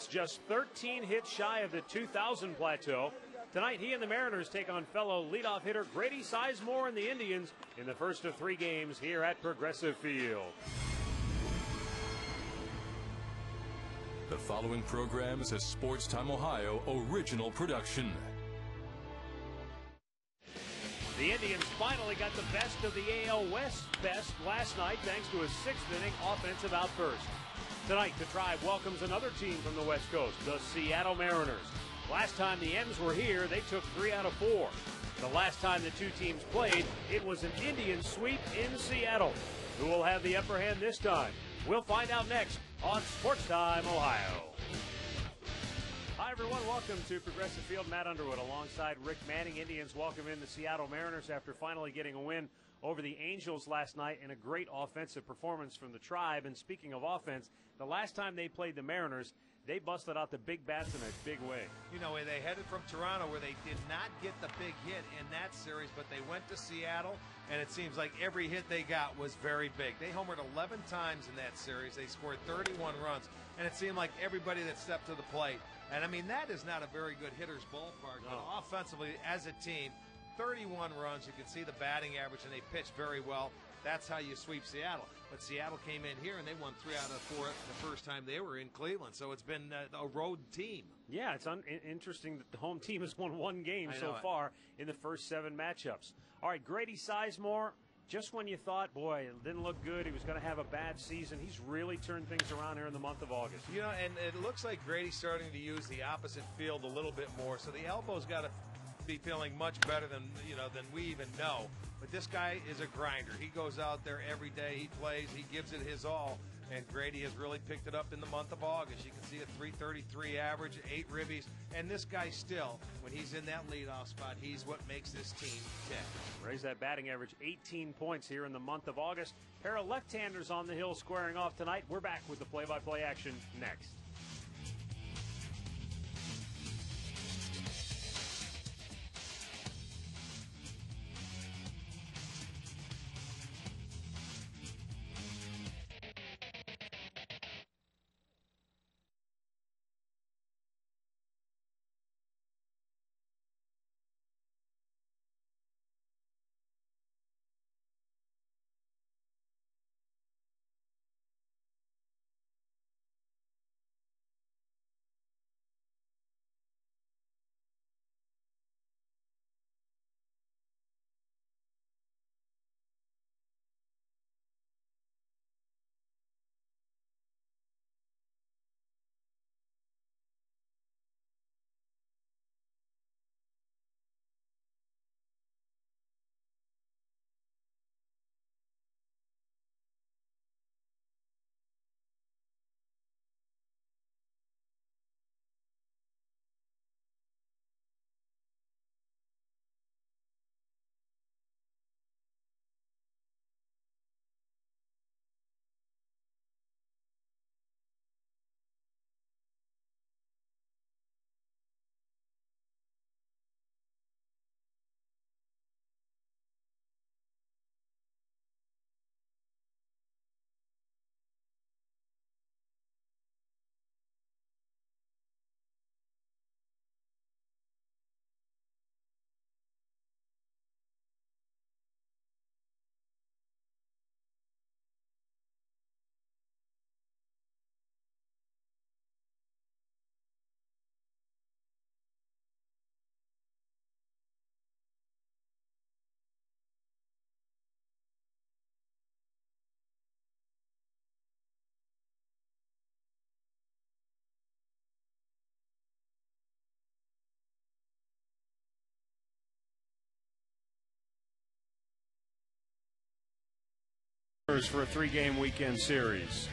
sits just 13 hits shy of the 2,000 plateau. Tonight, he and the Mariners take on fellow leadoff hitter Grady Sizemore and the Indians in the first of 3 games here at Progressive Field. The following program is a Sports Time Ohio original production. The Indians finally got the best of the AL West best last night thanks to a 6th-inning offensive outburst. Tonight, the Tribe welcomes another team from the West Coast, the Seattle Mariners. Last time the M's were here, they took 3 out of 4. The last time the two teams played, it was an Indian sweep in Seattle. Who will have the upper hand this time? We'll find out next on Sports Time Ohio. Hi, everyone. Welcome to Progressive Field. Matt Underwood alongside Rick Manning. Indians welcome in the Seattle Mariners after finally getting a win over the Angels last night and a great offensive performance from the Tribe. And speaking of offense, the last time they played the Mariners, they busted out the big bats in a big way. You know, they headed from Toronto where they did not get the big hit in that series, but they went to Seattle, and it seems like every hit they got was very big. They homered 11 times in that series. They scored 31 runs, and it seemed like everybody that stepped to the plate. And, I mean, that is not a very good hitter's ballpark. No. But offensively, as a team, 31 runs. You can see the batting average, and they pitched very well. That's how you sweep Seattle. But Seattle came in here, and they won 3 out of 4 the first time they were in Cleveland. So it's been a road team. Yeah, it's interesting that the home team has won 1 game so far in the first 7 matchups. All right, Grady Sizemore, just when you thought, boy, it didn't look good, he was going to have a bad season, he's really turned things around here in the month of August. You know, and it looks like Grady's starting to use the opposite field a little bit more. So the elbow's got to be feeling much better than we even know. But this guy is a grinder. He goes out there every day. He plays. He gives it his all. And Grady has really picked it up in the month of August. You can see a 333 average, 8 ribbies. And this guy still, when he's in that leadoff spot, he's what makes this team tick. Raise that batting average 18 points here in the month of August. Pair of left-handers on the hill squaring off tonight. We're back with the play-by-play action next. For a 3-game weekend series.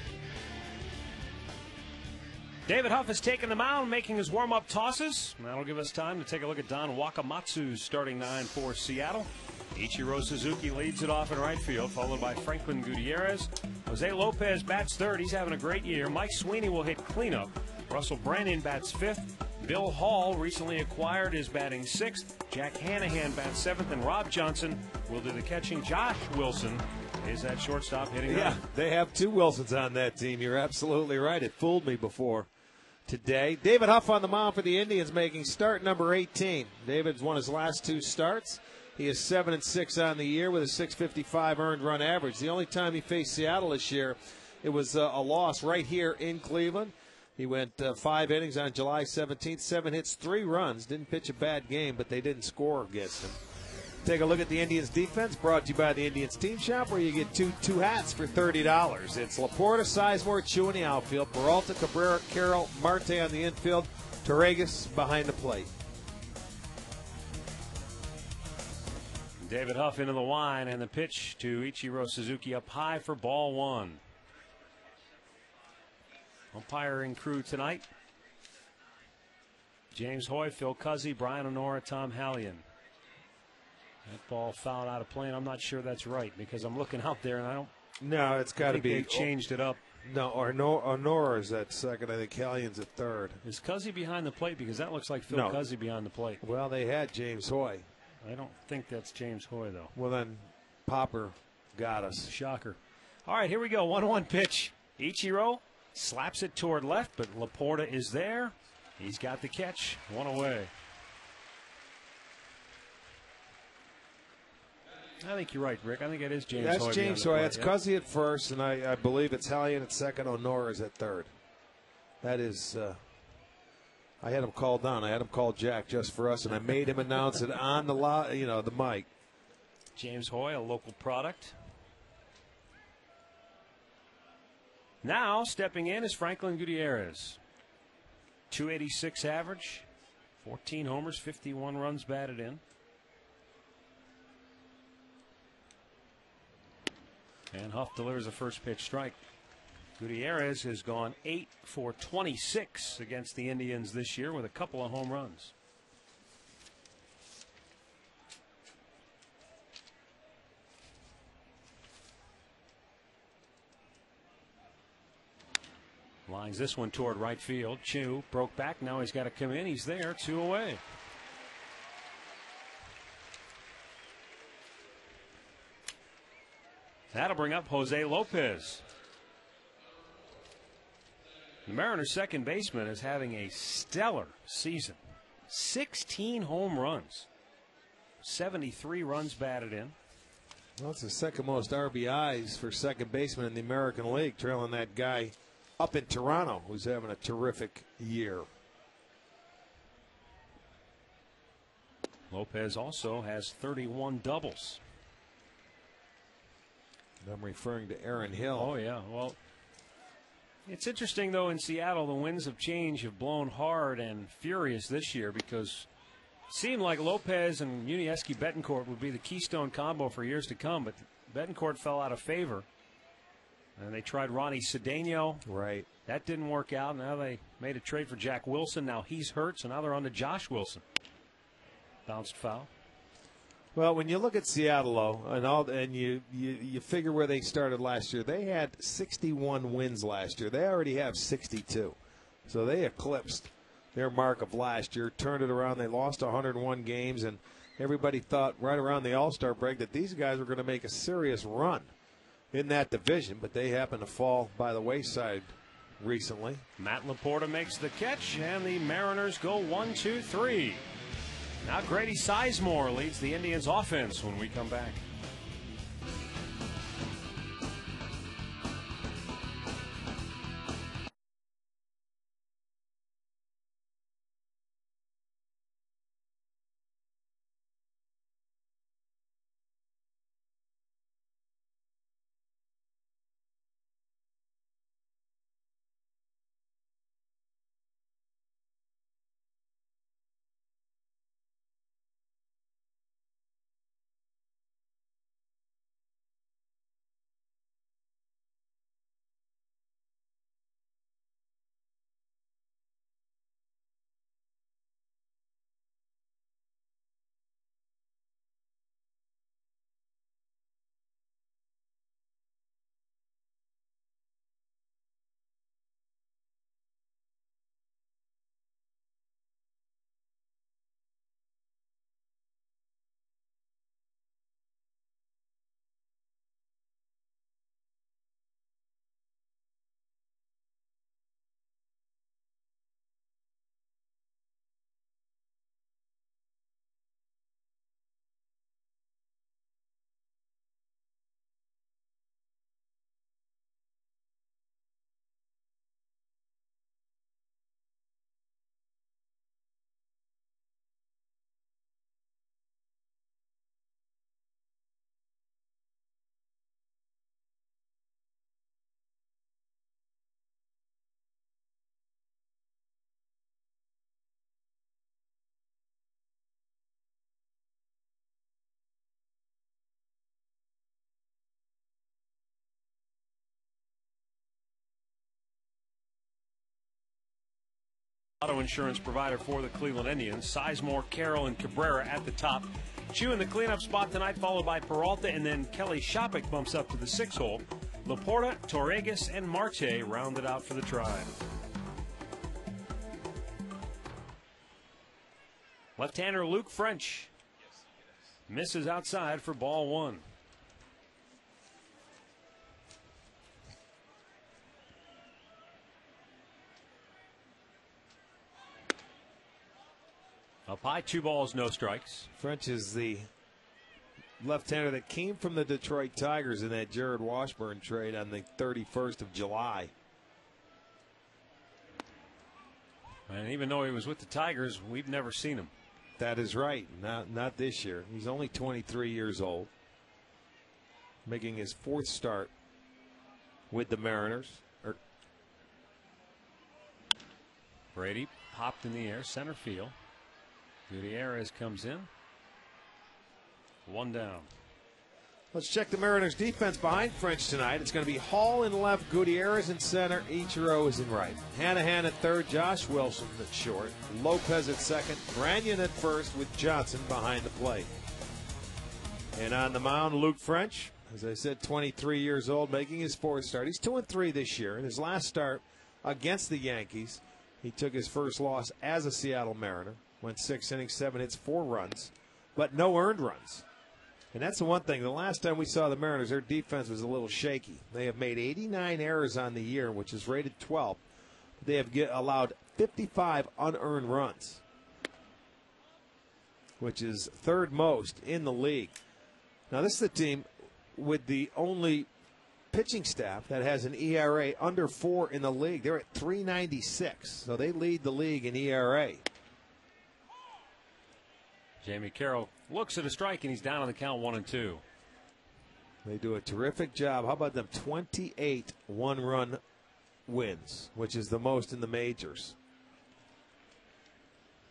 David Huff has taken the mound, making his warm-up tosses. That'll give us time to take a look at Don Wakamatsu's starting 9 for Seattle. Ichiro Suzuki leads it off in right field, followed by Franklin Gutierrez. Jose Lopez bats third. He's having a great year. Mike Sweeney will hit cleanup. Russell Brandon bats fifth. Bill Hall, recently acquired, is batting sixth. Jack Hanahan bats seventh, and Rob Johnson will do the catching. Josh Wilson is that shortstop hitting. Yeah, they have 2 Wilsons on that team. You're absolutely right. It fooled me before. today. David Huff on the mound for the Indians, making start number 18. David's won his last 2 starts. He is 7-6 on the year with a .655 earned run average. The only time he faced Seattle this year, it was a loss right here in Cleveland. He went 5 innings on July 17th, 7 hits, 3 runs. Didn't pitch a bad game, but they didn't score against him. Take a look at the Indians defense, brought to you by the Indians Team Shop, where you get two hats for $30. It's Laporta, Sizemore, Chu in the outfield, Peralta, Cabrera, Carroll, Marte on the infield, Torregas behind the plate. David Huff into the line, and the pitch to Ichiro Suzuki up high for ball 1. Umpiring crew tonight: James Hoy, Phil Cuzzy, Brian Honora, Tom Hallion. That ball fouled out of play, and I'm not sure that's right because I'm looking out there and I don't. No, it's got to be. They changed it up. No, Honora's at second. I think Hallion's at third. Is Cuzzy behind the plate? Because that looks like Phil Cuzzy behind the plate. Well, they had James Hoy. I don't think that's James Hoy, though. Well, then Popper got us. Shocker. All right, here we go. 1-1 pitch. Ichiro slaps it toward left, but Laporta is there. He's got the catch. 1 away. I think you're right, Rick. I think it is James Hoy. That's James Hoy. That's Cuzzy at first, and I believe it's Hallion at second. Honora's at third. That is... I had him called down. I had him call Jack just for us, and I made him announce it on the mic. James Hoy, a local product. Now stepping in is Franklin Gutierrez. .286 average, 14 homers, 51 runs batted in. And Huff delivers a first pitch strike. Gutierrez has gone 8 for 26 against the Indians this year with a couple of home runs. Lines this one toward right field. Chu broke back. Now he's got to come in. He's there. 2 away. That'll bring up Jose Lopez. The Mariners' second baseman is having a stellar season. 16 home runs. 73 runs batted in. Well, it's the second most RBIs for second baseman in the American League, trailing that guy up in Toronto who's having a terrific year. Lopez also has 31 doubles. I'm referring to Aaron Hill. Oh, yeah. Well, it's interesting, though, in Seattle, the winds of change have blown hard and furious this year because it seemed like Lopez and Muniesky Betancourt would be the keystone combo for years to come, but Betancourt fell out of favor. And they tried Ronnie Cedeno. Right. That didn't work out. Now they made a trade for Jack Wilson. Now he's hurt, so now they're on to Josh Wilson. Bounced foul. Well, when you look at Seattle, though, and you figure where they started last year, they had 61 wins last year. They already have 62. So they eclipsed their mark of last year, turned it around. They lost 101 games, and everybody thought right around the All-Star break that these guys were going to make a serious run in that division, but they happened to fall by the wayside recently. Matt Laporta makes the catch, and the Mariners go 1-2-3. Now Grady Sizemore leads the Indians offense when we come back. Auto insurance provider for the Cleveland Indians. Sizemore, Carroll, and Cabrera at the top. Chu in the cleanup spot tonight, followed by Peralta, and then Kelly Shopik bumps up to the 6 hole. Laporta, Torregas, and Marte rounded out for the Tribe. Left-hander Luke French misses outside for ball 1. Up high, 2 balls, no strikes. French is the left-hander that came from the Detroit Tigers in that Jared Washburn trade on the 31st of July. And even though he was with the Tigers, we've never seen him. That is right. Not this year. He's only 23 years old, making his 4th start with the Mariners. Brady popped in the air, center field. Gutierrez comes in. 1 down. Let's check the Mariners defense behind French tonight. It's going to be Hall in left, Gutierrez in center, Ichiro is in right. Hanahan at third, Josh Wilson at short, Lopez at second, Branyan at first with Johnson behind the plate. And on the mound, Luke French, as I said, 23 years old, making his 4th start. He's 2-3 this year. In his last start against the Yankees, he took his first loss as a Seattle Mariner. Went 6 innings, 7 hits, 4 runs, but no earned runs. And that's the one thing. The last time we saw the Mariners, their defense was a little shaky. They have made 89 errors on the year, which is rated 12. They have allowed 55 unearned runs, which is 3rd most in the league. Now, this is a team with the only pitching staff that has an ERA under 4 in the league. They're at 3.96, so they lead the league in ERA. Jamie Carroll looks at a strike, and he's down on the count 1-2. They do a terrific job. How about them 28 one-run wins, which is the most in the majors.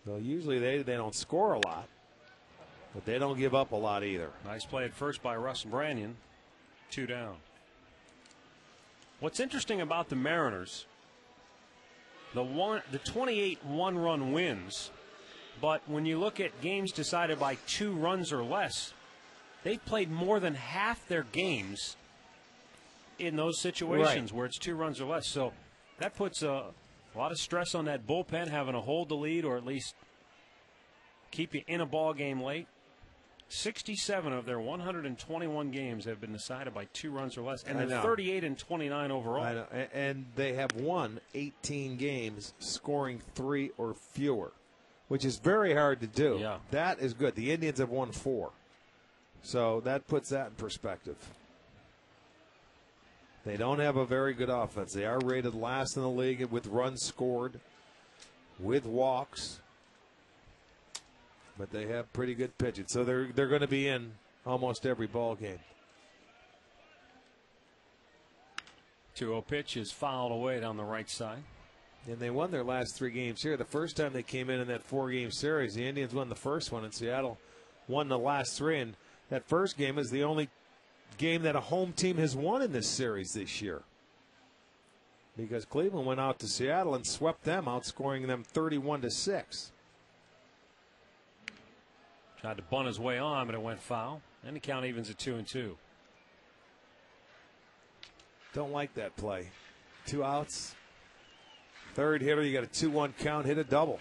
So usually they don't score a lot, but they don't give up a lot either. Nice play at first by Russ Branyan. 2 down. What's interesting about the Mariners, the 28 one-run wins, but when you look at games decided by 2 runs or less, they've played more than half their games in those situations where it's 2 runs or less. So that puts a lot of stress on that bullpen, having to hold the lead or at least keep you in a ball game late. 67 of their 121 games have been decided by 2 runs or less, and they're 38-29 overall. I know. And they have won 18 games scoring 3 or fewer, which is very hard to do. Yeah. That is good. The Indians have won 4. So that puts that in perspective. They don't have a very good offense. They are rated last in the league with runs scored, with walks. But they have pretty good pitching. So they're going to be in almost every ball game. 2-0 pitch is fouled away down the right side. And they won their last 3 games here. The first time they came in that 4-game series, the Indians won the first one, and Seattle won the last 3. And that first game is the only game that a home team has won in this series this year, because Cleveland went out to Seattle and swept them, outscoring them 31-6. Tried to bunt his way on, but it went foul. And the count evens at 2-2. Don't like that play. 2 outs. Third hitter, you got a 2-1 count, hit a double.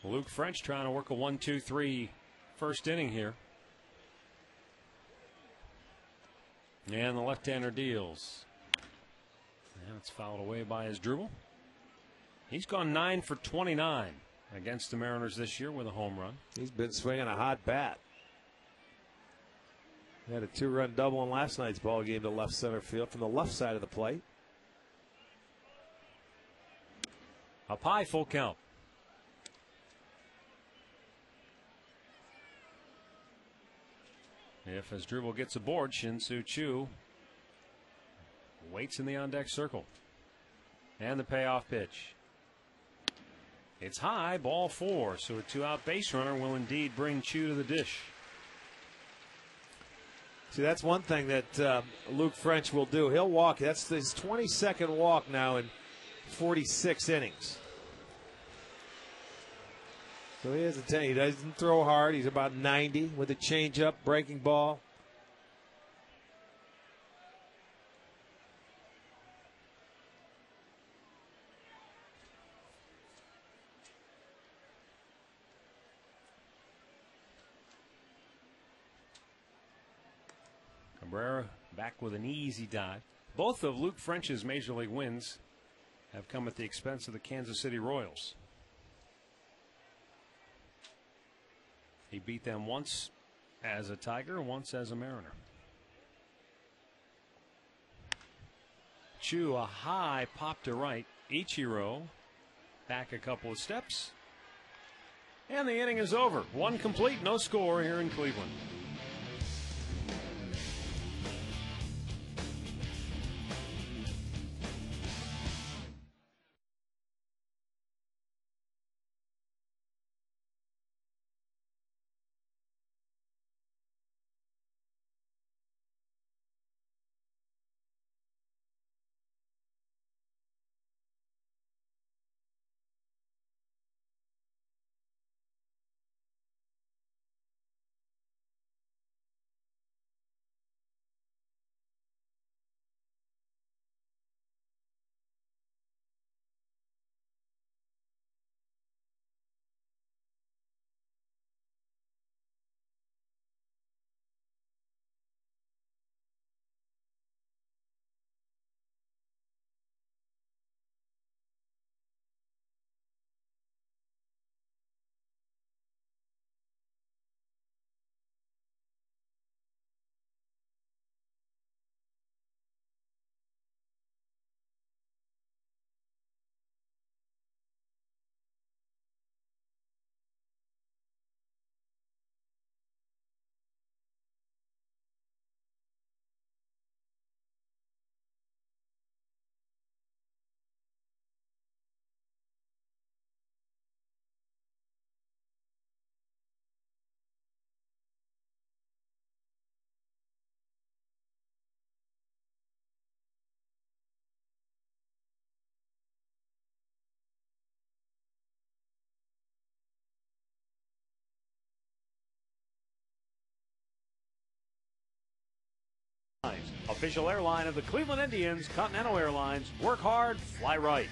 Luke French trying to work a 1-2-3 first inning here. And the left-hander deals. And it's fouled away by his dribble. He's gone 9 for 29 against the Mariners this year with a home run. He's been swinging a hot bat. He had a 2-run double in last night's ball game to left center field from the left side of the plate. Up high, full count. If Asdrubal gets aboard, Shin-Soo Choo waits in the on-deck circle. And the payoff pitch. It's high, ball 4, so a 2-out base runner will indeed bring Choo to the dish. See, that's one thing that Luke French will do. He'll walk. That's his 22nd walk now in 46 innings. So he has he doesn't throw hard. He's about 90 with a changeup, breaking ball. Cabrera back with an easy dive. Both of Luke French's major league wins have come at the expense of the Kansas City Royals. He beat them once as a Tiger, once as a Mariner. Chu, a high pop to right. Ichiro back a couple of steps. And the inning is over. One complete, no score here in Cleveland. Official airline of the Cleveland Indians, Continental Airlines. Work hard, fly right.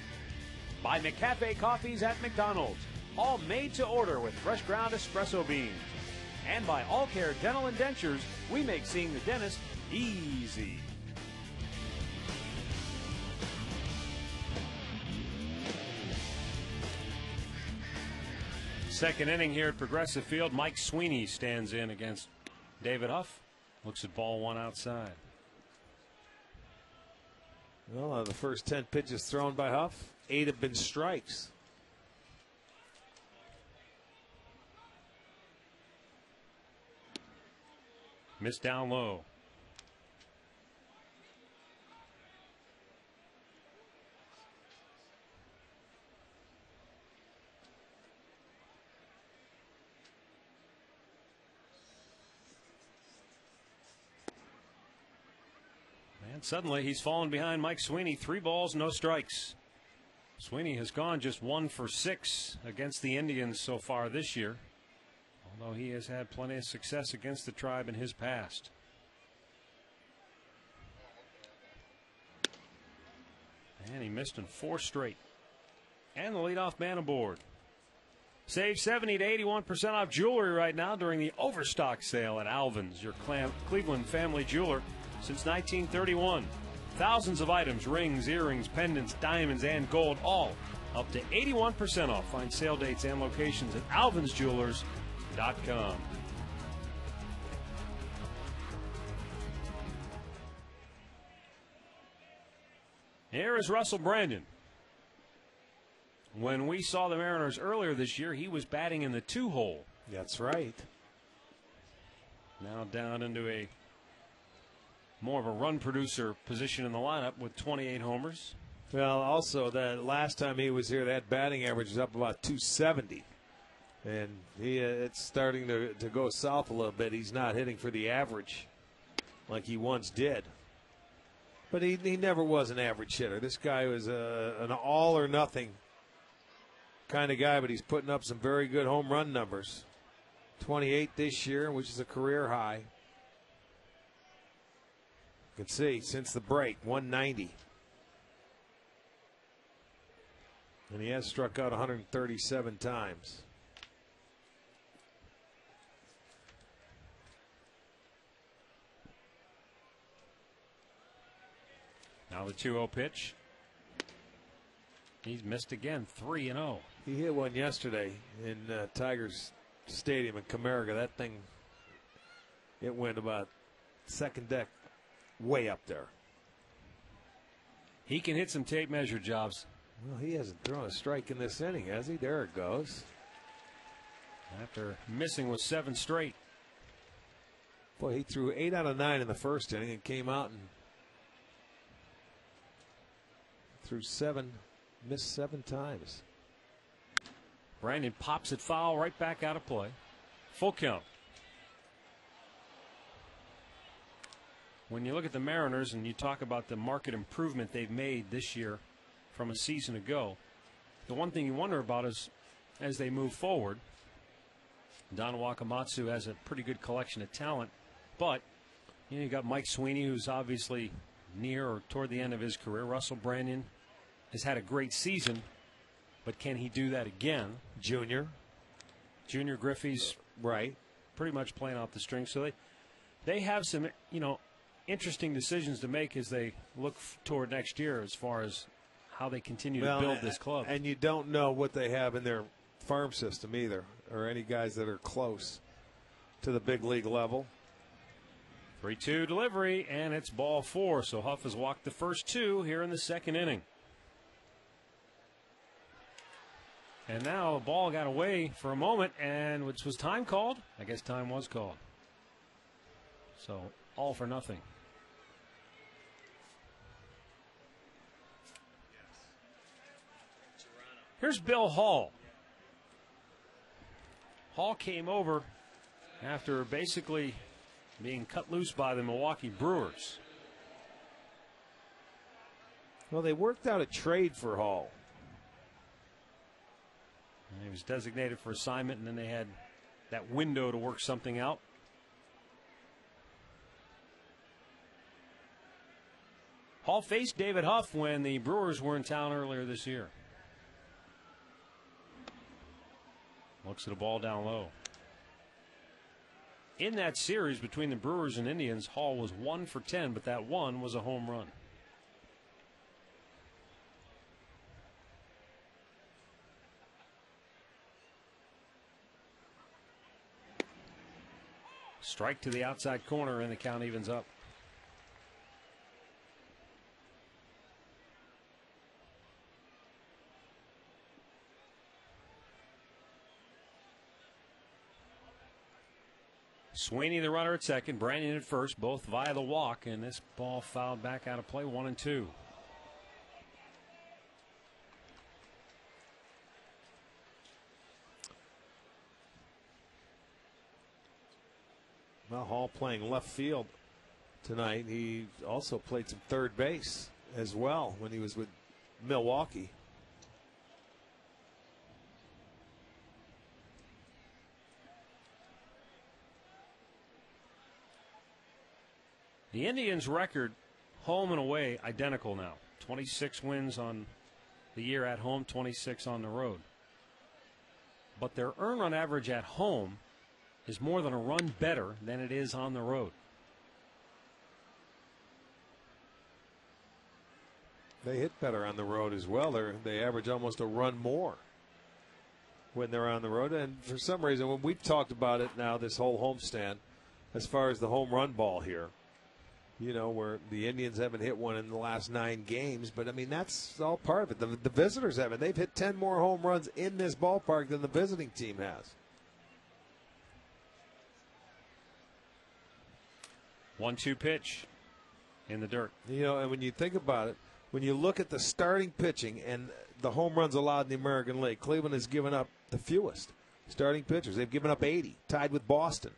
By McCafe Coffees at McDonald's. All made to order with fresh ground espresso beans. And by All Care Dental and Dentures, we make seeing the dentist easy. Second inning here at Progressive Field. Mike Sweeney stands in against David Huff. Looks at ball one outside. Well, the first 10 pitches thrown by Huff, 8 have been strikes. Missed down low. And suddenly he's fallen behind Mike Sweeney. 3 balls, no strikes. Sweeney has gone just 1 for 6 against the Indians so far this year, although he has had plenty of success against the Tribe in his past. And he missed in 4 straight. And the leadoff man aboard. Save 70 to 81% off jewelry right now during the Overstock sale at Alvin's, your Cleveland family jeweler since 1931. Thousands of items, rings, earrings, pendants, diamonds, and gold, all up to 81% off. Find sale dates and locations at alvinsjewelers.com. Here is Russell Brandon. When we saw the Mariners earlier this year, he was batting in the 2-hole. That's right. Now down into a more of a run producer position in the lineup with 28 homers. Well, also, the last time he was here, that batting average was up about 270. And it's starting to go south a little bit. He's not hitting for the average. like he once did. But he never was an average hitter. This guy was an all or nothing kind of guy, but he's putting up some very good home run numbers. 28 this year, which is a career high. You can see since the break, 190. And he has struck out 137 times. Now the 2-0 pitch. He's missed again, 3-0. He hit one yesterday in Tigers Stadium in Comerica. That thing, it went about second deck, way up there. He can hit some tape measure jobs. Well, he hasn't thrown a strike in this inning, has he? There it goes. After missing with 7 straight. Boy, he threw 8 out of 9 in the first inning and came out and threw 7, missed 7 times. Brandon pops it foul right back out of play. Full count. When you look at the Mariners and you talk about the market improvement they've made this year from a season ago, the one thing you wonder about is as they move forward, Don Wakamatsu has a pretty good collection of talent, but you got Mike Sweeney, who's obviously near or toward the end of his career. Russell Brandon has had a great season, but can he do that again? Junior Griffey's right, pretty much playing off the string, so they have some interesting decisions to make as they look toward next year as far as how they continue to build this club. And you don't know what they have in their farm system either, or any guys that are close to the big league level. 3-2 delivery, and it's ball 4. So Huff has walked the first 2 here in the second inning. And now the ball got away for a moment, and which was time called? I guess time was called. So all for nothing. Here's Bill Hall. Hall came over after basically being cut loose by the Milwaukee Brewers. Well, they worked out a trade for Hall. And he was designated for assignment, and then they had that window to work something out. Hall faced David Huff when the Brewers were in town earlier this year. Looks at a ball down low. In that series between the Brewers and Indians, Hall was 1 for 10, but that one was a home run. Strike to the outside corner, and the count evens up. Sweeney, the runner at second, Brandon at first, both via the walk, and this ball fouled back out of play, 1-2. Well, Hall playing left field tonight. He also played some third base as well when he was with Milwaukee. The Indians' record, home and away, identical now. 26 wins on the year at home, 26 on the road. But their earned run average at home is more than a run better than it is on the road. They hit better on the road as well. They average almost a run more when they're on the road. And for some reason, when we've talked about it now, this whole homestand, as far as the home run ball here, where the Indians haven't hit one in the last 9 games. But, I mean, that's all part of it. The visitors haven't. They've hit 10 more home runs in this ballpark than the visiting team has. 1-2 pitch in the dirt. And when you think about it, when you look at the starting pitching and the home runs allowed in the American League, Cleveland has given up the fewest starting pitchers. They've given up 80, tied with Boston.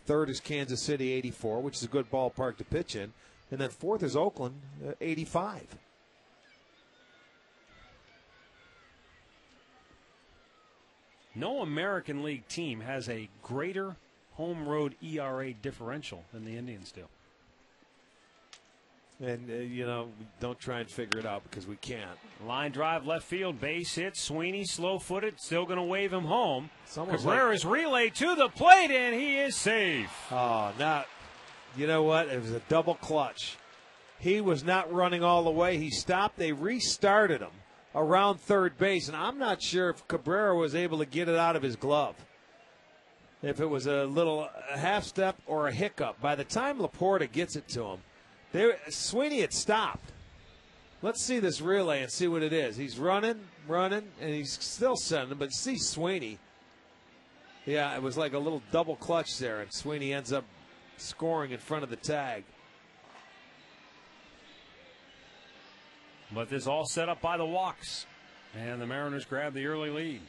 Third is Kansas City, 84, which is a good ballpark to pitch in. And then fourth is Oakland, 85. No American League team has a greater home road ERA differential than the Indians do. And, don't try and figure it out because we can't. Line drive left field, base hit. Sweeney slow-footed, still going to wave him home. Cabrera's relay to the plate, and he is safe. Oh, you know what? It was a double clutch. He was not running all the way. He stopped. They restarted him around third base, and I'm not sure if Cabrera was able to get it out of his glove. If it was a half step or a hiccup. By the time Laporta gets it to him, Sweeney had stopped. Let's see this relay and see what it is. He's running, and he's still sending, but see Sweeney. Yeah, it was like a little double clutch there, and Sweeney ends up scoring in front of the tag. But this all set up by the walks, and the Mariners grab the early lead.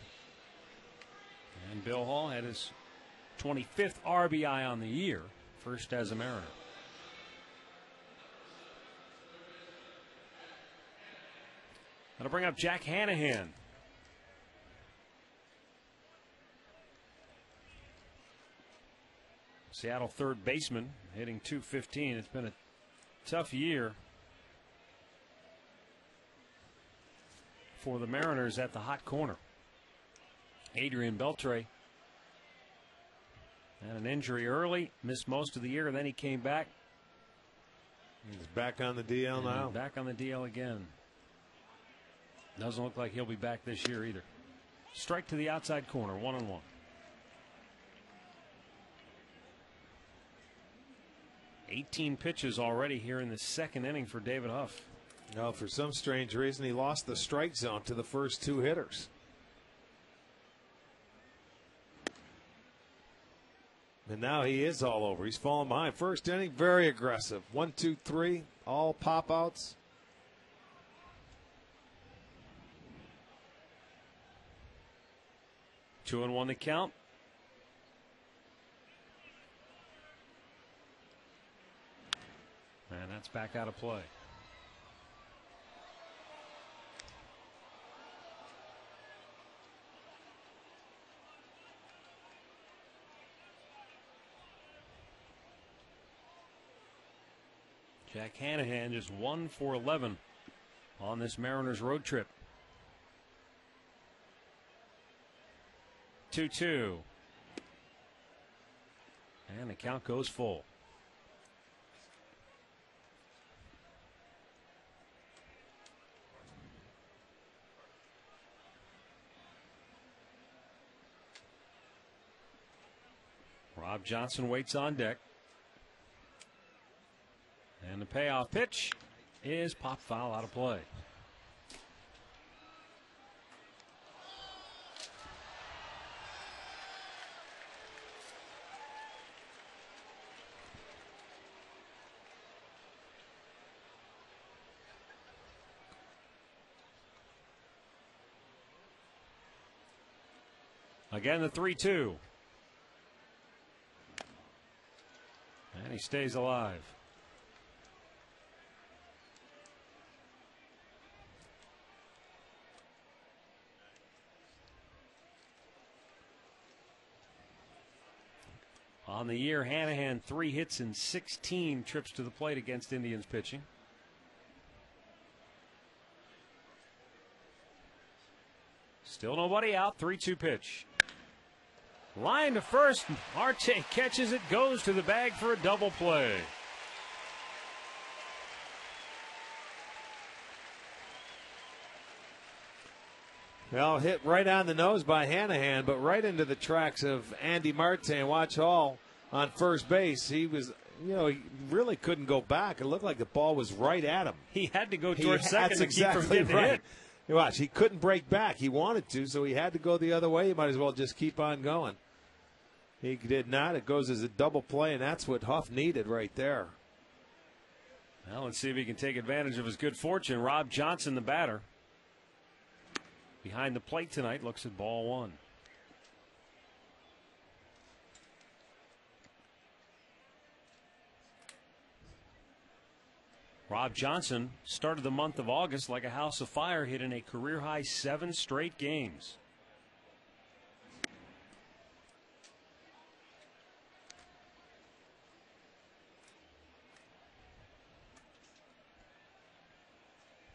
And Bill Hall had his 25th RBI on the year, first as a Mariner. That'll bring up Jack Hanahan. Seattle third baseman, hitting .215. It's been a tough year for the Mariners at the hot corner. Adrian Beltre had an injury early, missed most of the year, and then he came back. He's back on the DL now. Back on the DL again. Doesn't look like he'll be back this year either. Strike to the outside corner, 1-1. Eighteen pitches already here in the second inning for David Huff. No, for some strange reason, he lost the strike zone to the first two hitters. And now he is all over. He's falling behind. First inning, very aggressive. 1, 2, 3, all pop outs. 2-1 the count. And that's back out of play. Jack Hanahan just 1 for 11 on this Mariners road trip. 2-2. And the count goes full. Rob Johnson waits on deck. And the payoff pitch is pop foul out of play. Again, the 3-2. And he stays alive. On the year, Hanahan 3 hits and 16 trips to the plate against Indians pitching. Still nobody out. 3-2 pitch. Line to first. Marte catches it, goes to the bag for a double play. Well, hit right on the nose by Hanahan, but right into the tracks of Andy Marte and Watch Hall on first base. He was, he really couldn't go back. It looked like the ball was right at him. He had to go towards second to keep from exactly getting right. hit. You watch, he couldn't break back. He wanted to, so he had to go the other way. He might as well just keep on going. He did not. It goes as a double play, and that's what Huff needed right there. Well, let's see if he can take advantage of his good fortune. Rob Johnson, the batter, behind the plate tonight, looks at ball one. Rob Johnson started the month of August like a house of fire, hitting a career-high 7 straight games.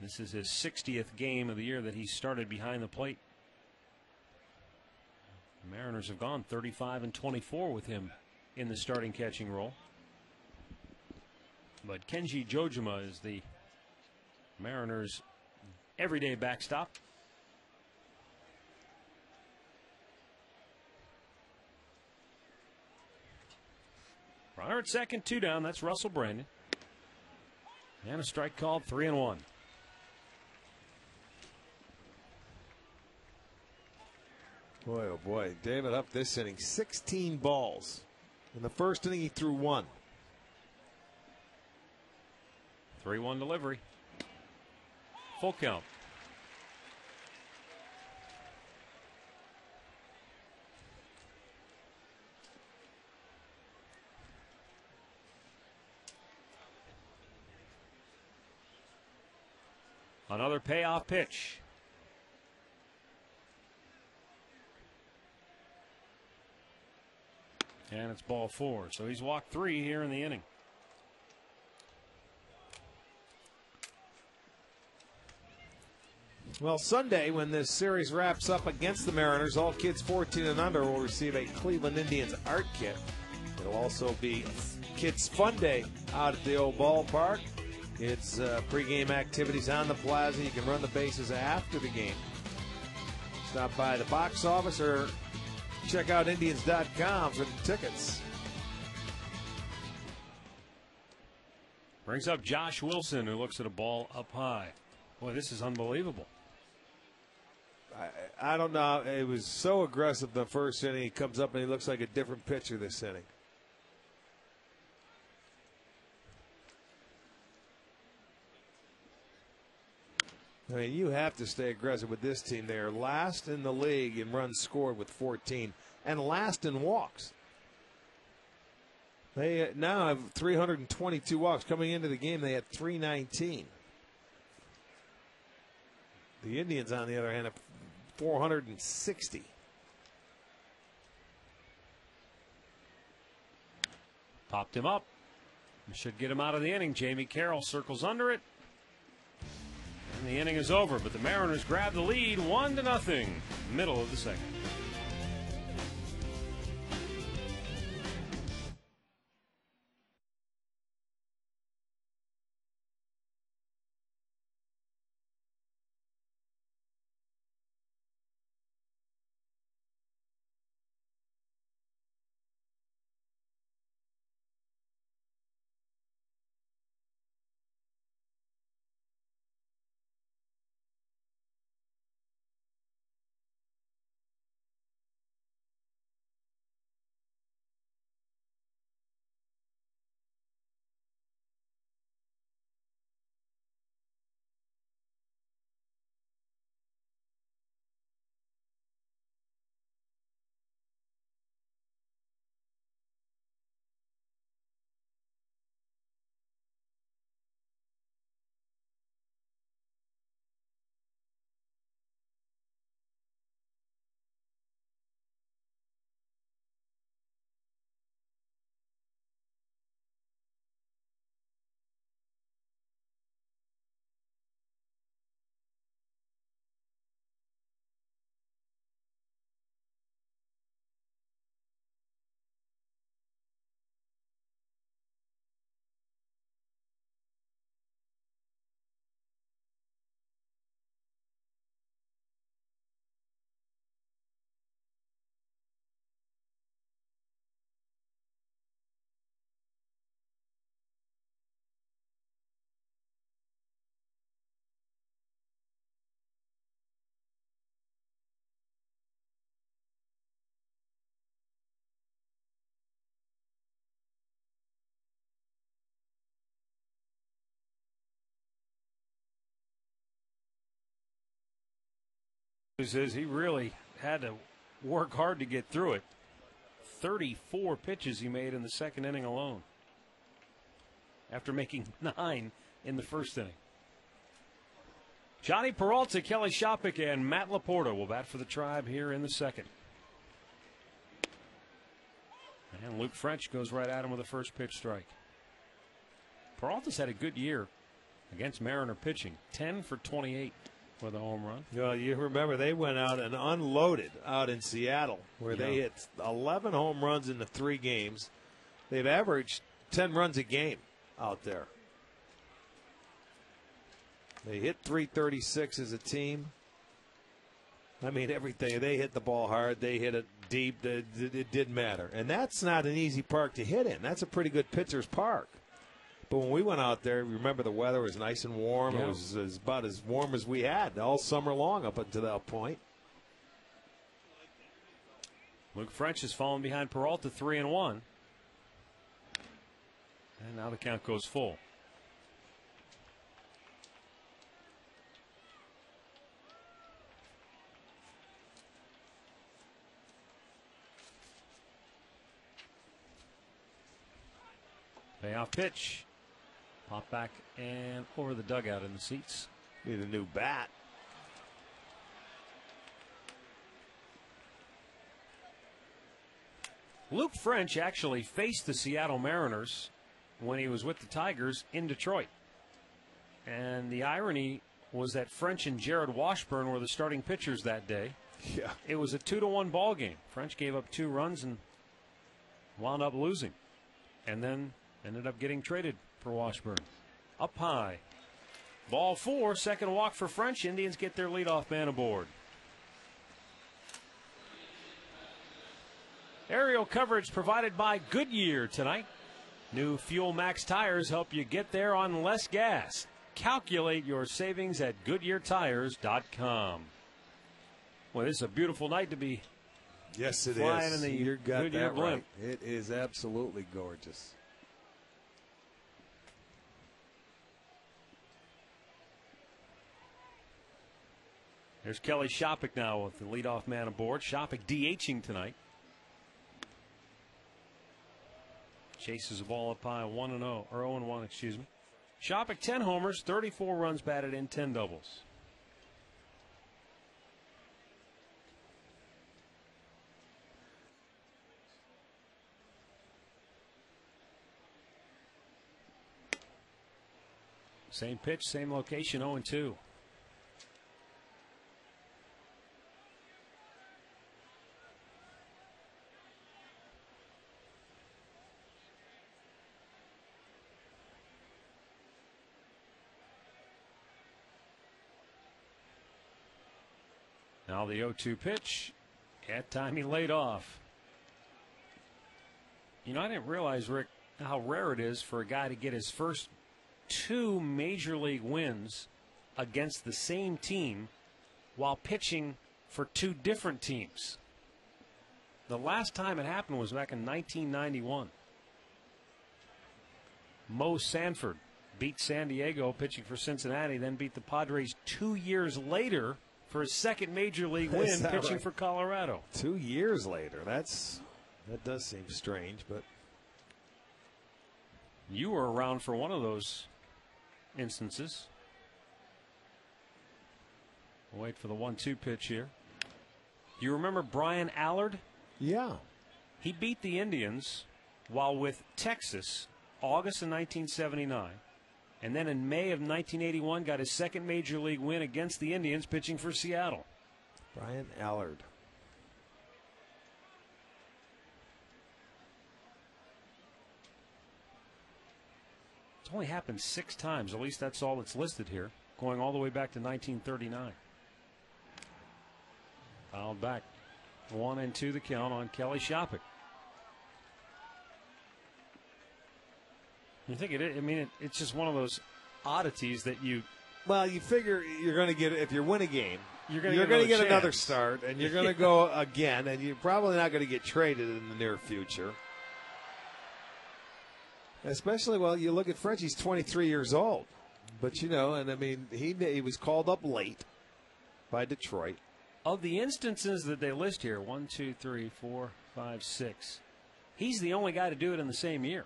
This is his 60th game of the year that he started behind the plate. The Mariners have gone 35-24 with him in the starting catching role. But Kenji Jojima is the Mariners' everyday backstop. Runner at second, 2 down. That's Russell Brandon. And a strike called, 3-1. Boy, oh boy. David up this inning, 16 balls. In the first inning, he threw 1. 3-1 delivery. Full count. Another payoff pitch. And it's ball 4. So he's walked 3 here in the inning. Well, Sunday, when this series wraps up against the Mariners, all kids 14 and under will receive a Cleveland Indians art kit. It'll also be Kids Fun Day out at the old ballpark. It's pregame activities on the plaza. You can run the bases after the game. Stop by the box office or check out Indians.com for the tickets. Brings up Josh Wilson, who looks at a ball up high. Boy, this is unbelievable. I don't know. It was so aggressive the first inning. He comes up and he looks like a different pitcher this inning. I mean, you have to stay aggressive with this team. They are last in the league in runs scored with 14 and last in walks. They now have 322 walks. Coming into the game, they had 319. The Indians, on the other hand, have 460. Popped him up. Should get him out of the inning. Jamie Carroll circles under it. And the inning is over, but the Mariners grab the lead 1-0. Middle of the second. Says he really had to work hard to get through it. 34 pitches he made in the second inning alone, after making 9 in the first inning. Johnny Peralta, Kelly Shopik, and Matt Laporta will bat for the Tribe here in the second. And Luke French goes right at him with a first pitch strike. Peralta's had a good year against Mariner pitching. 10 for 28 with a home run. Well, you remember they went out and unloaded out in Seattle, where they hit 11 home runs in the 3 games. They've averaged 10 runs a game out there. They hit 336 as a team. I mean, everything. They hit the ball hard. They hit it deep. It didn't matter. And that's not an easy park to hit in. That's a pretty good pitcher's park. But when we went out there, remember the weather was nice and warm. Yeah. It was about as warm as we had all summer long up until that point. Luke French has fallen behind Peralta 3-1. And now the count goes full. Payoff pitch. Pop back and over the dugout in the seats. Need a new bat. Luke French actually faced the Seattle Mariners when he was with the Tigers in Detroit. And the irony was that French and Jared Washburn were the starting pitchers that day. Yeah. It was a 2-1 ball game. French gave up 2 runs and wound up losing. And then ended up getting traded for Washburn. Up high. Ball 4, second walk for French. Indians get their leadoff man aboard. Aerial coverage provided by Goodyear tonight. New Fuel Max tires help you get there on less gas. Calculate your savings at GoodyearTires.com. Well, this is a beautiful night to be Yes, it flying is. in the You got Goodyear that blimp. right. It is absolutely gorgeous. There's Kelly Shopik now with the leadoff man aboard. Shopik DHing tonight. Chases the ball up high 1-0, or 0-1, excuse me. Shopik 10 homers, 34 runs batted in, 10 doubles. Same pitch, same location, 0-2. Now the 0-2 pitch. At time he laid off. You know, I didn't realize, Rick, how rare it is for a guy to get his first 2 major league wins against the same team while pitching for 2 different teams. The last time it happened was back in 1991. Mo Sanford beat San Diego pitching for Cincinnati, then beat the Padres 2 years later for his second major league win pitching for Colorado. 2 years later. That does seem strange, but you were around for one of those instances. We'll wait for the 1-2 pitch here. You remember Brian Allard? yeah. He beat the Indians while with Texas August of 1979. And then in May of 1981, got his second major league win against the Indians pitching for Seattle. Brian Allard. It's only happened 6 times. At least that's all that's listed here, going all the way back to 1939. Fouled back. 1-2 the count on Kelly Shopik. You think I mean, it's just one of those oddities that you. Well, you figure you're going to get, if you win a game, You're going to get another start, and you're going to go again, and you're probably not going to get traded in the near future. Especially, well, you look at French, he's 23 years old. But, you know, and I mean, he was called up late by Detroit. Of the instances that they list here, 1, 2, 3, 4, 5, 6, he's the only guy to do it in the same year.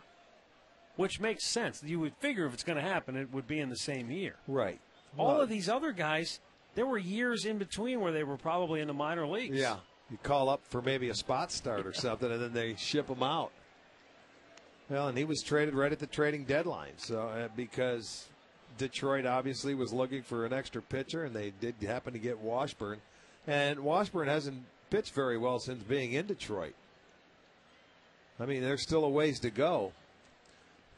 which makes sense. You would figure if it's going to happen, it would be in the same year. Right. All of these other guys, there were years in between where they were probably in the minor leagues. Yeah. You call up for maybe a spot start or something, and then they ship them out. Well, and he was traded right at the trading deadline. So because Detroit obviously was looking for an extra pitcher, and they did happen to get Washburn. And Washburn hasn't pitched very well since being in Detroit. I mean, there's still a ways to go.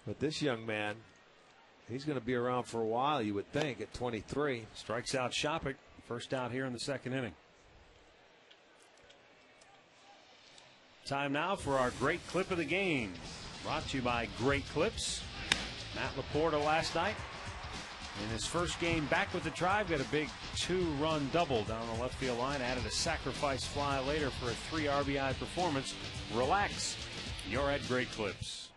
But this young man, he's going to be around for a while, you would think, at 23. Strikes out Shopik. First out here in the second inning. Time now for our great clip of the game. Brought to you by Great Clips. Matt Laporta last night, in his first game back with the Tribe, got a big 2-run double down the left field line. Added a sacrifice fly later for a 3 RBI performance. Relax. You're at Great Clips.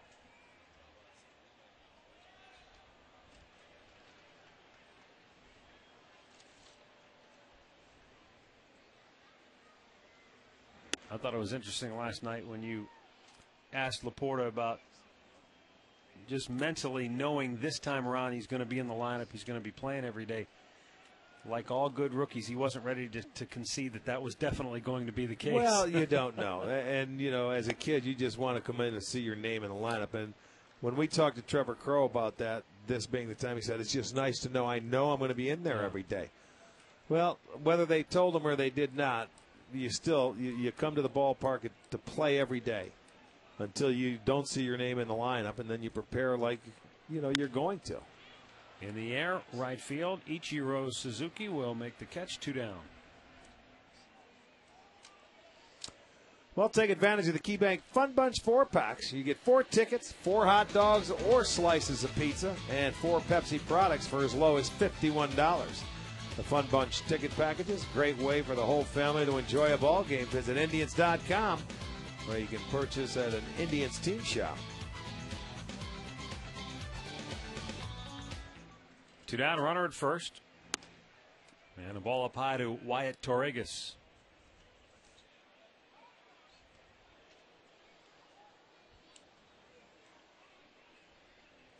I thought it was interesting last night when you asked Laporta about just mentally knowing this time around he's going to be in the lineup, he's going to be playing every day. Like all good rookies, he wasn't ready to concede that was definitely going to be the case. Well, you don't know. And, you know, as a kid, you just want to come in and see your name in the lineup. And when we talked to Trevor Crowe about that, this being the time, he said, it's just nice to know I'm going to be in there every day. Well, whether they told him or they did not, you still you come to the ballpark to play every day until you don't see your name in the lineup, and then you prepare like you're going to. In the air, right field, Ichiro Suzuki will make the catch. 2 down. Well, take advantage of the KeyBank Fun Bunch 4-packs. You get 4 tickets, 4 hot dogs or slices of pizza, and 4 Pepsi products for as low as $51. The Fun Bunch ticket packages, great way for the whole family to enjoy a ball game. Visit Indians.com, where you can purchase at an Indians team shop. 2 down, runner at first. And a ball up high to Wyatt Torregas.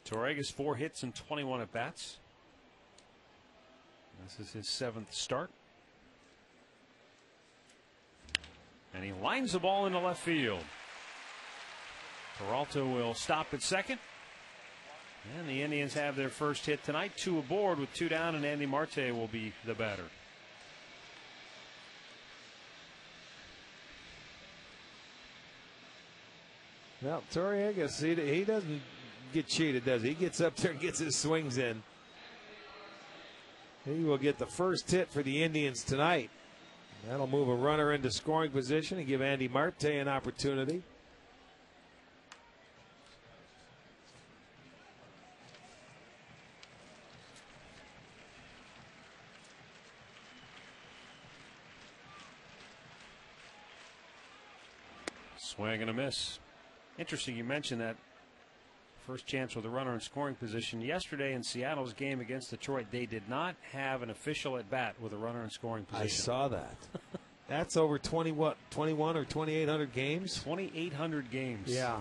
Torregas 4 hits and 21 at bats. This is his 7th start. And he lines the ball into left field. Peralta will stop at second. And the Indians have their first hit tonight. 2 aboard with 2 down, and Andy Marte will be the batter. Well, Torregas, he doesn't get cheated, does he? He gets up there and gets his swings in. He will get the first hit for the Indians tonight. That'll move a runner into scoring position and give Andy Marte an opportunity. Swing and a miss. Interesting you mentioned that. First chance with a runner in scoring position. Yesterday in Seattle's game against Detroit, they did not have an official at bat with a runner in scoring position. I saw that. That's over 21 or 2,800 games? 2,800 games. Yeah.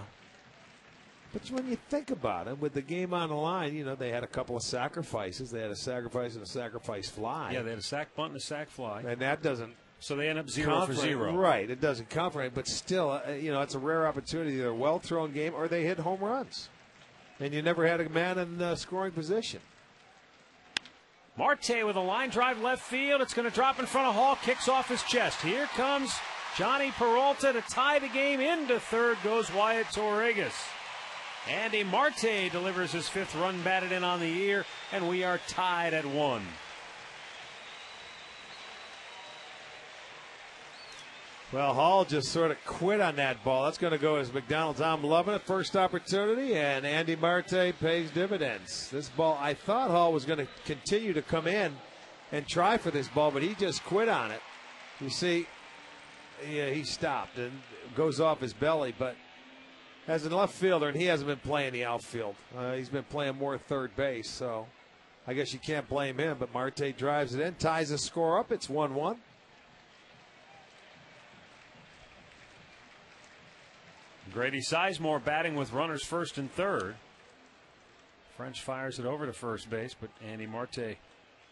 But when you think about it, with the game on the line, they had a couple of sacrifices. They had a sacrifice and a sacrifice fly. Yeah, they had a sac bunt and a sac fly. And that doesn't. So they end up 0 for 0. Right. It doesn't count for it. But still, it's a rare opportunity. They're a well-thrown game or they hit home runs. And you never had a man in scoring position. Marte with a line drive left field. It's going to drop in front of Hall. Kicks off his chest. Here comes Johnny Peralta to tie the game. Into third goes Wyatt Torregas. Andy Marte delivers his 5th run batted in on the year. And we are tied at 1. Well, Hall just sort of quit on that ball. That's going to go as McDonald's. I'm loving it. First opportunity, and Andy Marte pays dividends. This ball, I thought Hall was going to continue to come in and try for this ball, but he just quit on it. You see, yeah, he stopped and goes off his belly, but as a left fielder, and he hasn't been playing the outfield. He's been playing more third base, so I guess you can't blame him, but Marte drives it in, ties the score up. It's 1-1. Grady Sizemore batting with runners first and third. French fires it over to first base, but Andy Marte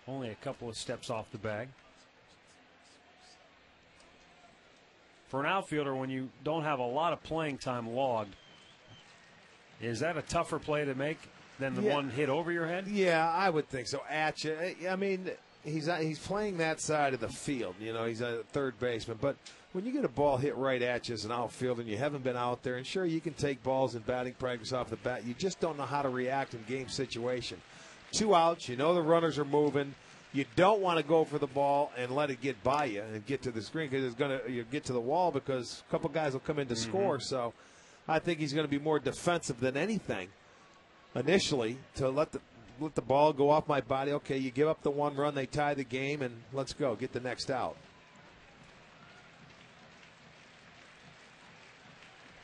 only a couple of steps off the bag. For an outfielder, when you don't have a lot of playing time logged, is that a tougher play to make than the one hit over your head? Yeah, I would think so. At you. I mean, he's playing that side of the field. You know, he's a third baseman. But when you get a ball hit right at you as an outfielder and you haven't been out there, and sure, you can take balls in batting practice off the bat, you just don't know how to react in game situation. 2 outs, you know the runners are moving. You don't want to go for the ball and let it get by you and get to the screen because you get to the wall because a couple guys will come in to score. So I think he's going to be more defensive than anything initially to let the ball go off my body. Okay, you give up the 1 run, they tie the game, and let's go get the next out.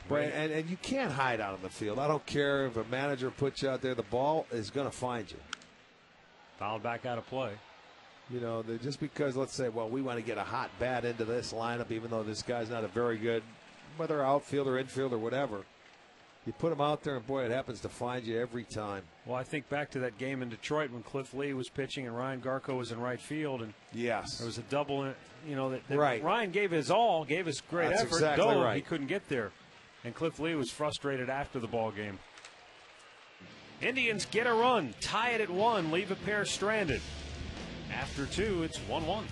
But, and you can't hide out on the field. I don't care if a manager puts you out there. The ball is going to find you. Fouled back out of play. You know, just because, let's say, well, we want to get a hot bat into this lineup, even though this guy's not a very good, whether outfielder, infielder, whatever. You put him out there, and boy, it happens to find you every time. Well, I think back to that game in Detroit when Cliff Lee was pitching and Ryan Garco was in right field, and yes, there was a double. You know that right. Ryan gave his all, gave his great That's effort. Exactly Dove, right. He couldn't get there, and Cliff Lee was frustrated after the ball game. Indians get a run, tie it at 1, leave a pair stranded. After 2, it's 1-1.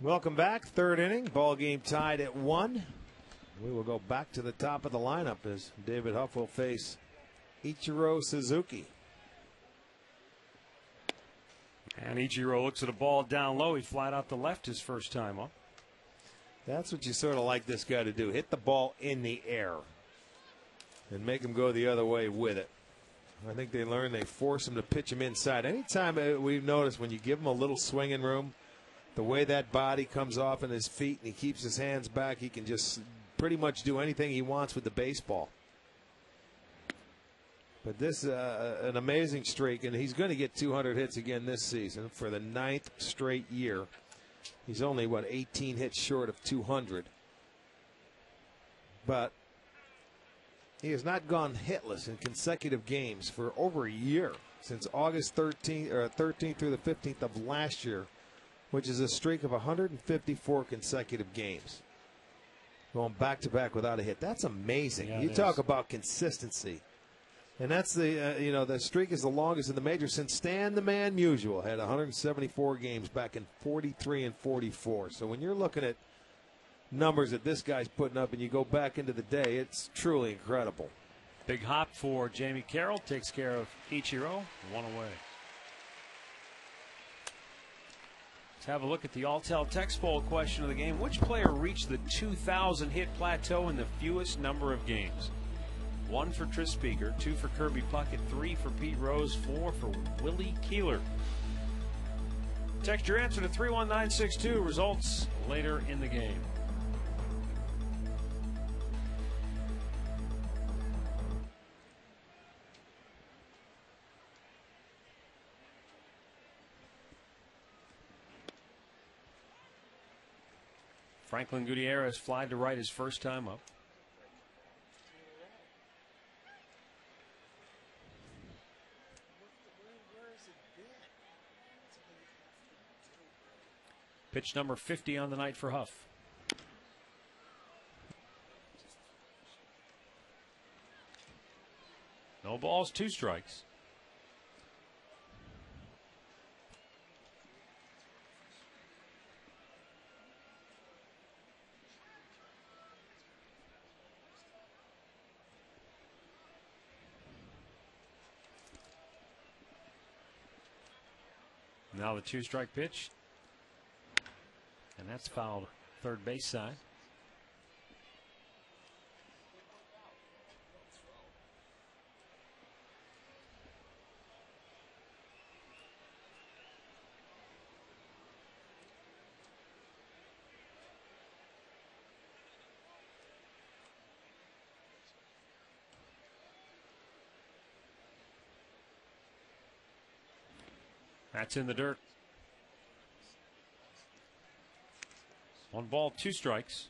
Welcome back. 3rd inning. Ball game tied at 1. We will go back to the top of the lineup as David Huff will face Ichiro Suzuki. And Ichiro looks at a ball down low. He flat out to left his first time up. That's what you sort of like this guy to do. Hit the ball in the air and make him go the other way with it. I think they learn they force him to pitch him inside. Anytime we've noticed when you give him a little swinging room, the way that body comes off in his feet and he keeps his hands back, he can just pretty much do anything he wants with the baseball. But this is an amazing streak, and he's going to get 200 hits again this season for the 9th straight year. He's only, 18 hits short of 200. But he has not gone hitless in consecutive games for over a year, since August 13th through the 15th of last year, which is a streak of 154 consecutive games. Going back-to-back without a hit. That's amazing. Yeah, you talk about consistency. And that's the streak is the longest in the majors since Stan the Man Musial had 174 games back in 43 and 44. So when you're looking at numbers that this guy's putting up and you go back into the day, it's truly incredible. Big hop for Jamie Carroll. Takes care of Ichiro. 1 away. Let's have a look at the Alltel text poll question of the game. Which player reached the 2,000 hit plateau in the fewest number of games? 1 for Tris Speaker, 2 for Kirby Puckett, 3 for Pete Rose, 4 for Willie Keeler. Text your answer to 31962. Results later in the game. Franklin Gutierrez flied to right his first time up. Pitch number 50 on the night for Huff. No balls, 2 strikes. Now the 2-strike pitch. And that's fouled third base side. That's in the dirt. 1 ball, 2 strikes.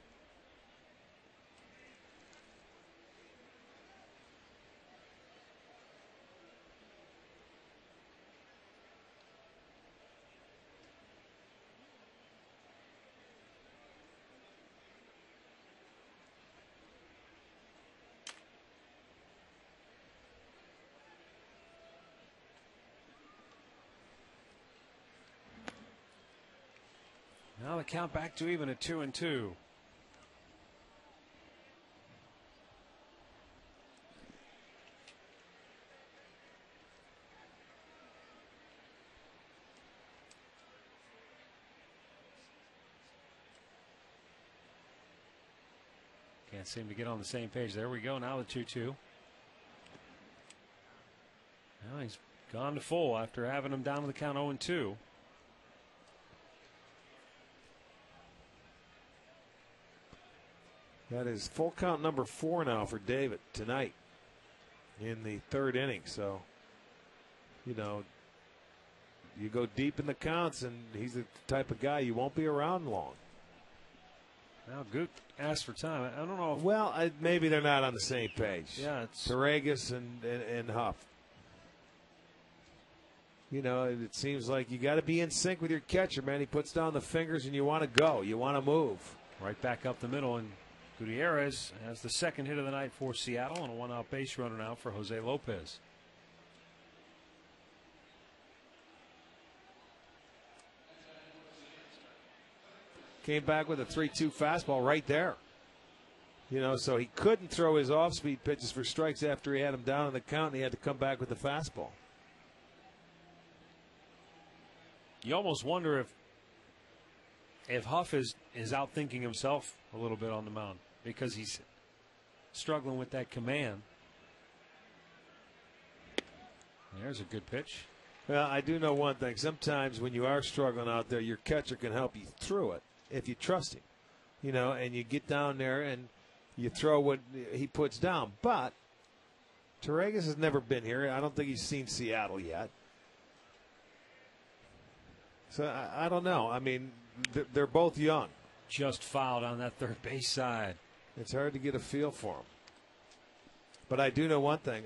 Now the count back to even at 2-2. Can't seem to get on the same page. There we go. Now the 2-2. Now he's gone to full after having him down to the count 0-2. That is full count number 4 now for David tonight in the 3rd inning. So, you know, you go deep in the counts, and he's the type of guy you won't be around long. Now Goot asked for time. I don't know. Well, maybe they're not on the same page. Yeah, it's Torregas and Huff. You know, it seems like you got to be in sync with your catcher, man. He puts down the fingers, and you want to go. You want to move. Right back up the middle, and Gutierrez has the 2nd hit of the night for Seattle, and a 1-out base runner now for Jose Lopez. Came back with a 3-2 fastball right there. You know, so he couldn't throw his off-speed pitches for strikes after he had him down in the count, and he had to come back with the fastball. You almost wonder if Huff is outthinking himself a little bit on the mound because he's struggling with that command. There's a good pitch. Well, I do know one thing. Sometimes when you are struggling out there, your catcher can help you through it if you trust him. You know, and you get down there and you throw what he puts down. But Torregas has never been here. I don't think he's seen Seattle yet. So I don't know. I mean, they're both young. Just fouled on that third base side. It's hard to get a feel for him. But I do know one thing.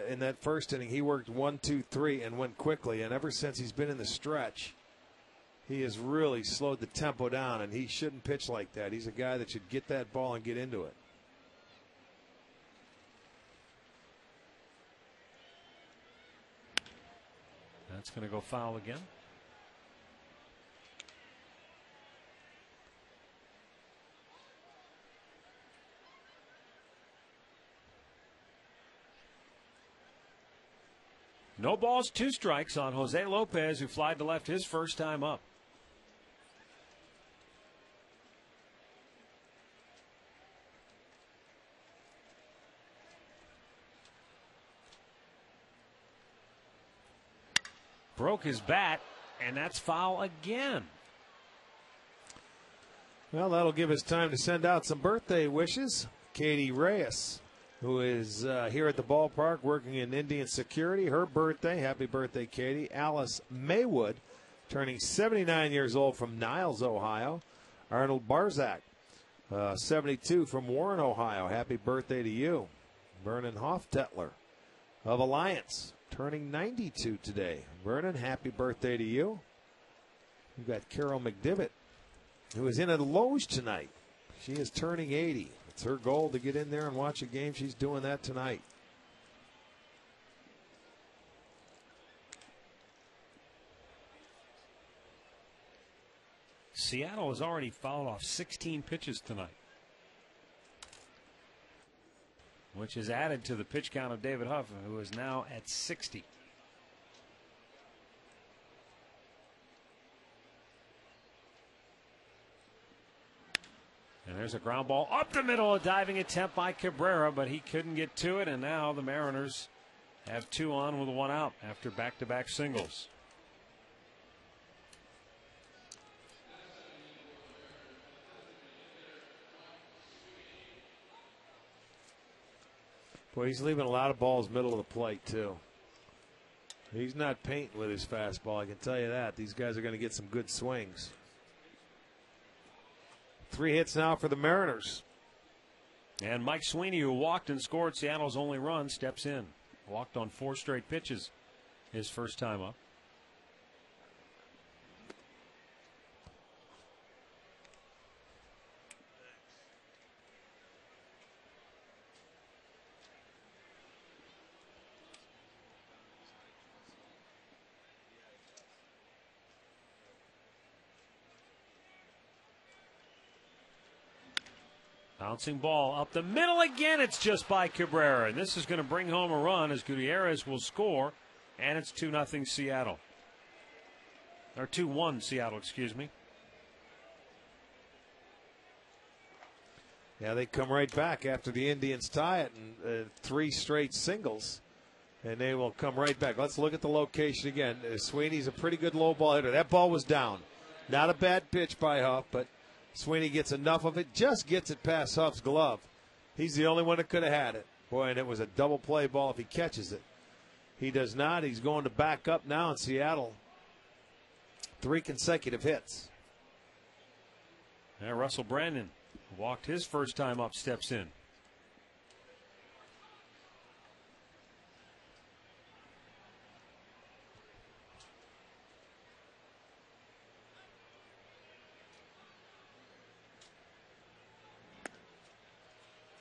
In that first inning, he worked 1, 2, 3 and went quickly. And ever since he's been in the stretch, he has really slowed the tempo down, and he shouldn't pitch like that. He's a guy that should get that ball and get into it. That's going to go foul again. No balls, 2 strikes on Jose Lopez, who flied to left his first time up. broke his bat, and that's foul again. Well, that'll give us time to send out some birthday wishes. Katie Reyes, who is here at the ballpark working in Indian security. Her birthday. Happy birthday, Katie. Alice Maywood, turning 79 years old from Niles, Ohio. Arnold Barzak, 72 from Warren, Ohio. Happy birthday to you. Vernon Hoftetler of Alliance, turning 92 today. Vernon, happy birthday to you. We've got Carol McDivitt, who is in at Loge tonight. She is turning 80. It's her goal to get in there and watch a game. She's doing that tonight. Seattle has already fouled off 16 pitches tonight, which is added to the pitch count of David Huff, who is now at 60. And there's a ground ball up the middle, a diving attempt by Cabrera, but he couldn't get to it, and now the Mariners have 2 on with 1 out after back-to-back singles. Boy, he's leaving a lot of balls middle of the plate, too. He's not painting with his fastball, I can tell you that. These guys are going to get some good swings. 3 hits now for the Mariners. And Mike Sweeney, who walked and scored Seattle's only run, steps in. Walked on 4 straight pitches his first time up. Bouncing ball up the middle again. It's just by Cabrera. And this is going to bring home a run as Gutierrez will score. And it's 2-0 Seattle. Or 2-1 Seattle, excuse me. Yeah, they come right back after the Indians tie it in 3 straight singles. And they will come right back. Let's look at the location again. Sweeney's a pretty good low ball hitter. That ball was down. Not a bad pitch by Huff, but Sweeney gets enough of it, just gets it past Huff's glove. He's the only one that could have had it. Boy, and it was a double play ball if he catches it. He does not. He's going to back up now in Seattle. 3 consecutive hits. And Russell Brandon walked his first time up, steps in.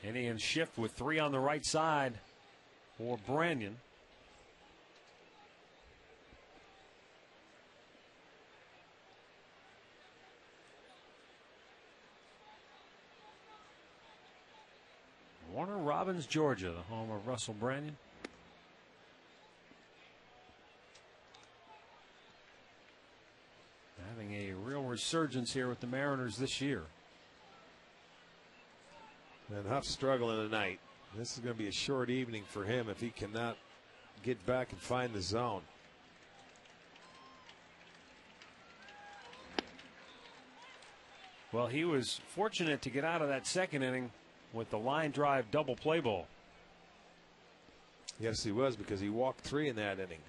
Indians shift with 3 on the right side for Brandon. Warner Robins, Georgia, the home of Russell Brandon. Having a real resurgence here with the Mariners this year. And Huff's struggling tonight. This is going to be a short evening for him if he cannot get back and find the zone. Well, he was fortunate to get out of that second inning with the line drive double play ball. Yes, he was, because he walked 3 in that inning.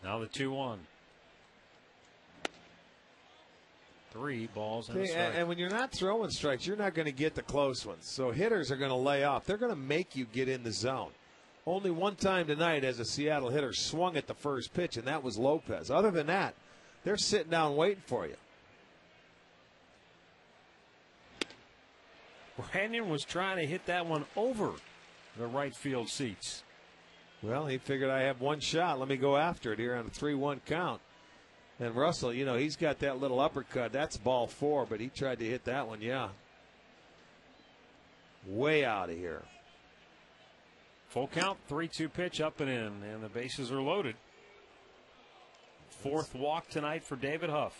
Now the 2-1. 3 balls and a strike. And when you're not throwing strikes, you're not going to get the close ones. So hitters are going to lay off. They're going to make you get in the zone. Only one time tonight as a Seattle hitter swung at the first pitch, and that was Lopez. Other than that, they're sitting down waiting for you. Brandon was trying to hit that one over the right field seats. Well, he figured, I have one shot. Let me go after it here on a 3-1 count. And Russell, you know, he's got that little uppercut. That's ball 4, but he tried to hit that one, yeah. Way out of here. Full count, 3-2 pitch, up and in, and the bases are loaded. 4th walk tonight for David Huff.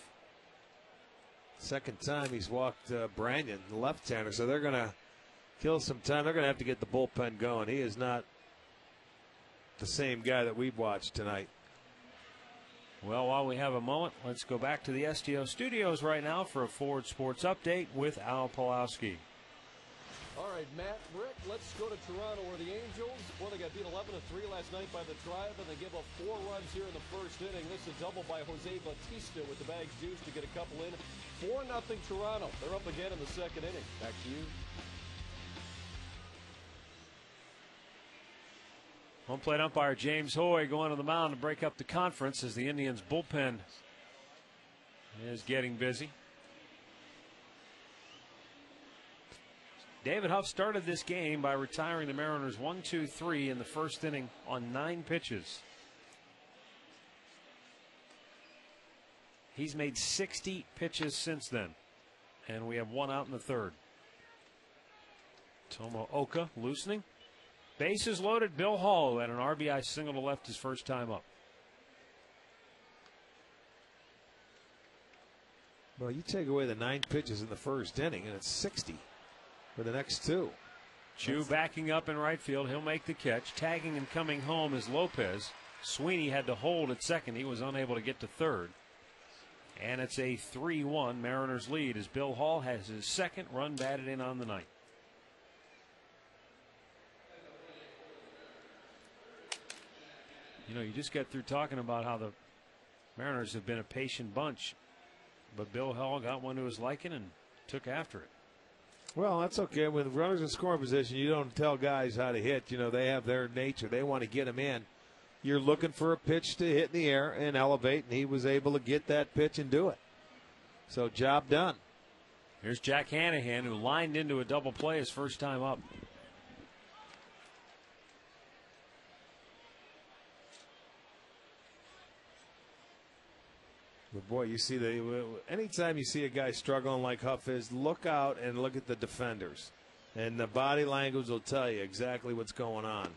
Second time he's walked Brandon, the left-hander, so they're going to Kill some time. They're going to have to get the bullpen going. He is not the same guy that we've watched tonight. Well, while we have a moment, let's go back to the STO studios right now for a Ford Sports update with Al Pulowski. All right, Matt, Rick, let's go to Toronto where the Angels, well, they got beat 11-3 last night by the Tribe, and they give up 4 runs here in the first inning. This is a double by Jose Bautista with the bags juice to get a couple in. 4-0 Toronto. They're up again in the second inning. Back to you. Home plate umpire James Hoy going to the mound to break up the conference as the Indians bullpen is getting busy. David Huff started this game by retiring the Mariners 1-2-3 in the first inning on 9 pitches. He's made 60 pitches since then, and we have 1 out in the third. Tomo-oka loosening. Bases loaded. Bill Hall, who had an RBI single to left his first time up. Well, you take away the 9 pitches in the first inning, and it's 60 for the next 2. Chu backing up in right field. He'll make the catch. Tagging and coming home is Lopez. Sweeney had to hold at second. He was unable to get to third. And it's a 3-1 Mariners lead as Bill Hall has his second run batted in on the night. You know, you just got through talking about how the Mariners have been a patient bunch. But Bill Hall got one to his liking and took after it. Well, that's okay. With runners in scoring position, you don't tell guys how to hit. You know, they have their nature. They want to get them in. You're looking for a pitch to hit in the air and elevate, and he was able to get that pitch and do it. So, job done. Here's Jack Hanahan, who lined into a double play his first time up. But boy, you see anytime you see a guy struggling like Huff is, look out and look at the defenders. And the body language will tell you exactly what's going on.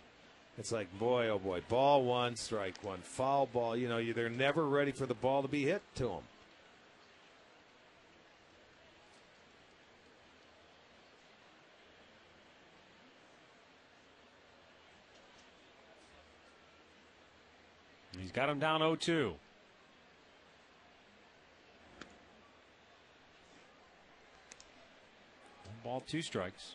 It's like, boy, oh boy, ball 1, strike 1, foul ball. You know, they're never ready for the ball to be hit to them. He's got him down 0-2. Ball, 2 strikes.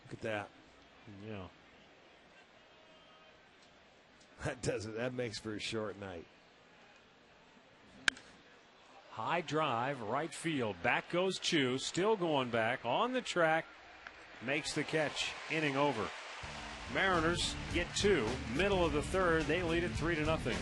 Look at that. Yeah. That does it. That makes for a short night. High drive, right field. Back goes Chu. Still going back. On the track. Makes the catch. Inning over. Mariners get 2. Middle of the third. They lead it 3-0.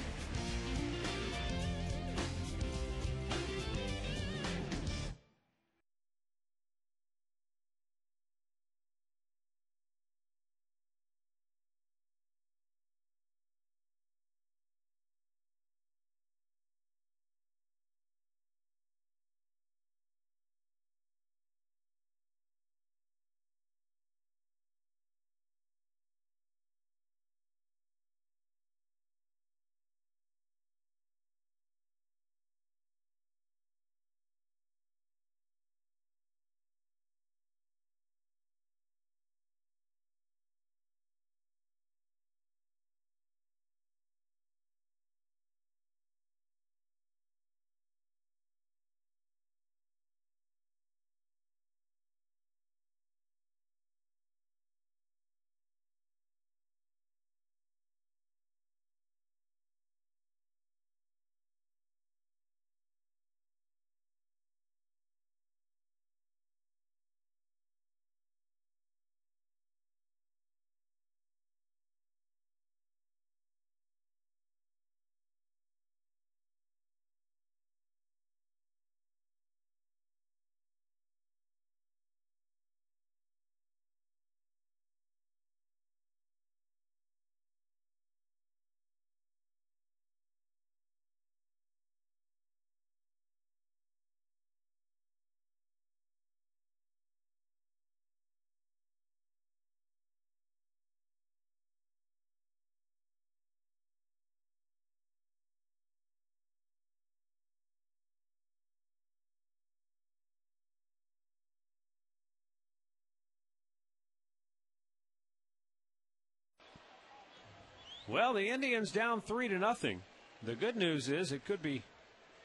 Well, the Indians down 3-0. The good news is it could be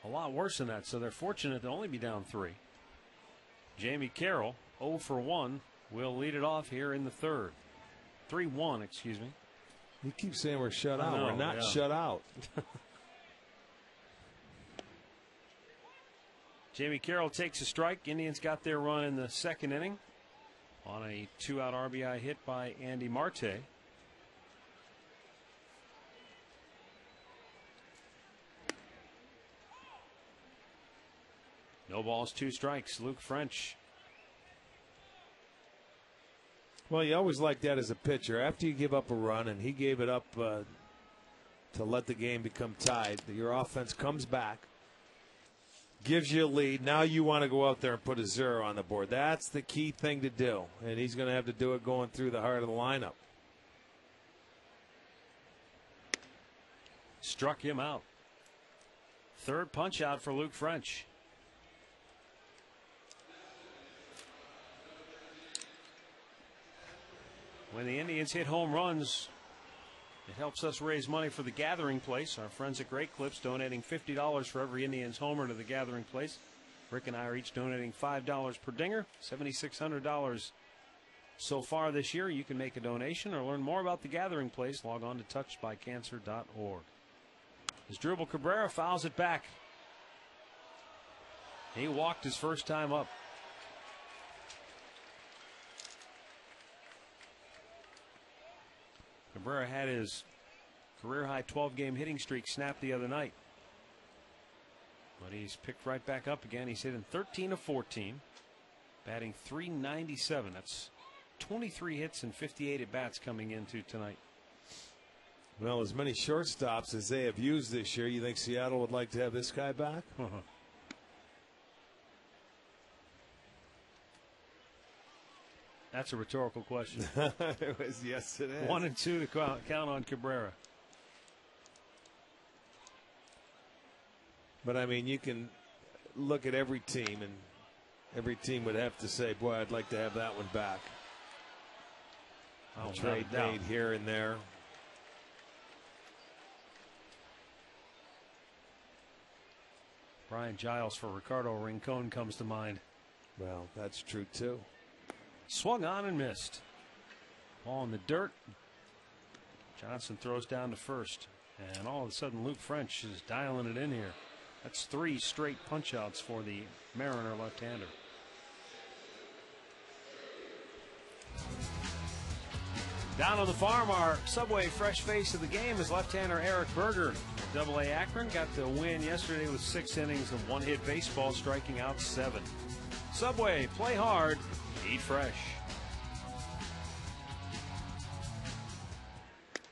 a lot worse than that, so they're fortunate to only be down 3. Jamie Carroll, 0 for 1, will lead it off here in the third. 3-1, excuse me. You keep saying we're shut out. know, We're not yeah. shut out. Jamie Carroll takes a strike. Indians got their run in the second inning on a 2-out RBI hit by Andy Marte. No balls, 2 strikes. Luke French. Well, you always like that as a pitcher. After you give up a run, and he gave it up to let the game become tied, your offense comes back, gives you a lead. Now you want to go out there and put a 0 on the board. That's the key thing to do, and he's going to have to do it going through the heart of the lineup. Struck him out. Third punch out for Luke French. When the Indians hit home runs, it helps us raise money for the Gathering Place. Our friends at Great Clips donating $50 for every Indians homer to the Gathering Place. Rick and I are each donating $5 per dinger, $7,600 so far this year. You can make a donation or learn more about the Gathering Place. Log on to touchedbycancer.org. As Drupal Cabrera fouls it back. He walked his first time up. Cabrera had his career-high 12-game hitting streak snapped the other night. But he's picked right back up again. He's hitting 13 of 14, batting .397. That's 23 hits and 58 at-bats coming into tonight. Well, as many shortstops as they have used this year, you think Seattle would like to have this guy back? That's a rhetorical question. It was, yes, it is. 1 and 2 to count on Cabrera. But, I mean, you can look at every team, and every team would have to say, boy, I'd like to have that one back. Oh, trade made here and there. Brian Giles for Ricardo Rincon comes to mind. Well, that's true, too. Swung on and missed. Ball in the dirt. Johnson throws down to first. And all of a sudden, Luke French is dialing it in here. That's 3 straight punch-outs for the Mariner left-hander. Down on the farm, our Subway fresh face of the game is left-hander Eric Berger. Double-A Akron got the win yesterday with 6 innings of one-hit baseball, striking out 7. Subway, play hard, eat fresh.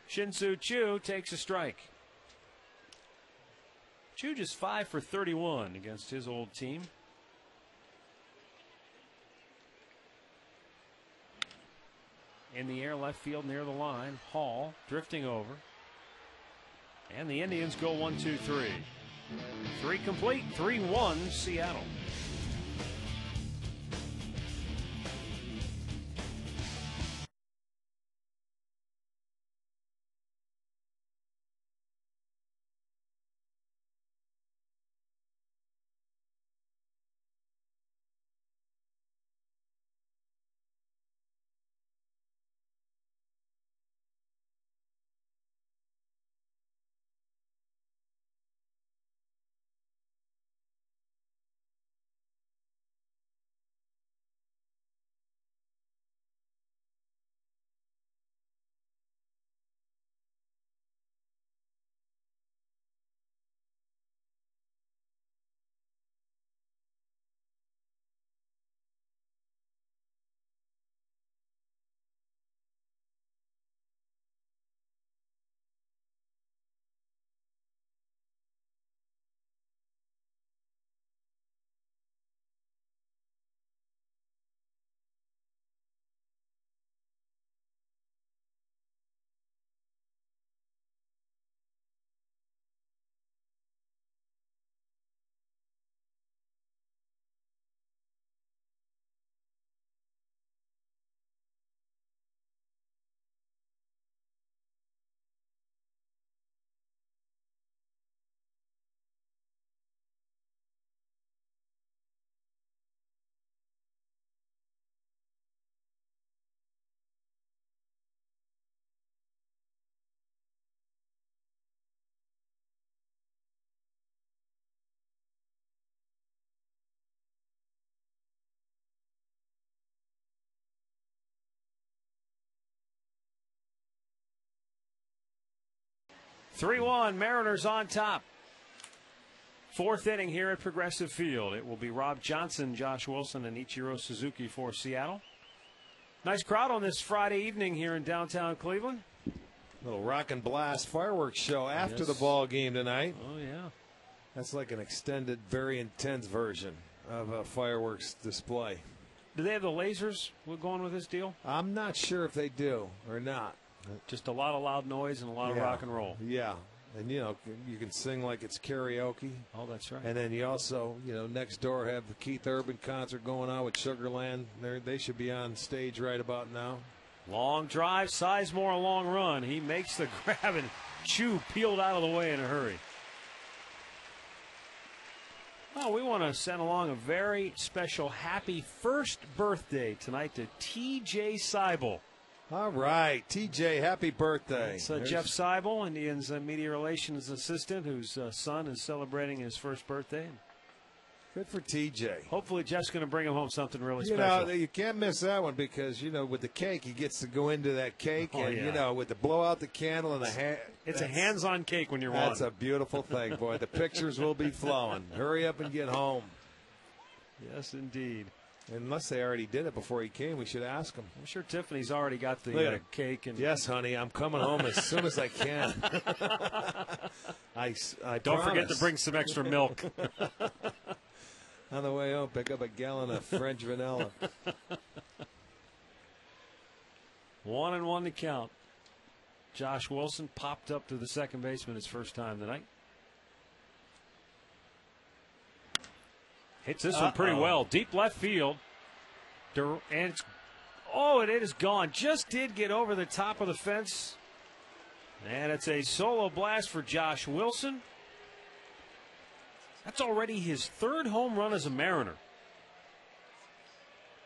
Shin-Soo Choo takes a strike. Choo just 5 for 31 against his old team. In the air, left field near the line. Hall drifting over. And the Indians go 1-2-3. 3 complete, 3-1 Seattle. 3-1, Mariners on top. Fourth inning here at Progressive Field. It will be Rob Johnson, Josh Wilson, and Ichiro Suzuki for Seattle. Nice crowd on this Friday evening here in downtown Cleveland. Little rock and blast fireworks show after the ball game tonight. Oh, yeah. That's like an extended, very intense version of a fireworks display. Do they have the lasers going with this deal? I'm not sure if they do or not. Just a lot of loud noise and a lot of rock and roll. Yeah. And, you know, you can sing like it's karaoke. Oh, that's right. And then you also, you know, next door have the Keith Urban concert going on with Sugarland. They should be on stage right about now. Long drive, Sizemore a long run. He makes the grab and Chu peeled out of the way in a hurry. Well, we want to send along a very special happy first birthday tonight to T.J. Seibel. All right, TJ, happy birthday. It's Jeff Seibel, Indians media relations assistant, whose son is celebrating his first birthday. Good for TJ. Hopefully Jeff's going to bring him home something really special. special. You can't miss that one because, you know, with the cake, he gets to go into that cake and, you know, with the blow out the candle and the it's a hands-on cake when you're wanting. That's a beautiful thing, boy. The pictures will be flowing. Hurry up and get home. Yes, indeed. Unless they already did it before he came, we should ask him. I'm sure Tiffany's already got the cake. And yes, honey, I'm coming home as soon as I can. I don't forget to bring some extra milk. On the way home, pick up a gallon of French vanilla. 1-1 to count. Josh Wilson popped up to the second baseman his first time tonight. Hits this one pretty well. Deep left field. And it's, it is gone. Just did get over the top of the fence. And it's a solo blast for Josh Wilson. That's already his third home run as a Mariner.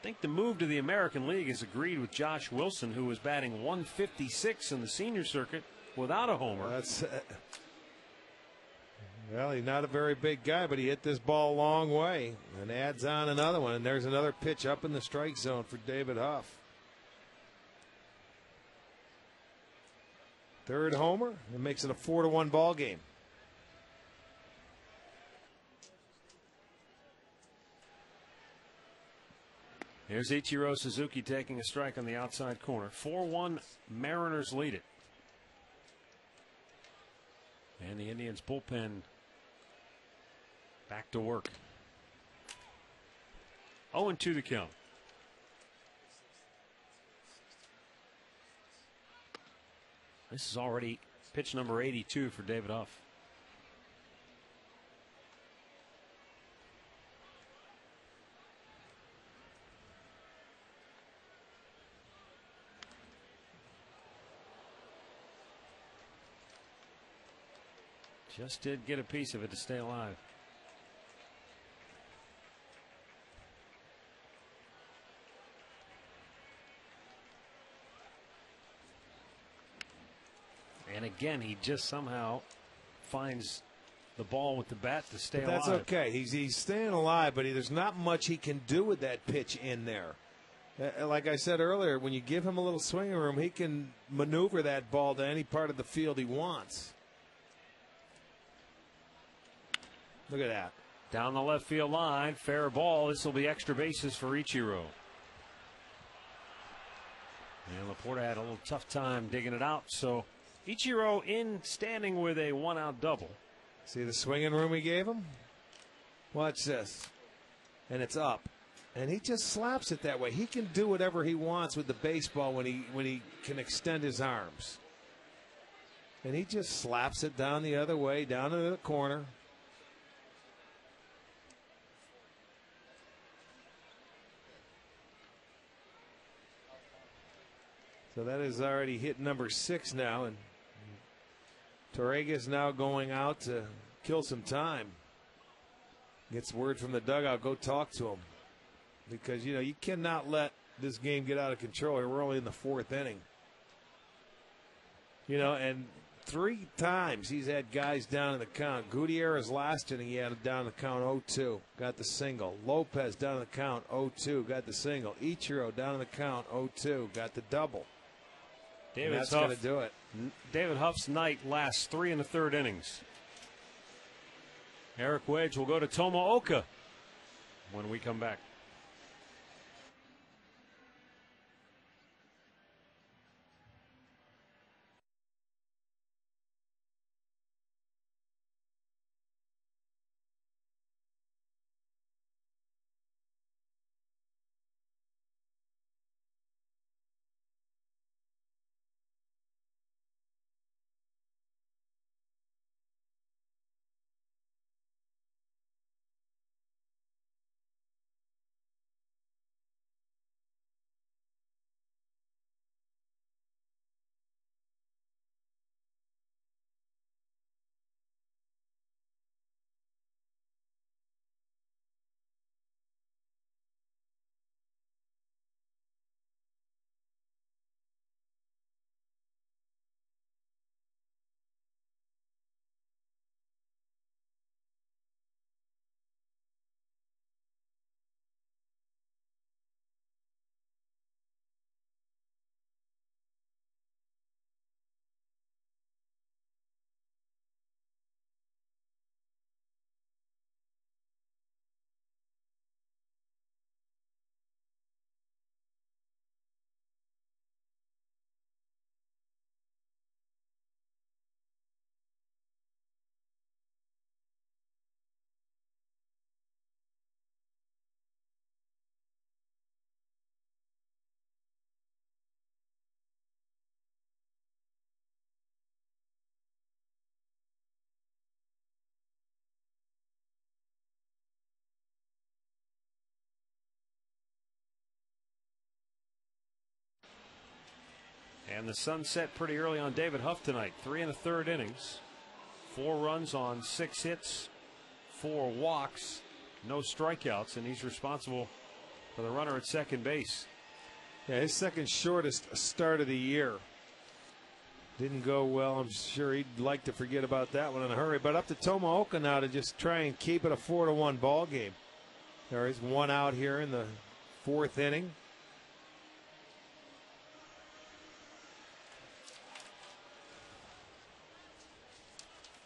I think the move to the American League has agreed with Josh Wilson, who was batting 156 in the senior circuit without a homer. Well, he's not a very big guy, but he hit this ball a long way and adds on another one. And there's another pitch up in the strike zone for David Huff. Third homer. It makes it a 4-1 ball game. Here's Ichiro Suzuki taking a strike on the outside corner. 4-1, Mariners lead it. And the Indians bullpen back to work. 0-2 the count. This is already pitch number 82 for David Huff. Just did get a piece of it to stay alive. And again, he just somehow finds the ball with the bat to stay alive. That's okay. He's staying alive, but there's not much he can do with that pitch in there. Like I said earlier, when you give him a little swinging room, he can maneuver that ball to any part of the field he wants. Look at that. Down the left field line, fair ball. This will be extra bases for Ichiro. And Laporta had a little tough time digging it out, so Ichiro in standing with a one-out double. See the swinging room he gave him? Watch this. And it's up. And he just slaps it that way. He can do whatever he wants with the baseball when he can extend his arms. And he just slaps it down the other way, down into the corner. So that is already hit number 6 now, and Torrega's now going out to kill some time. Gets word from the dugout, go talk to him. Because, you know, you cannot let this game get out of control. We're only in the 4th inning. You know, and 3 times he's had guys down in the count. Gutierrez last inning, he had him down in the count 0-2, got the single. Lopez down in the count 0-2, got the single. Ichiro down in the count 0-2, got the double. David That's going to do it. David Huff's night lasts 3 1/3 innings. Eric Wedge will go to Tomooka when we come back. And the sun set pretty early on David Huff tonight. 3 1/3 innings. 4 runs on 6 hits, 4 walks, no strikeouts, and he's responsible for the runner at second base. Yeah, his second shortest start of the year. Didn't go well. I'm sure he'd like to forget about that one in a hurry. But up to Tomooka now to just try and keep it a 4-1 ball game. There is 1 out here in the 4th inning.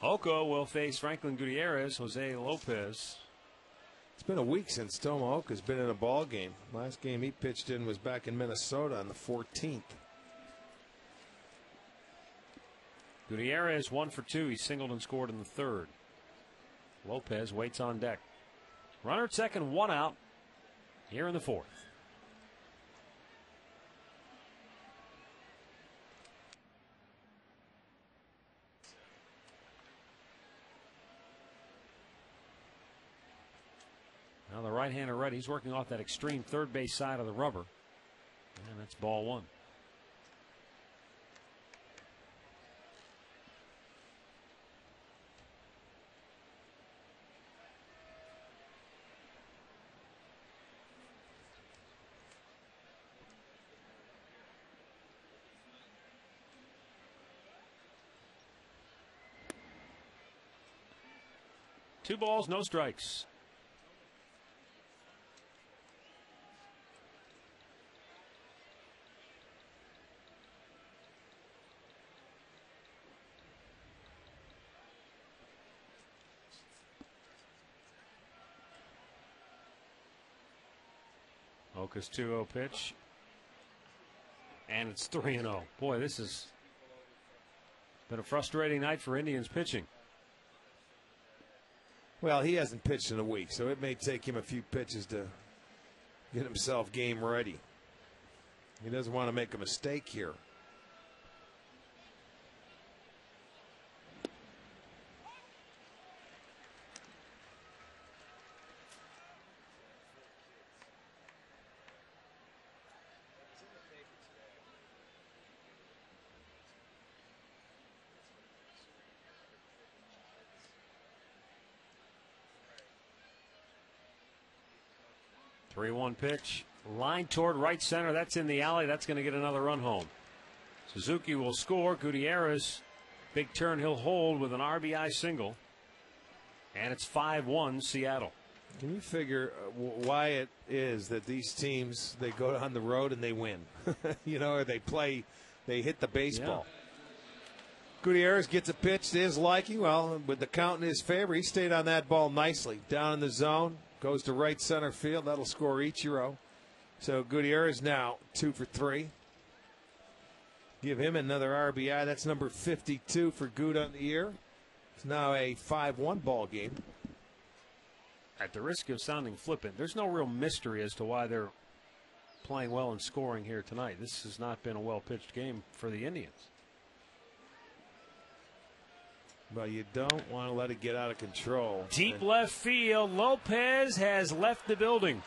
Oka will face Franklin Gutierrez, Jose Lopez. It's been a week since Tomooka's been in a ball game. Last game he pitched in was back in Minnesota on the 14th. Gutierrez 1 for 2. He singled and scored in the 3rd. Lopez waits on deck. Runner at second, 1 out here in the 4th. Now the right-hander ready. He's working off that extreme third base side of the rubber. And that's ball 1. Two balls, no strikes. Oka's 2-0 pitch. And it's 3-0. Boy, this has been a frustrating night for Indians pitching. Well, he hasn't pitched in a week, so it may take him a few pitches to get himself game ready. He doesn't want to make a mistake here. Three-one pitch, line toward right center. That's in the alley. That's going to get another run home. Suzuki will score. Gutierrez, big turn he'll hold with an RBI single. And it's 5-1 Seattle. Can you figure why it is that these teams, they go on the road and they win? You know, or they hit the baseball. Gutierrez gets a pitch to his liking. Well, with the count in his favor, he stayed on that ball nicely. Down in the zone, goes to right center field. That'll score Ichiro. So Gutierrez now 2 for 3. Give him another RBI. That's number 52 for Gut on the year. It's now a 5-1 ball game. At the risk of sounding flippant, there's no real mystery as to why they're playing well and scoring here tonight. This has not been a well-pitched game for the Indians. But you don't want to let it get out of control. Deep left field. Lopez has left the building.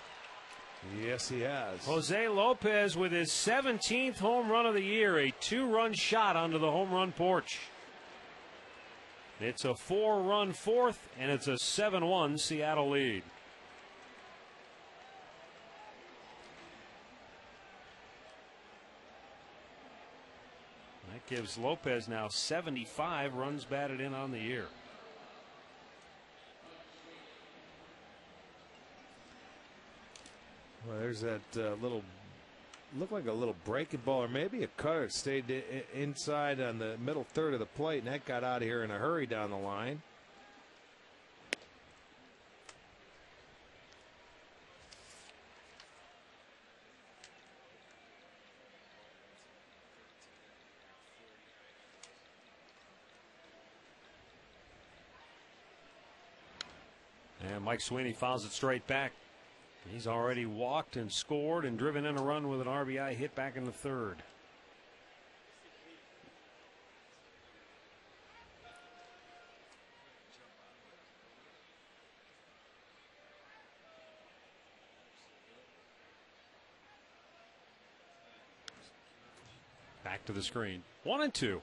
Yes, he has. Jose Lopez with his 17th home run of the year. A 2-run shot onto the home run porch. It's a 4-run fourth, and it's a 7-1 Seattle lead. That gives Lopez now 75 runs batted in on the year. Well, there's that little, looked like a little breaking ball, or maybe a cutter stayed inside on the middle third of the plate, and that got out of here in a hurry down the line. And Mike Sweeney fouls it straight back. He's already walked and scored and driven in a run with an RBI hit back in the third. Back to the screen. 1-2.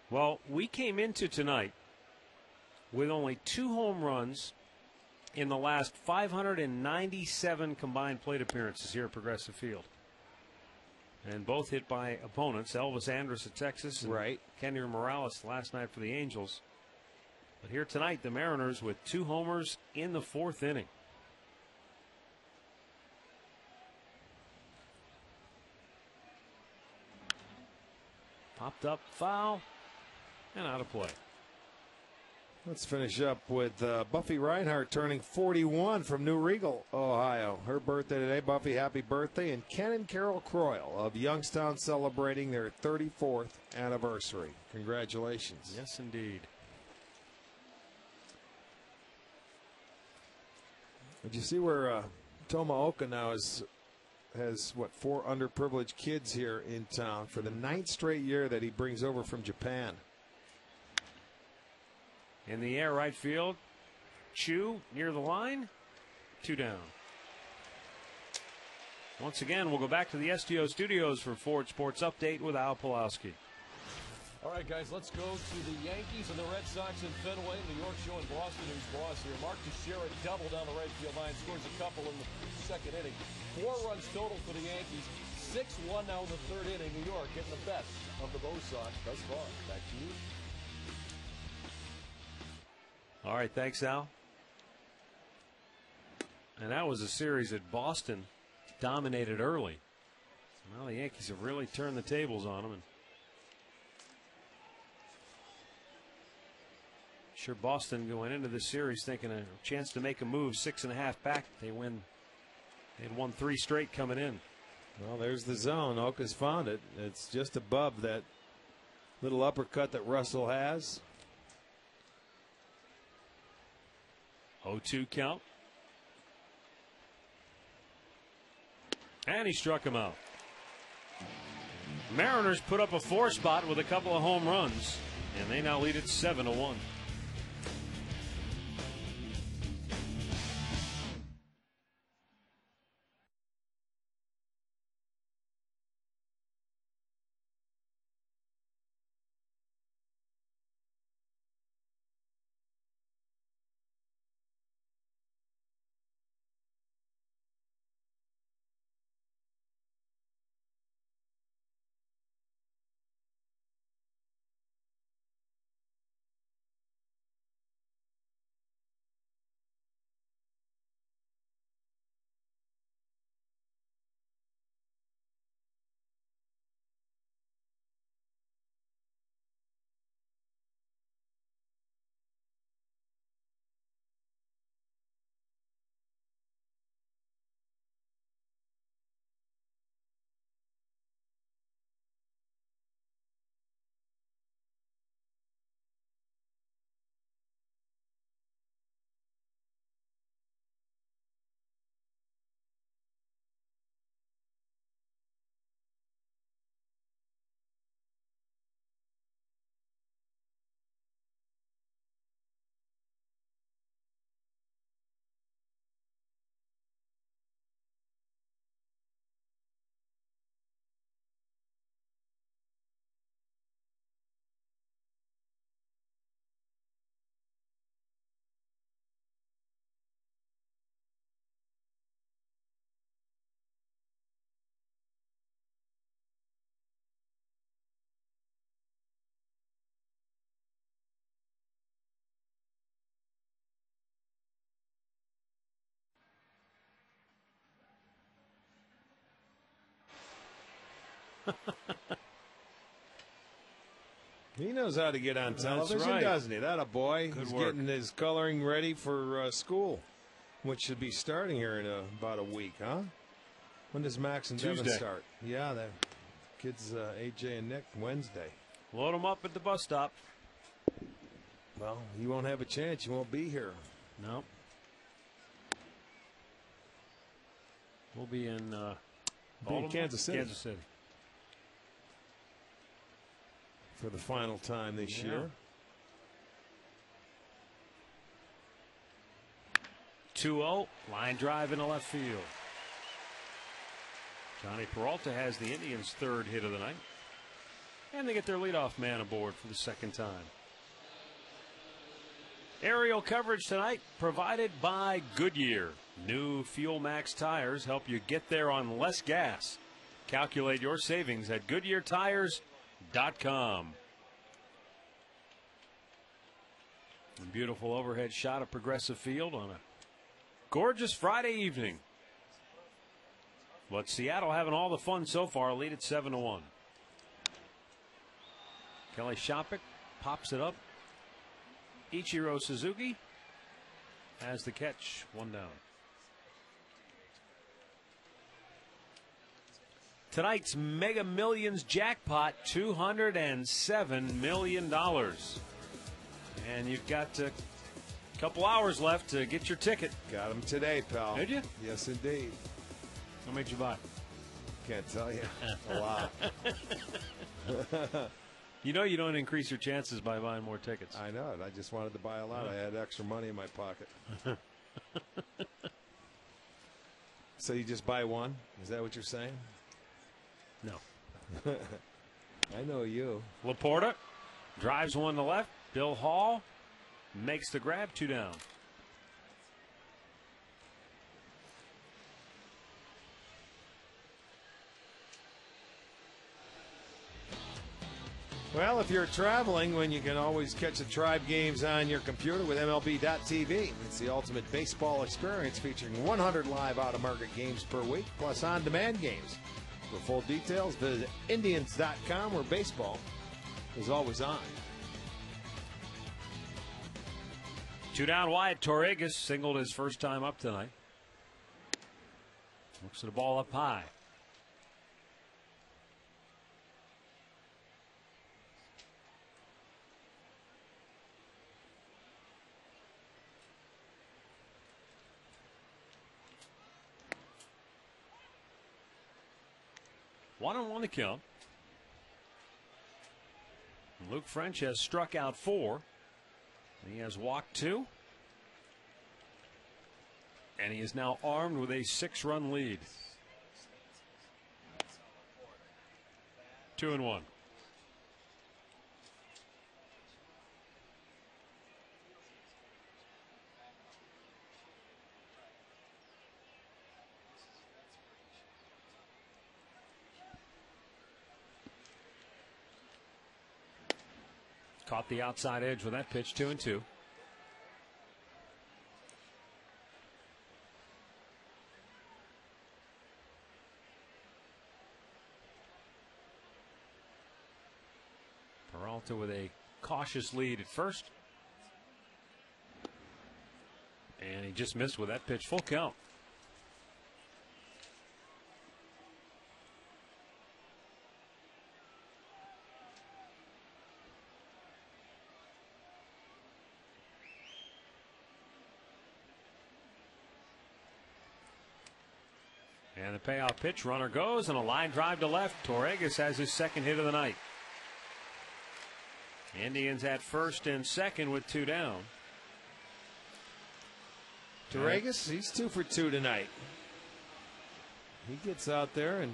Well, we came into tonight with only 2 home runs in the last 597 combined plate appearances here at Progressive Field. And both hit by opponents. Elvis Andrus of Texas and Kenny Morales last night for the Angels. But here tonight, the Mariners with 2 homers in the 4th inning. Popped up, foul, and out of play. Let's finish up with Buffy Reinhardt turning 41 from New Regal, Ohio. Her birthday today. Buffy, happy birthday. And Ken and Carol Croyle of Youngstown celebrating their 34th anniversary. Congratulations. Yes, indeed. Did you see where Tomaoka now has what, 4 underprivileged kids here in town for the 9th straight year that he brings over from Japan? In the air, right field. Chu near the line. 2 down. Once again, we'll go back to the STO studios for Ford Sports Update with Al Pulowski. All right, guys, let's go to the Yankees and the Red Sox in Fenway. New York showing Boston who's boss here. Mark Teixeira double down the right field line, scores a couple in the 2nd inning. 4 runs total for the Yankees. 6-1 now in the 3rd inning. New York getting the best of the Bo Sox thus far. Back to you. All right, thanks, Al. And that was a series that Boston dominated early. Now the Yankees have really turned the tables on them. And sure, Boston going into this series thinking a chance to make a move, 6.5 back. They win. They'd won 3 straight coming in. Well, there's the zone. Oka's found it. It's just above that little uppercut that Russell has. 0-2 count. And he struck him out. Mariners put up a 4 spot with a couple of home runs, and they now lead it 7-1. He knows how to get on television, right. doesn't he? That a boy. Good He's work. getting his coloring ready for school, which should be starting here in about a week, huh? When does Max and Devin Tuesday. start? Yeah, the kids, AJ and Nick, Wednesday. Load them up at the bus stop. Well, you won't have a chance. You won't be here. No. We'll be in Kansas City. Kansas City. For the final time this year. 2-0, line drive into left field. Johnny Peralta has the Indians' third hit of the night. And they get their leadoff man aboard for the second time. Aerial coverage tonight provided by Goodyear. New Fuel Max tires help you get there on less gas. Calculate your savings at GoodyearTires.com. A beautiful overhead shot of Progressive Field on a gorgeous Friday evening. But Seattle having all the fun so far, lead at 7-1. Kelly Shopik pops it up. Ichiro Suzuki has the catch, one down. Tonight's Mega Millions jackpot, $207 million. And you've got a couple hours left to get your ticket. Got him today, pal. Did you? Yes, indeed. How much you buy? Can't tell you. A lot. You know you don't increase your chances by buying more tickets. I know it. I just wanted to buy a lot. I had extra money in my pocket. So you just buy one? Is that what you're saying? No. I know you. Laporta drives one to left. Bill Hall makes the grab, 2 down. Well, if you're traveling, when you can always catch the Tribe games on your computer with MLB.tv. It's the ultimate baseball experience featuring 100 live out-of-market games per week, plus on-demand games. For full details, visit Indians.com, where baseball is always on. 2 down wide. Torregas singled his first time up tonight. Looks at the ball up high. One on one to count. Luke French has struck out 4. He has walked 2. And he is now armed with a 6-run lead. 2-1. Caught the outside edge with that pitch, 2-2. Peralta with a cautious lead at first. And he just missed with that pitch, full count. And the payoff pitch, runner goes, and a line drive to left. Torregas has his second hit of the night. Indians at first and second with 2 down. Torregas, he's 2 for 2 tonight. He gets out there and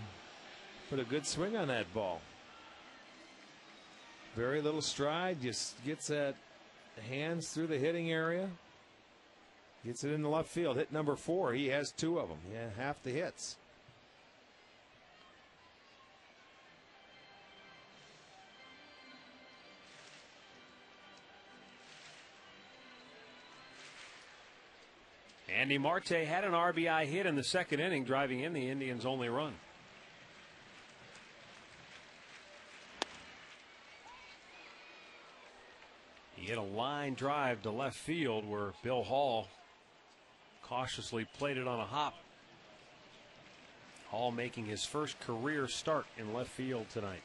put a good swing on that ball. Very little stride, just gets that hands through the hitting area. Gets it in the left field. Hit number 4. He has 2 of them. Yeah, half the hits. Andy Marte had an RBI hit in the second inning, driving in the Indians' only run. He hit a line drive to left field where Bill Hall cautiously played it on a hop. Hall making his first career start in left field tonight.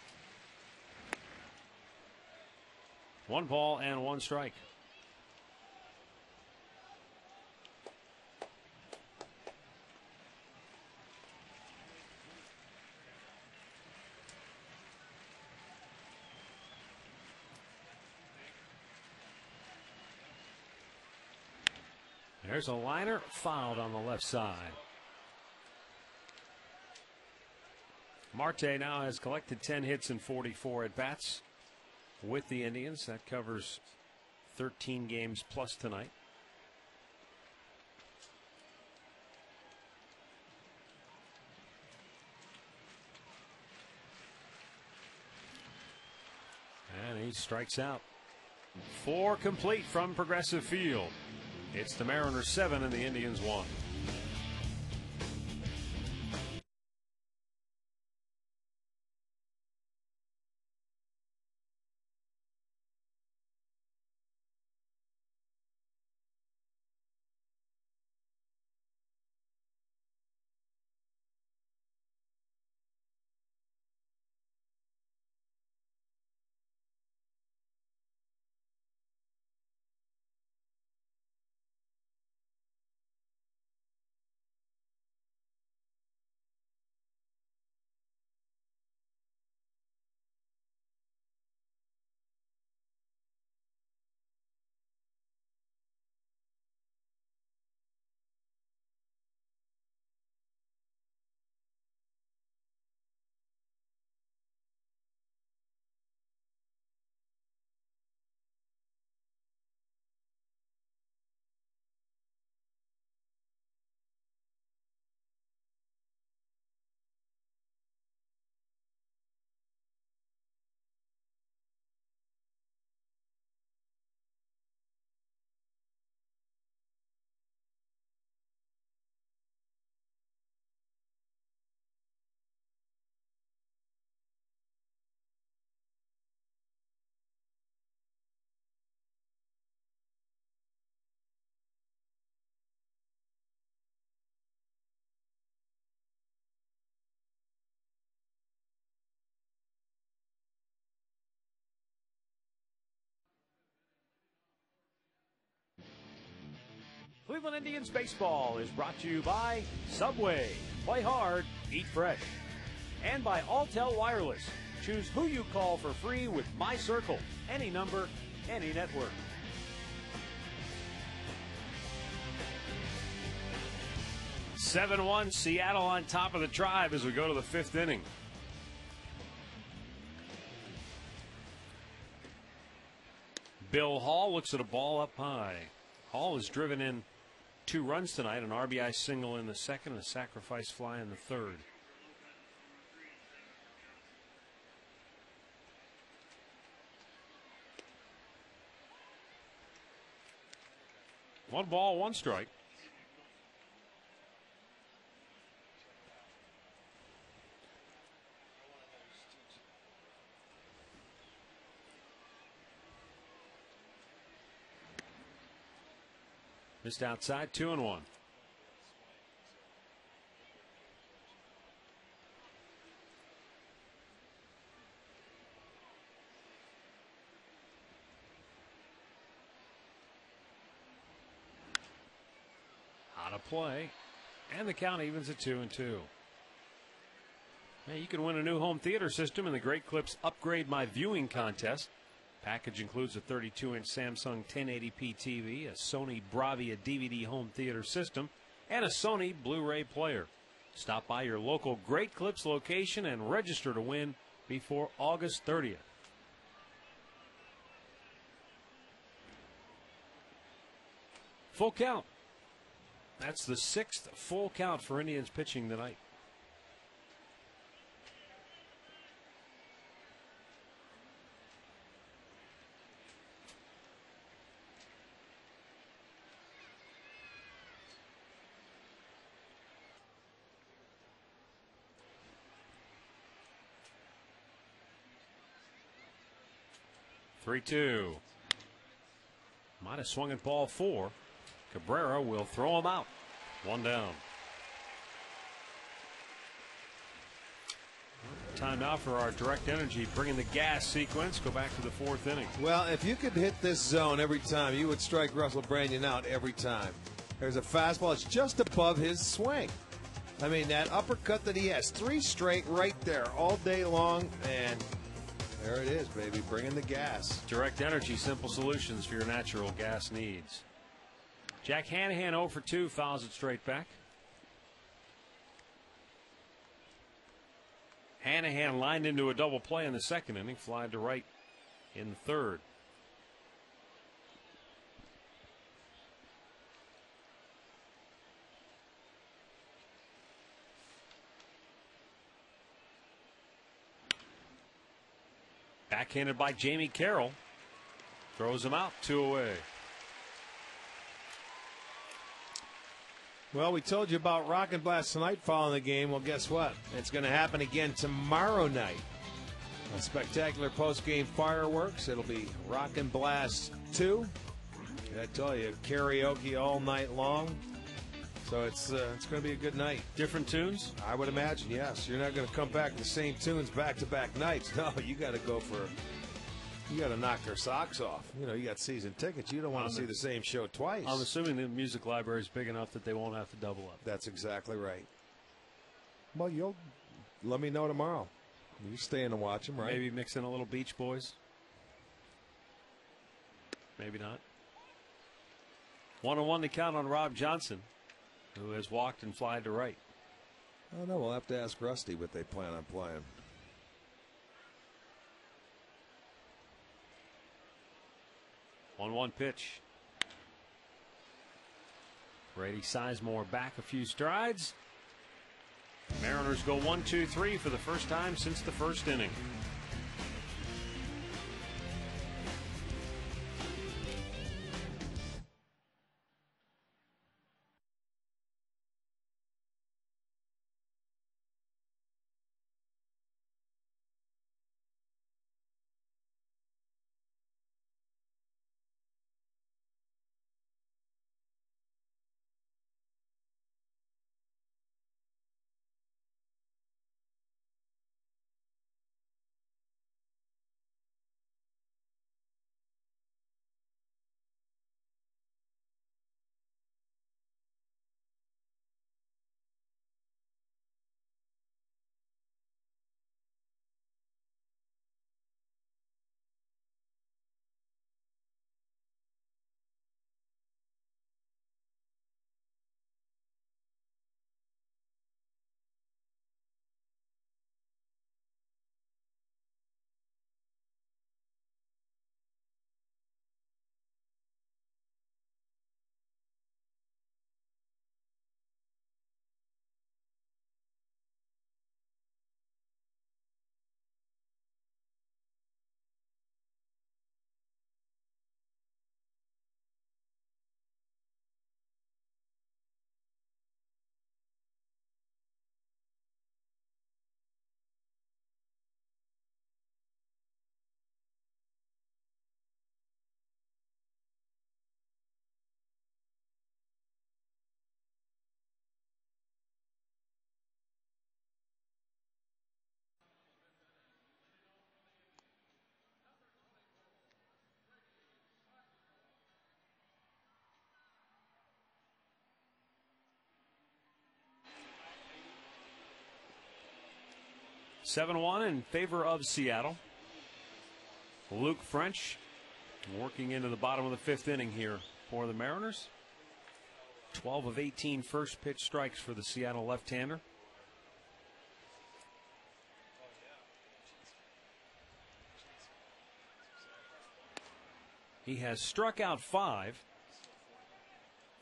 1 ball and 1 strike. There's a liner fouled on the left side. Marte now has collected 10 hits and 44 at-bats with the Indians. That covers 13 games plus tonight. And he strikes out. 4 complete from Progressive Field. It's the Mariners 7 and the Indians 1. Cleveland Indians baseball is brought to you by Subway. Play hard, eat fresh. And by Alltel Wireless. Choose who you call for free with My Circle. Any number, any network. (7-1) Seattle on top of the Tribe as we go to the 5th inning. Bill Hall looks at a ball up high. Hall has driven in 2 runs tonight, an RBI single in the 2nd, and a sacrifice fly in the 3rd. One ball, 1 strike. Missed outside, 2-1. Out of play, and the count evens at 2-2. Hey, you can win a new home theater system in the Great Clips Upgrade My Viewing contest. Package includes a 32-inch Samsung 1080p TV, a Sony Bravia DVD home theater system, and a Sony Blu-ray player. Stop by your local Great Clips location and register to win before August 30th. Full count. That's the 6th full count for Indians pitching tonight. (3-2). Might have swung at ball 4. Cabrera will throw him out. 1 down. Time now for our direct energy, bringing the gas sequence. Go back to the 4th inning. Well, if you could hit this zone every time, you would strike Russell Branyan out every time. There's a fastball. It's just above his swing. I mean, that uppercut that he has, 3 straight right there all day long, and there it is, baby, bringing the gas. Direct energy, simple solutions for your natural gas needs. Jack Hanahan 0 for 2, fouls it straight back. Hanahan lined into a double play in the 2nd inning, flied to right in the 3rd. Backhanded by Jamie Carroll. Throws him out, 2 away. Well, we told you about Rock and Blast tonight following the game. Well, guess what? It's going to happen again tomorrow night. A spectacular post-game fireworks. It'll be Rock and Blast 2. I tell you, karaoke all night long. So it's going to be a good night. Different tunes? I would imagine, yes. You're not going to come back to the same tunes back-to-back nights. No, you got to go for... You got to knock their socks off. You know, you got season tickets. You don't want to see the same show twice. I'm assuming the music library is big enough that they won't have to double up. That's exactly right. Well, you'll let me know tomorrow. You stay in and watch them, right? Maybe mix in a little Beach Boys. Maybe not. 1-1 to count on Rob Johnson, who has walked and flied to right. I don't know. We'll have to ask Rusty what they plan on playing. 1-1 pitch. Grady Sizemore back a few strides. Mariners go 1-2-3 for the first time since the 1st inning. Seven-1 in favor of Seattle. Luke French working into the bottom of the 5th inning here for the Mariners. 12 of 18 first pitch strikes for the Seattle left-hander. He has struck out 5,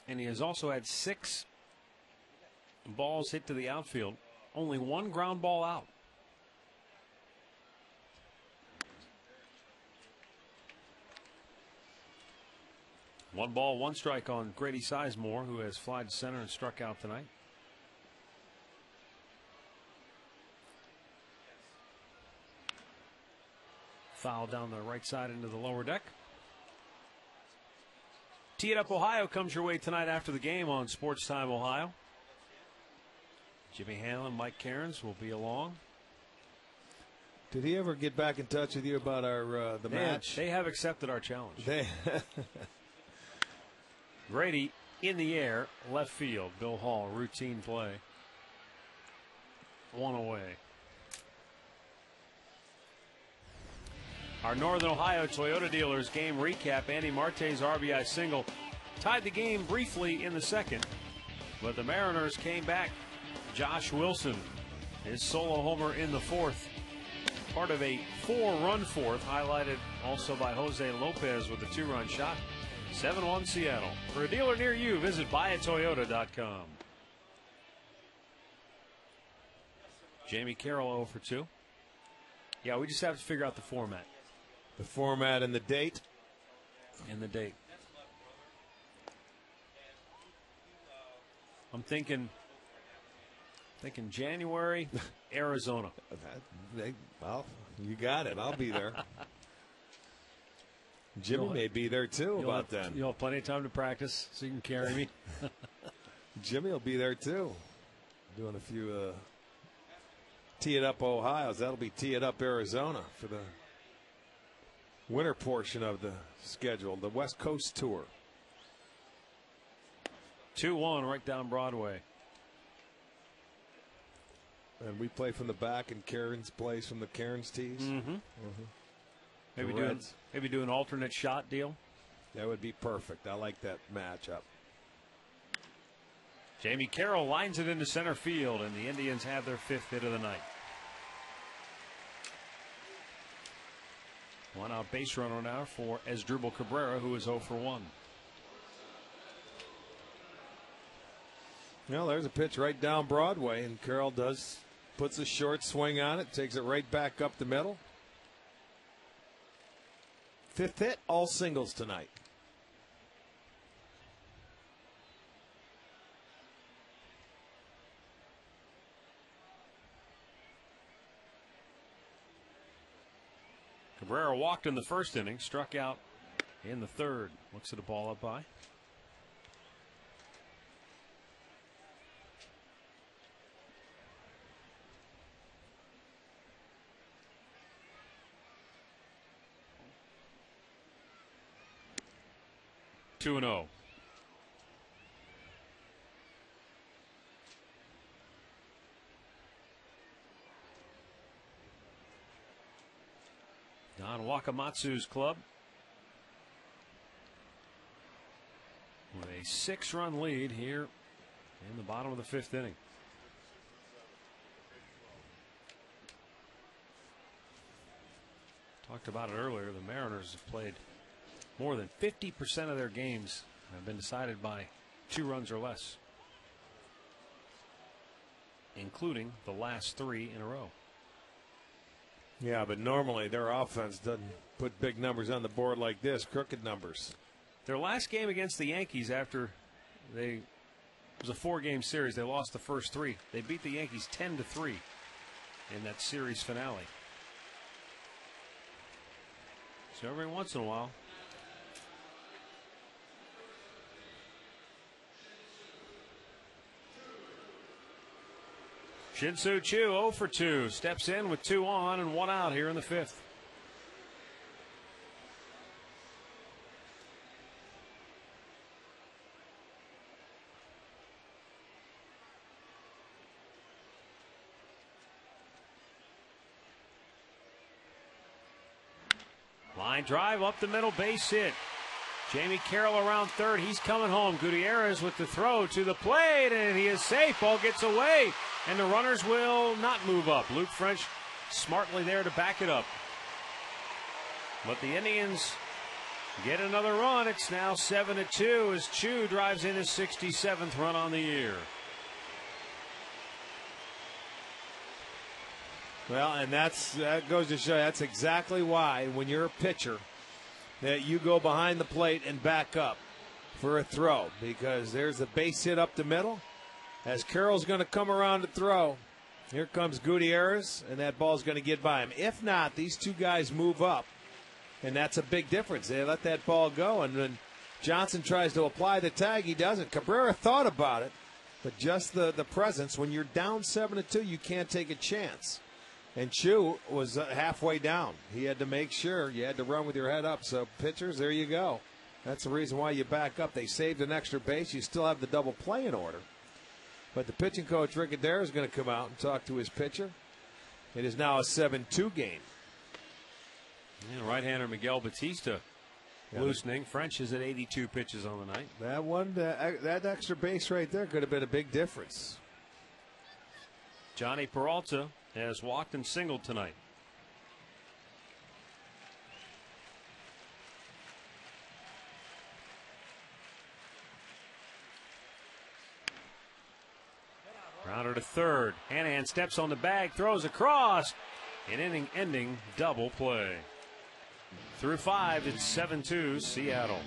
and he has also had 6 balls hit to the outfield. Only 1 ground ball out. One ball, 1 strike on Grady Sizemore, who has flied to center and struck out tonight. Foul down the right side into the lower deck. Tee It Up Ohio comes your way tonight after the game on Sports Time Ohio. Jimmy Hanlon, Mike Cairns will be along. Did he ever get back in touch with you about our the match? They have accepted our challenge. They Grady in the air, left field. Bill Hall, routine play. 1 away. Our Northern Ohio Toyota dealers game recap. Andy Marte's RBI single tied the game briefly in the second, but the Mariners came back. Josh Wilson, his solo homer in the fourth. Part of a 4-run fourth, highlighted also by Jose Lopez with a 2-run shot. 7-1 Seattle. For a dealer near you, visit buyatoyota.com. Jamie Carroll 0 for 2. Yeah, we just have to figure out the format. The format and the date. And the date. I'm thinking January, Arizona. Well, you got it. I'll be there. Jimmy may be there too about then. You'll have plenty of time to practice, so you can carry me. Jimmy will be there too. Doing a few Tee It Up Ohio's. That'll be Tee It Up Arizona for the winter portion of the schedule, the West Coast Tour. 2-1 right down Broadway. And we play from the back, and Cairns plays from the Cairns tees. Maybe do an alternate shot deal. That would be perfect. I like that matchup. Jamie Carroll lines it into center field, and the Indians have their 5th hit of the night. One out base runner now for Asdrubal Cabrera, who is 0 for 1. Well, there's a pitch right down Broadway, and Carroll puts a short swing on it, takes it right back up the middle. 5th hit, all singles tonight. Cabrera walked in the first inning, struck out in the third. Looks at a ball up by. Two and 0. Don Wakamatsu's club with a 6-run lead here in the bottom of the 5th inning. Talked about it earlier. The Mariners have played more than 50% of their games have been decided by 2 runs or less, including the last 3 in a row. Yeah, but normally their offense doesn't put big numbers on the board like this, crooked numbers. Their last game against the Yankees after it was a 4-game series, they lost the first 3. They beat the Yankees 10-3 in that series finale. So every once in a while, Shin-Soo Choo 0 for 2, steps in with 2 on and 1 out here in the 5th. Line drive up the middle, base hit. Jamie Carroll around third. He's coming home. Gutierrez with the throw to the plate, and he is safe. Ball gets away, and the runners will not move up. Luke French smartly there to back it up. But the Indians get another run. It's now 7-2 as Choo drives in his 67th run on the year. Well, and that goes to show that's exactly why when you're a pitcher that you go behind the plate and back up for a throw, because there's a base hit up the middle. As Carroll's going to come around to throw, here comes Gutierrez, and that ball's going to get by him. If not, these two guys move up, and that's a big difference. They let that ball go, and then Johnson tries to apply the tag. He doesn't. Cabrera thought about it, but just the presence. When you're down 7-2, you can't take a chance. And Chu was halfway down. He had to make sure you had to run with your head up. So pitchers, there you go. That's the reason why you back up. They saved an extra base. You still have the double play in order. But the pitching coach, Rick Adair, is going to come out and talk to his pitcher. It is now a 7-2 game. And right-hander Miguel Batista loosening. French is at 82 pitches on the night. That one, that extra base right there could have been a big difference. Johnny Peralta has walked and singled tonight. Grounder to third. Hanahan steps on the bag, throws across. An inning-ending double play. Through 5, it's 7-2 Seattle.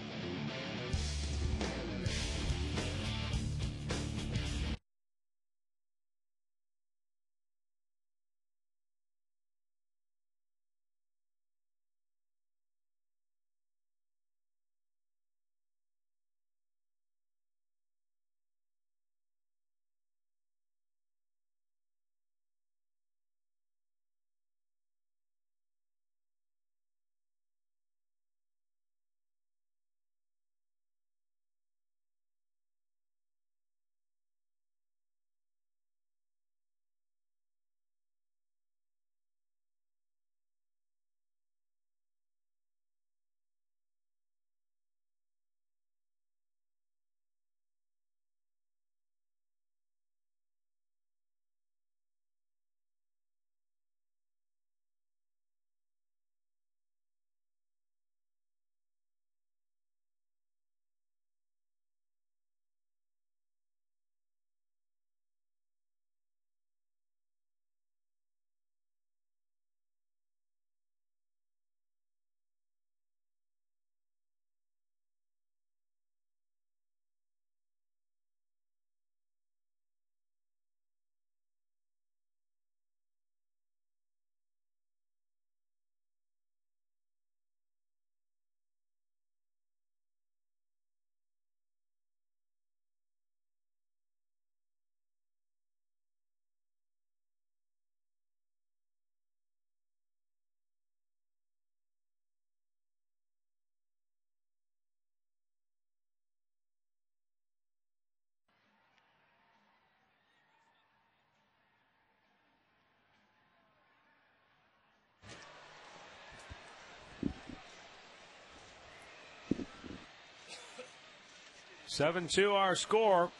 (7-2) our score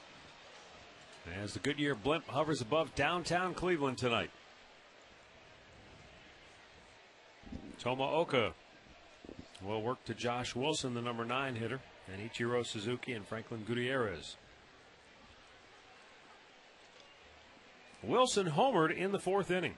as the Goodyear blimp hovers above downtown Cleveland tonight. Tomaoka will work to Josh Wilson, the number 9 hitter, and Ichiro Suzuki and Franklin Gutierrez. Wilson homered in the 4th inning.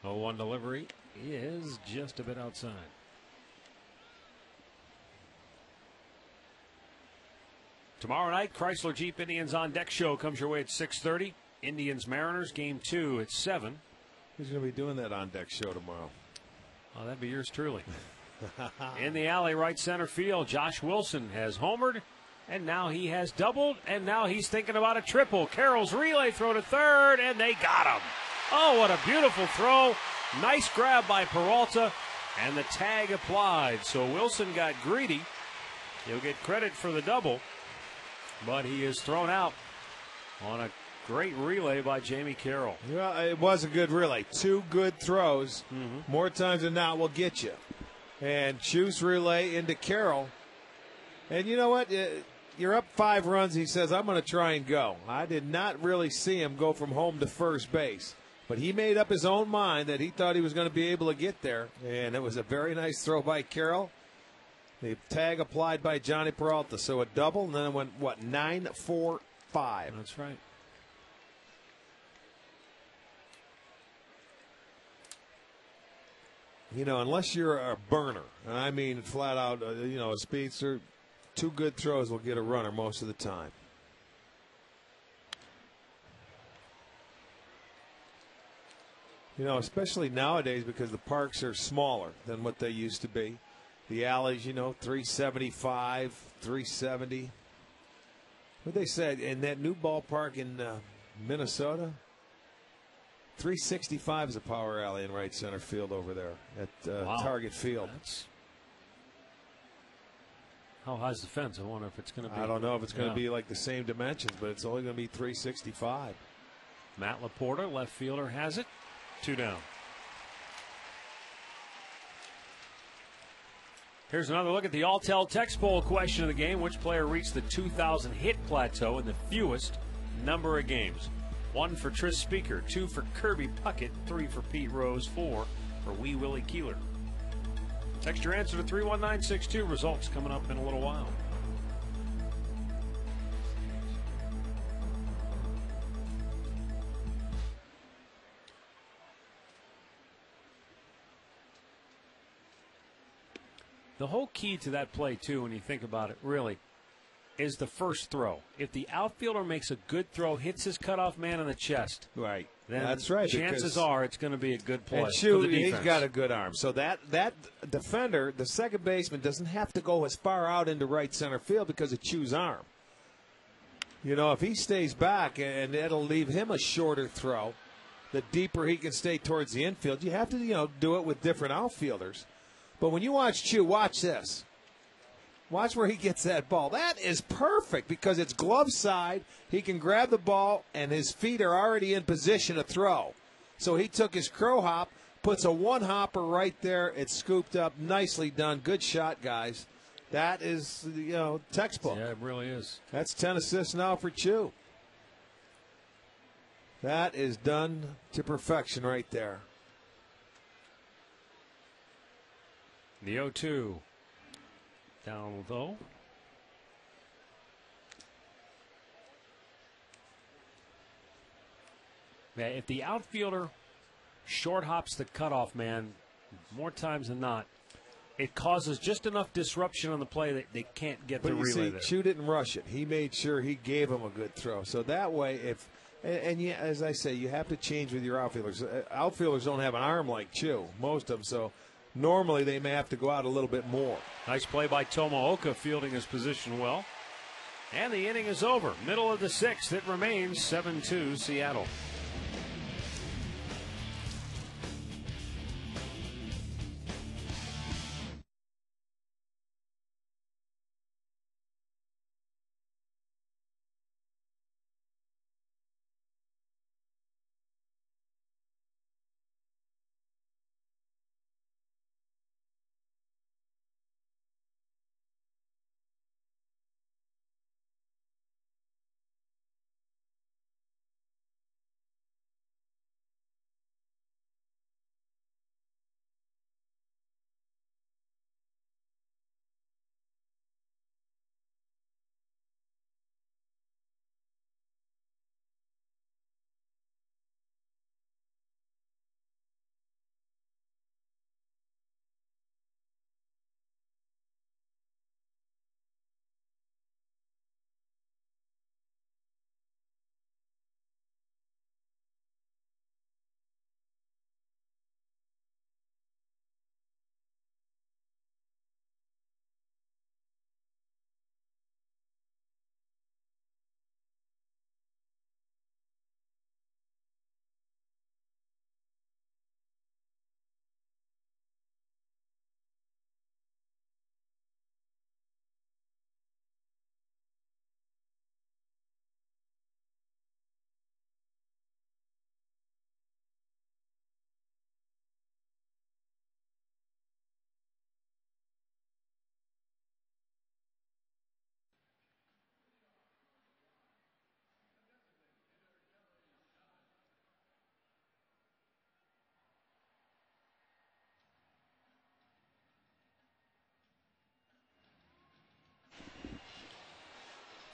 The 0-1 delivery is just a bit outside. Tomorrow night, Chrysler Jeep Indians on Deck show comes your way at 6:30. Indians Mariners game 2 at 7. Who's going to be doing that on Deck show tomorrow? Oh, that'd be yours truly. In the alley, right center field, Josh Wilson has homered, and now he has doubled, and now he's thinking about a triple. Carroll's relay throw to third, and they got him. Oh, what a beautiful throw. Nice grab by Peralta, and the tag applied. So Wilson got greedy. He'll get credit for the double, but he is thrown out on a great relay by Jamie Carroll. Well, it was a good relay. 2 good throws. More times than not will get you. And Chu's relay into Carroll. And you know what? You're up 5 runs. He says, I'm going to try and go. I did not really see him go from home to first base. But he made up his own mind that he thought he was going to be able to get there. And it was a very nice throw by Carroll. The tag applied by Johnny Peralta. So a double, and then it went, what, 9-4-5. That's right. You know, unless you're a burner, and I mean flat out, a speedster, 2 good throws will get a runner most of the time. You know, especially nowadays because the parks are smaller than what they used to be. The alleys, 375, 370. What they said in that new ballpark in Minnesota, 365 is a power alley in right center field over there at Target Field. How high is the fence? I wonder if it's going to be. I don't know if it's going to be like the same dimensions, but it's only going to be 365. Matt Laporta, left fielder, has it. 2 down. Here's another look at the Alltel text poll question of the game. Which player reached the 2,000 hit plateau in the fewest number of games? 1 for Tris Speaker, 2 for Kirby Puckett, 3 for Pete Rose, 4 for Wee Willie Keeler. Text your answer to 31962. Results coming up in a little while. The whole key to that play, too, when you think about it, really, is the first throw. If the outfielder makes a good throw, hits his cutoff man in the chest, right? Then that's right. Chances are it's going to be a good play. And he's got a good arm. So that defender, the second baseman, doesn't have to go as far out into right center field because of Chu's arm. You know, if he stays back, and it'll leave him a shorter throw, the deeper he can stay towards the infield. You have to, do it with different outfielders. But when you watch Chu, watch this. Watch where he gets that ball. That is perfect because it's glove side. He can grab the ball, and his feet are already in position to throw. So he took his crow hop, puts a one-hopper right there. It's scooped up. Nicely done. Good shot, guys. That is, textbook. Yeah, it really is. That's 10 assists now for Chu. That is done to perfection right there. The 0-2. Down low. Yeah, if the outfielder short hops the cutoff man, more times than not, it causes just enough disruption on the play that they can't get the relay there. Chu didn't rush it. He made sure he gave him a good throw. So that way, as I say, you have to change with your outfielders. Outfielders don't have an arm like Chu, most of them, so normally they may have to go out a little bit more. Nice play by Tomooka, fielding his position well. And the inning is over. Middle of the 6th. It remains 7-2 Seattle.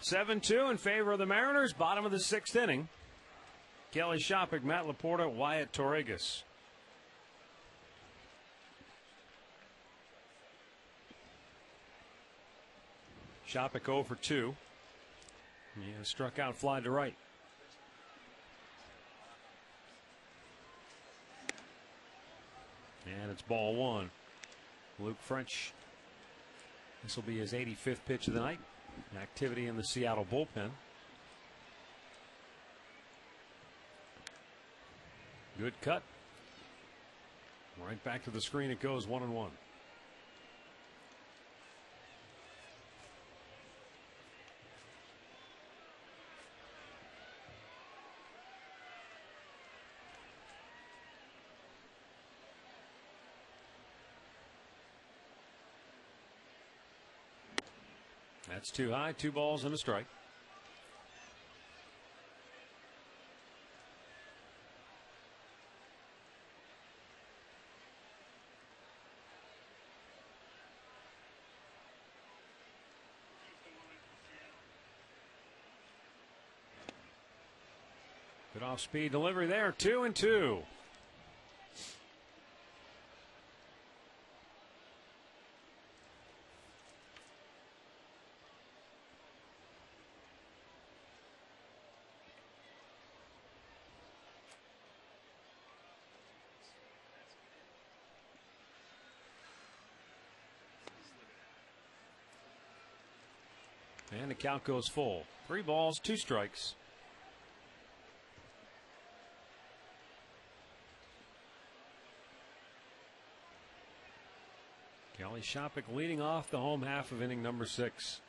7-2 in favor of the Mariners. Bottom of the 6th inning. Kelly Shopik, Matt Laporta, Wyatt Torregas. Shopik 0 for 2. He has struck out, fly to right. And it's ball 1. Luke French. This will be his 85th pitch of the night. Activity in the Seattle bullpen. Good cut. Right back to the screen it goes, 1-1. That's too high. 2 balls and a strike. Good off-speed delivery there. 2-2. And the count goes full. 3 balls, 2 strikes. Kelly Shopik leading off the home half of inning number 6.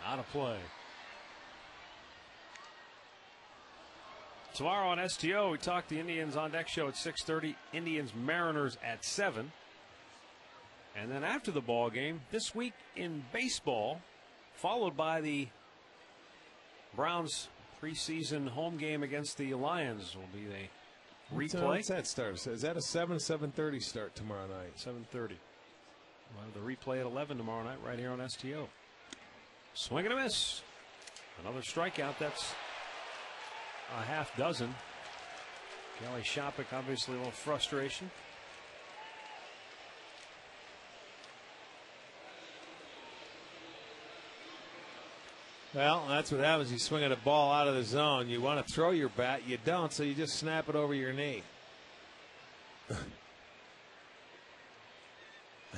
Out of play. Tomorrow on STO, we talk the Indians on Deck show at 6:30. Indians Mariners at 7. And then after the ball game, this week in baseball, followed by the Browns preseason home game against the Lions, will be the replay. What's that start? Is that a 7:30 start tomorrow night? 7:30. We'll have the replay at 11 tomorrow night right here on STO. Swing and a miss. Another strikeout. That's a half dozen. Kelly Shopik, obviously a little frustration. Well, that's what happens. You swing at a ball out of the zone. You want to throw your bat. You don't, so you just snap it over your knee.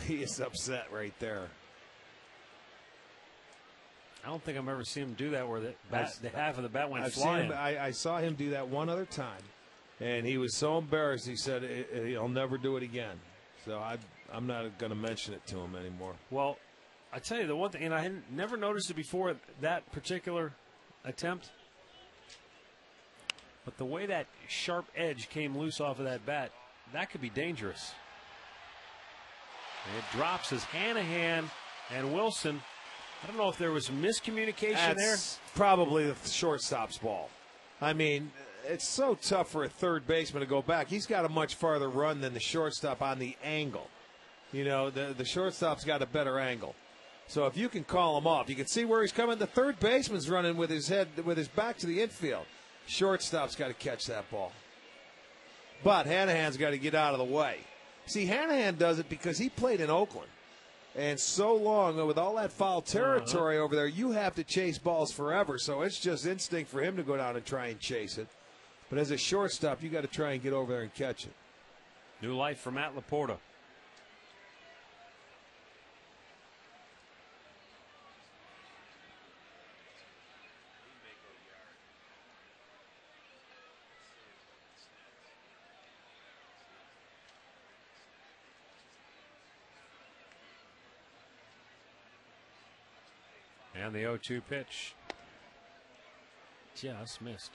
He is upset right there. I don't think I've ever seen him do that where the half of the bat went I've flying. I saw him do that one other time, and he was so embarrassed. He said he'll never do it again. So I'm not going to mention it to him anymore. Well, I tell you the one thing, and I had never noticed it before that particular attempt, but the way that sharp edge came loose off of that bat, that could be dangerous. And it drops as Hanahan and Wilson. I don't know if there was miscommunication there. Probably the shortstop's ball. I mean, it's so tough for a third baseman to go back. He's got a much farther run than the shortstop on the angle. You know, the shortstop's got a better angle. So if you can call him off, you can see where he's coming. The third baseman's running with his back to the infield. Shortstop's got to catch that ball. But Hanahan's got to get out of the way. See, Hanahan does it because he played in Oakland. And so long, with all that foul territory over there, you have to chase balls forever. So it's just instinct for him to go down and try and chase it. But as a shortstop, you got to try and get over there and catch it. New life for Matt Laporta. And the 0-2 pitch just missed.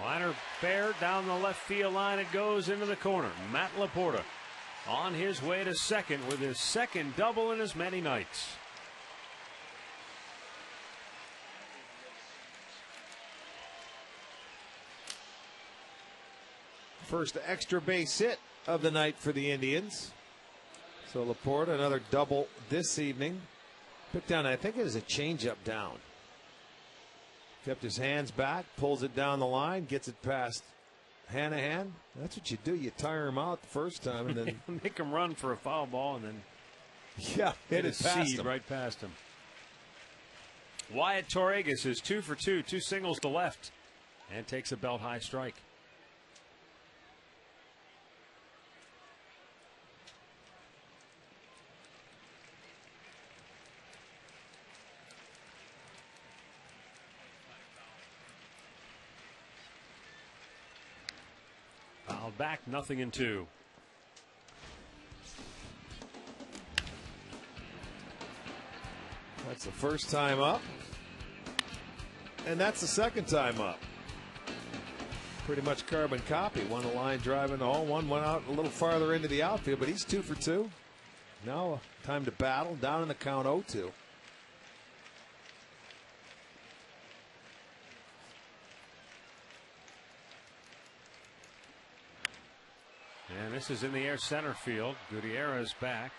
Liner fair down the left field line. It goes into the corner. Matt Laporta on his way to second with his second double in as many nights. first extra base hit of the night for the Indians. So Laporta, another double this evening. Picked down, I think it is a changeup down. Kept his hands back, pulls it down the line, gets it past Hanahan. That's what you do. You tire him out the first time and then make him run for a foul ball and then hit it past him. Right past him. Wyatt Torregas is 2 for 2, 2 singles to left, and takes a belt high strike. Fouled back, 0-2. That's the first time up. And that's the second time up. Pretty much carbon copy. One line drive in the hole, one went out a little farther into the outfield, but he's 2 for 2. Now time to battle, down in the count 0-2. And this is in the air center field. Gutierrez back,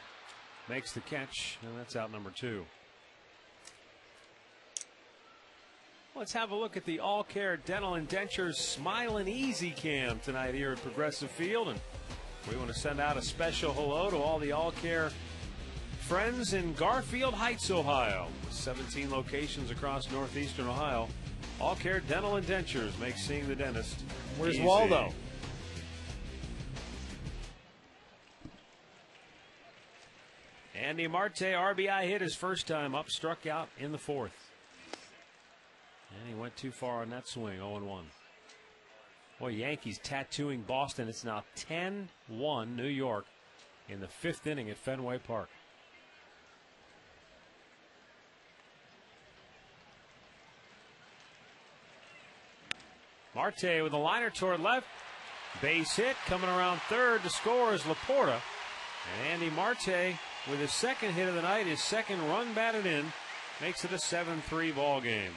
makes the catch, and that's out number 2. Let's have a look at the All Care Dental Indentures Smilin' Easy Cam tonight here at Progressive Field. And we want to send out a special hello to all the All Care friends in Garfield Heights, Ohio. 17 locations across northeastern Ohio. All Care Dental Indentures makes seeing the dentist Where's easy. Waldo? Andy Marte, RBI hit his first time up, struck out in the 4th. And he went too far on that swing, 0-1. Boy, Yankees tattooing Boston. It's now 10-1 New York in the 5th inning at Fenway Park. Marte with a liner toward left. Base hit coming around third to score is Laporta. And Andy Marte with his second hit of the night, his second run batted in, makes it a 7-3 ball game.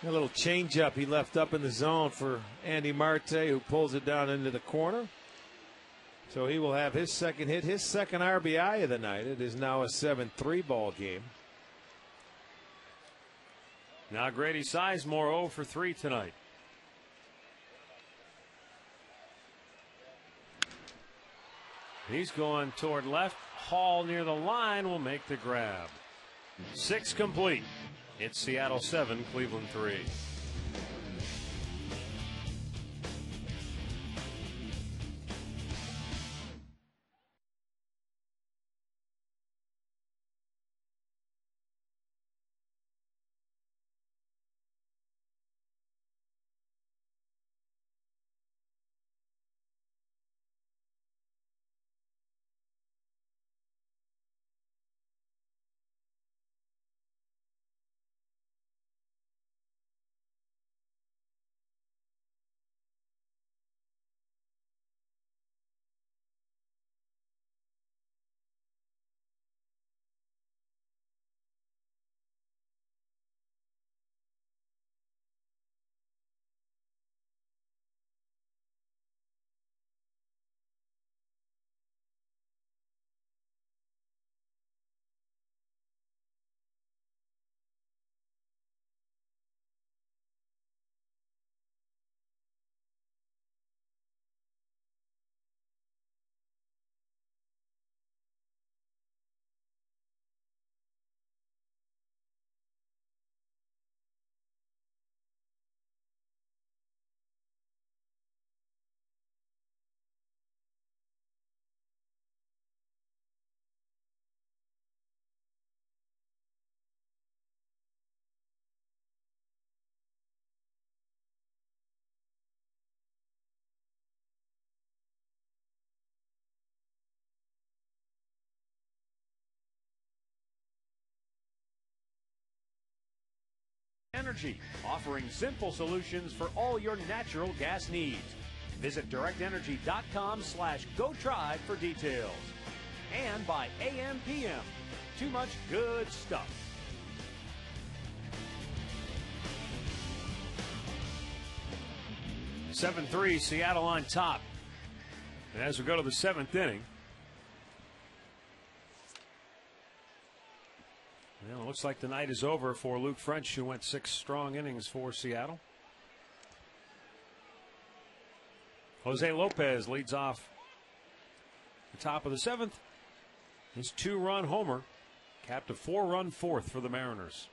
A little changeup he left up in the zone for Andy Marte, who pulls it down into the corner. So he will have his second hit, his second RBI of the night. It is now a 7-3 ball game. Now Grady Sizemore 0 for 3 tonight. He's going toward left. Hall near the line will make the grab. 6 complete. It's Seattle 7, Cleveland 3. Energy, offering simple solutions for all your natural gas needs. Visit directenergy.com/GoTribe for details. And by AM/PM. Too much good stuff. (7-3) Seattle on top. And as we go to the 7th inning, well, it looks like the night is over for Luke French, who went 6 strong innings for Seattle. Jose Lopez leads off the top of the 7th. His 2-run homer capped a 4-run 4th for the Mariners.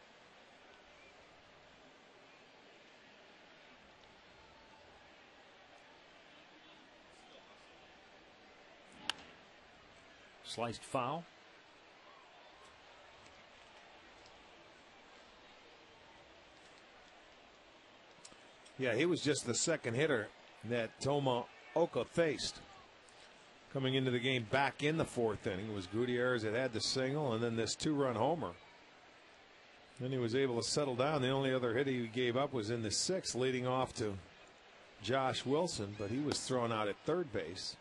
Sliced foul. Yeah, he was just the second hitter that Tomaoka faced coming into the game back in the 4th inning. It was Gutierrez that had the single and then this 2-run homer. Then he was able to settle down. The only other hit he gave up was in the 6th, leading off to Josh Wilson, but he was thrown out at third base.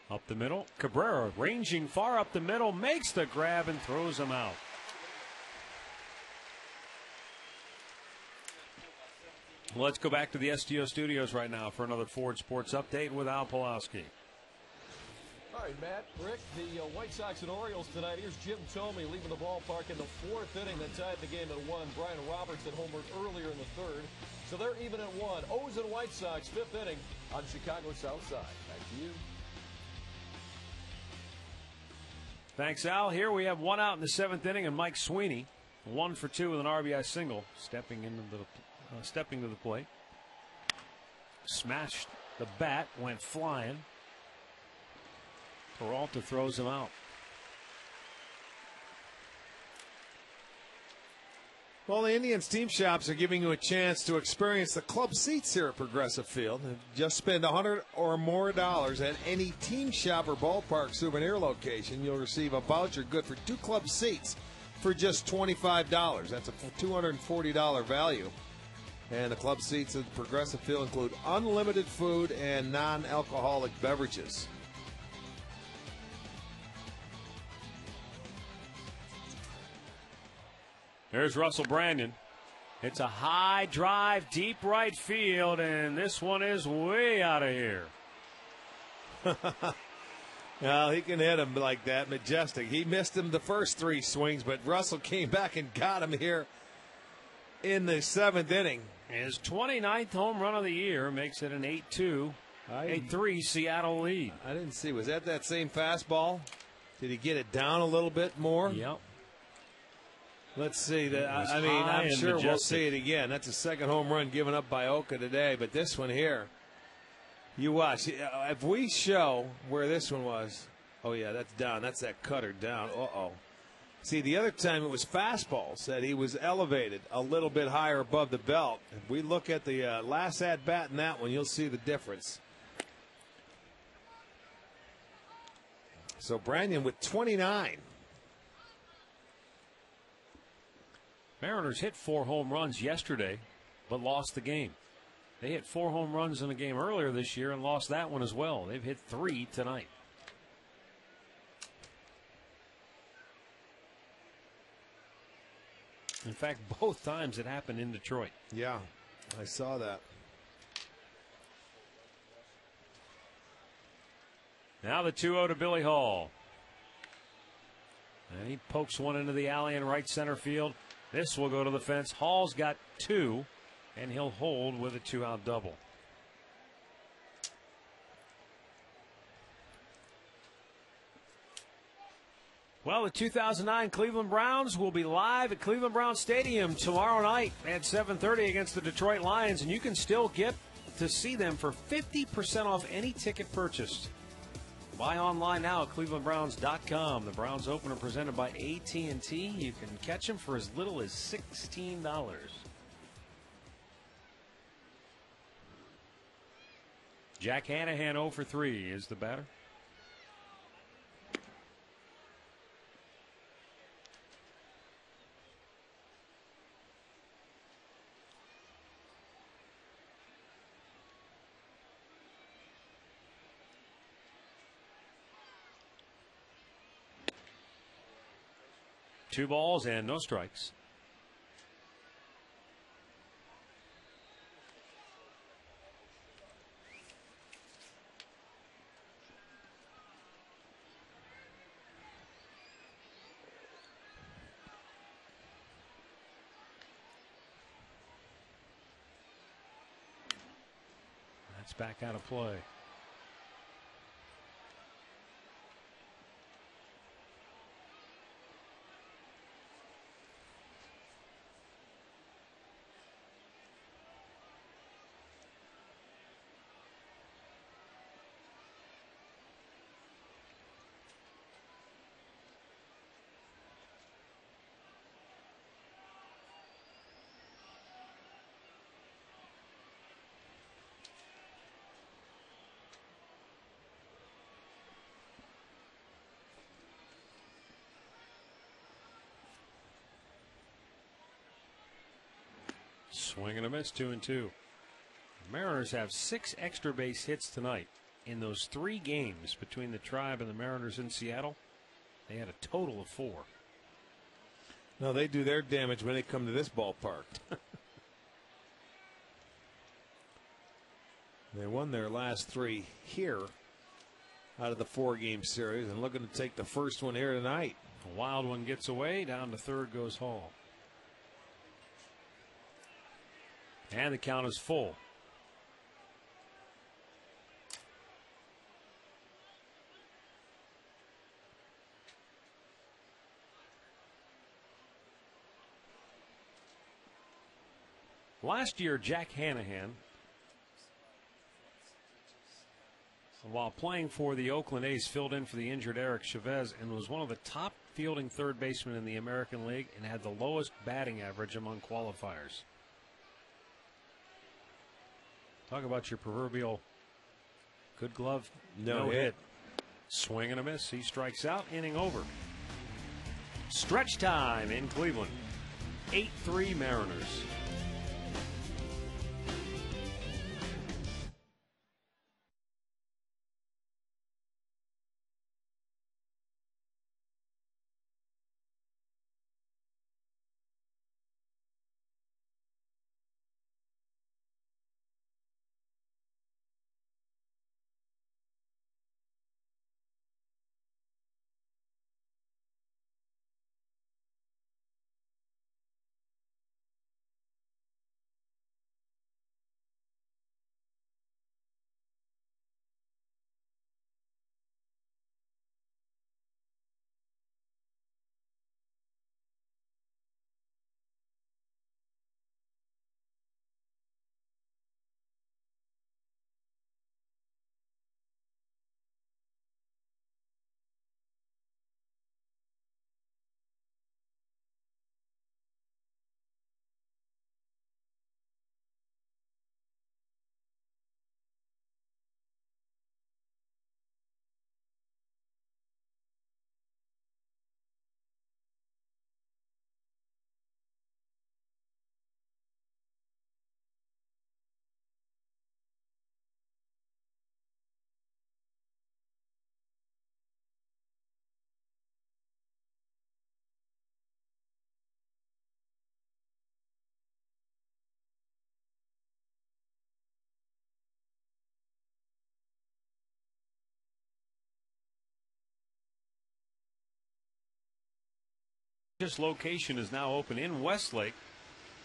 Up the middle, Cabrera ranging far up the middle, makes the grab and throws him out. Let's go back to the STO studios right now for another Ford Sports Update with Al Pawlowski. All right, Matt, Rick, the White Sox and Orioles tonight. Here's Jim Thome leaving the ballpark in the 4th inning that tied the game at 1. Brian Robertson homered earlier in the 3rd. So they're even at 1. O's and White Sox, 5th inning on Chicago's South Side. Back to you. Thanks, Al. Here we have 1 out in the 7th inning, and Mike Sweeney, 1 for 2 with an RBI single, stepping to the plate. Smashed the bat, went flying. Peralta throws him out. Well, the Indians team shops are giving you a chance to experience the club seats here at Progressive Field. Just spend $100 or more at any team shop or ballpark souvenir location. You'll receive a voucher good for 2 club seats for just $25. That's a $240 value. And the club seats at Progressive Field include unlimited food and non-alcoholic beverages. There's Russell Brandon. It's a high drive, deep right field, and this one is way out of here. Well, he can hit him like that, majestic. He missed him the first 3 swings, but Russell came back and got him here in the 7th inning. His 29th home run of the year makes it an 8-3 Seattle lead. I didn't see. Was that same fastball? Did he get it down a little bit more? Yep. Let's see. I'm sure we'll see it again. That's a 2nd home run given up by Oka today. But this one here, you watch. If we show where this one was, oh, yeah, that's down. That's that cutter down. Uh-oh. See, the other time it was fastballs that he was elevated a little bit higher above the belt. If we look at the last at-bat in that one, you'll see the difference. So Brandon with 29. Mariners hit 4 home runs yesterday, but lost the game. They hit 4 home runs in a game earlier this year and lost that one as well. They've hit 3 tonight. In fact, both times it happened in Detroit. Yeah, I saw that. Now the 2-0 to Billy Hall. And he pokes one into the alley in right center field. This will go to the fence. Hall's got 2, and he'll hold with a 2-out double. Well, the 2009 Cleveland Browns will be live at Cleveland Browns Stadium tomorrow night at 7:30 against the Detroit Lions, and you can still get to see them for 50% off any ticket purchased. Buy online now at clevelandbrowns.com. The Browns opener presented by AT&T. You can catch them for as little as $16. Jack Hanahan 0 for 3 is the batter. Two balls and no strikes. That's back out of play. Swing and a miss, 2-2. Mariners have 6 extra base hits tonight. In those 3 games between the Tribe and the Mariners in Seattle, they had a total of 4. No, they do their damage when they come to this ballpark. They won their last 3 here out of the 4-game series and looking to take the first one here tonight. A wild one gets away. Down to third goes Hall. And the count is full. Last year, Jack Hanahan, while playing for the Oakland A's, filled in for the injured Eric Chavez and was one of the top fielding third basemen in the American League and had the lowest batting average among qualifiers. Talk about your proverbial good glove, no hit. Swing and a miss. He strikes out. Inning over. Stretch time in Cleveland. 8-3 Mariners. This location is now open in Westlake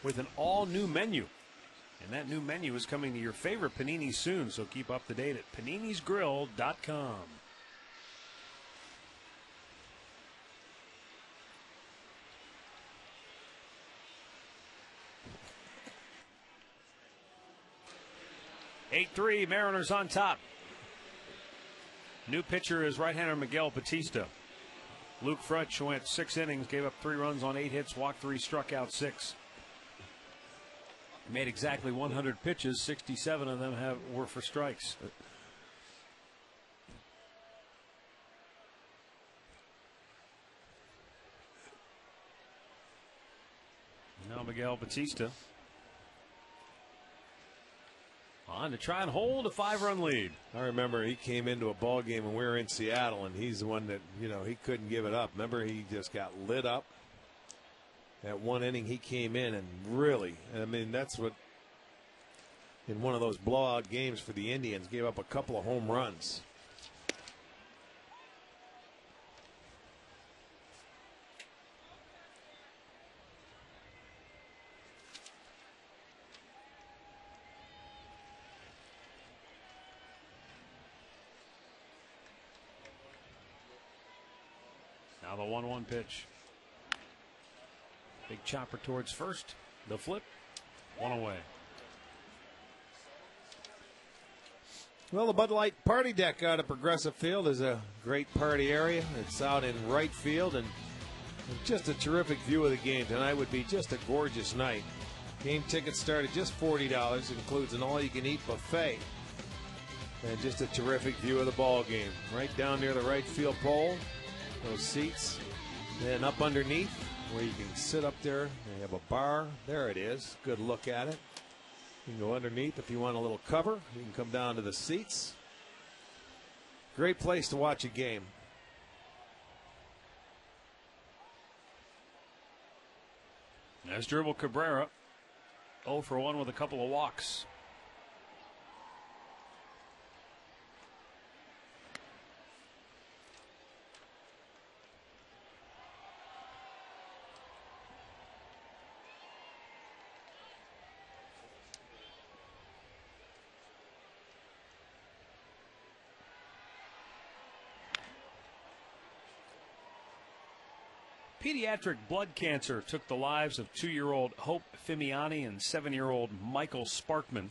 with an all-new menu. And that new menu is coming to your favorite panini soon, so keep up to date at paninisgrill.com. (8-3) Mariners on top. New pitcher is right-hander Miguel Batista. Luke French went 6 innings, gave up 3 runs on 8 hits, walked 3, struck out 6. Made exactly 100 pitches. 67 of them were for strikes. Now Miguel Batista on to try and hold a 5-run lead. I remember he came into a ball game when we were in Seattle, and he's the one that, he couldn't give it up. Remember, he just got lit up. That one inning he came in and really, that's what, in one of those blowout games for the Indians, gave up a couple of home runs. Now the 1-1 pitch. Big chopper towards first. The flip. One away. Well, the Bud Light party deck out at Progressive Field is a great party area. It's out in right field and just a terrific view of the game. Tonight would be just a gorgeous night. Game tickets start at just $40. It includes an all-you-can-eat buffet. And just a terrific view of the ball game. Right down near the right field pole. Those seats. Then up underneath where you can sit up there. They have a bar. There it is. Good look at it. You can go underneath if you want a little cover. You can come down to the seats. Great place to watch a game. There's Dribble Cabrera. 0 for 1 with a couple of walks. Pediatric blood cancer took the lives of 2-year-old Hope Fimiani and 7-year-old Michael Sparkman.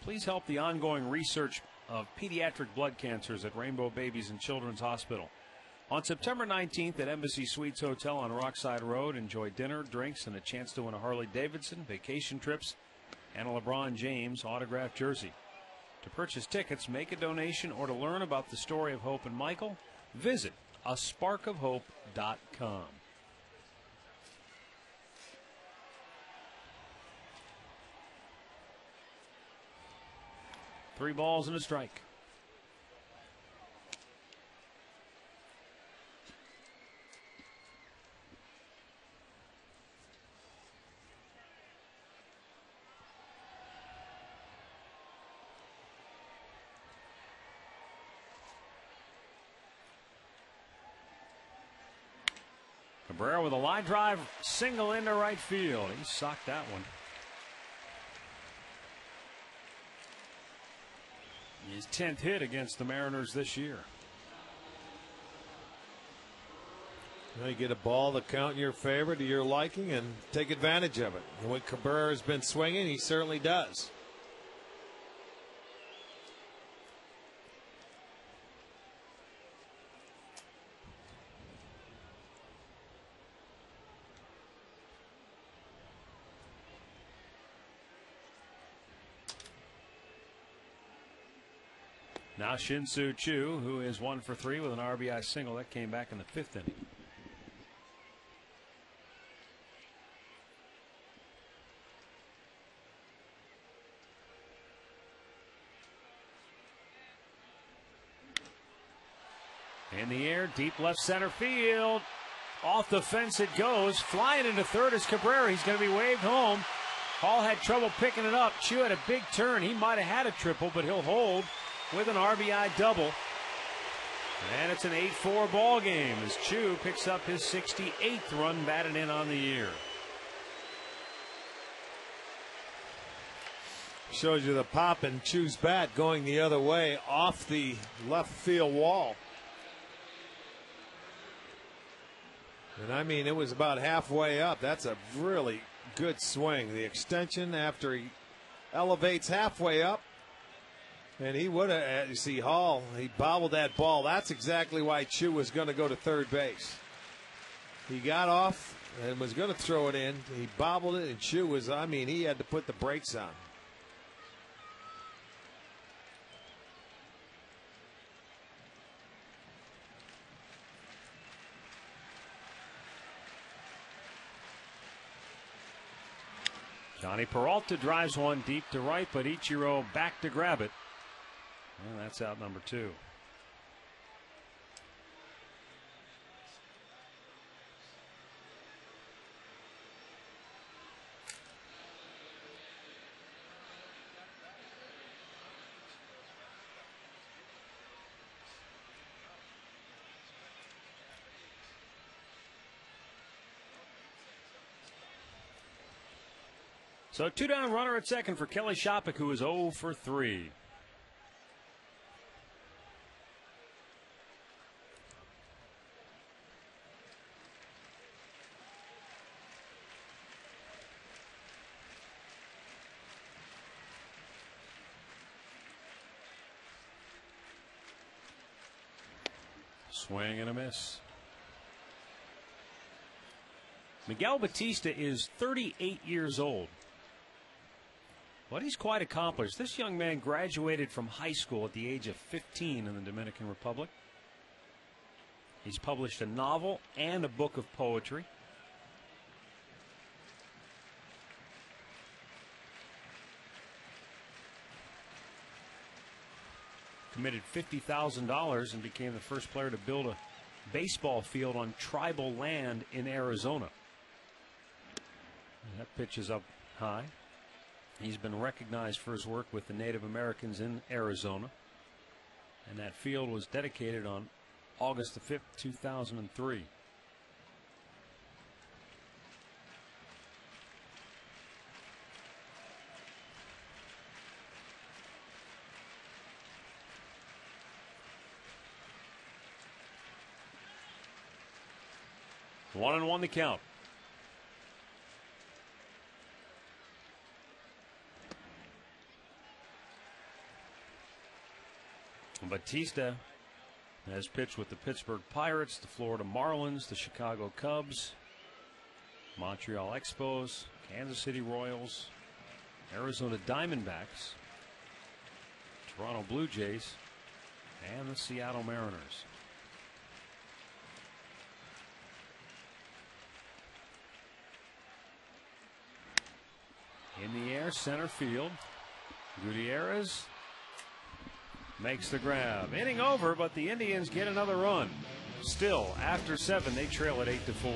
Please help the ongoing research of pediatric blood cancers at Rainbow Babies and Children's Hospital. On September 19th at Embassy Suites Hotel on Rockside Road, enjoy dinner, drinks, and a chance to win a Harley-Davidson, vacation trips, and a LeBron James autographed jersey. To purchase tickets, make a donation, or to learn about the story of Hope and Michael, visit asparkofhope.com. Three balls and a strike. Cabrera with a line drive single into right field. He socked that one. His 10th hit against the Mariners this year. You get a ball to count in your favor, to your liking, and take advantage of it. And when Cabrera's been swinging, he certainly does. Now Shin-Soo Choo, who is 1 for 3 with an RBI single. That came back in the 5th inning. In the air, deep left center field. Off the fence it goes. Flying into third is Cabrera. He's going to be waved home. Hall had trouble picking it up. Choo had a big turn. He might have had a triple, but he'll hold with an RBI double. And it's an 8-4 ball game as Choo picks up his 68th run batted in on the year. Shows you the pop in Choo's bat going the other way off the left field wall. And I mean, it was about halfway up. That's a really good swing. The extension after he elevates halfway up. And he would have, you see, Hall, he bobbled that ball. That's exactly why Choo was going to go to third base. He got off and was going to throw it in. He bobbled it, and Chu was, I mean, he had to put the brakes on. Johnny Peralta drives one deep to right, but Ichiro back to grab it. And that's out number 2. So 2 down, runner at second for Kelly Shopik, who is 0 for 3. Swing and a miss. Miguel Batista is 38 years old. But he's quite accomplished. This young man graduated from high school at the age of 15 in the Dominican Republic. He's published a novel and a book of poetry. Committed $50,000 and became the first player to build a baseball field on tribal land in Arizona. And that pitch is up high. He's been recognized for his work with the Native Americans in Arizona. And that field was dedicated on August the 5th, 2003. One and one the count. Batista has pitched with the Pittsburgh Pirates, the Florida Marlins, the Chicago Cubs, Montreal Expos, Kansas City Royals, Arizona Diamondbacks, Toronto Blue Jays, and the Seattle Mariners. In the air, center field. Gutierrez makes the grab. Inning over, but the Indians get another run. Still, after 7, they trail at 8-4.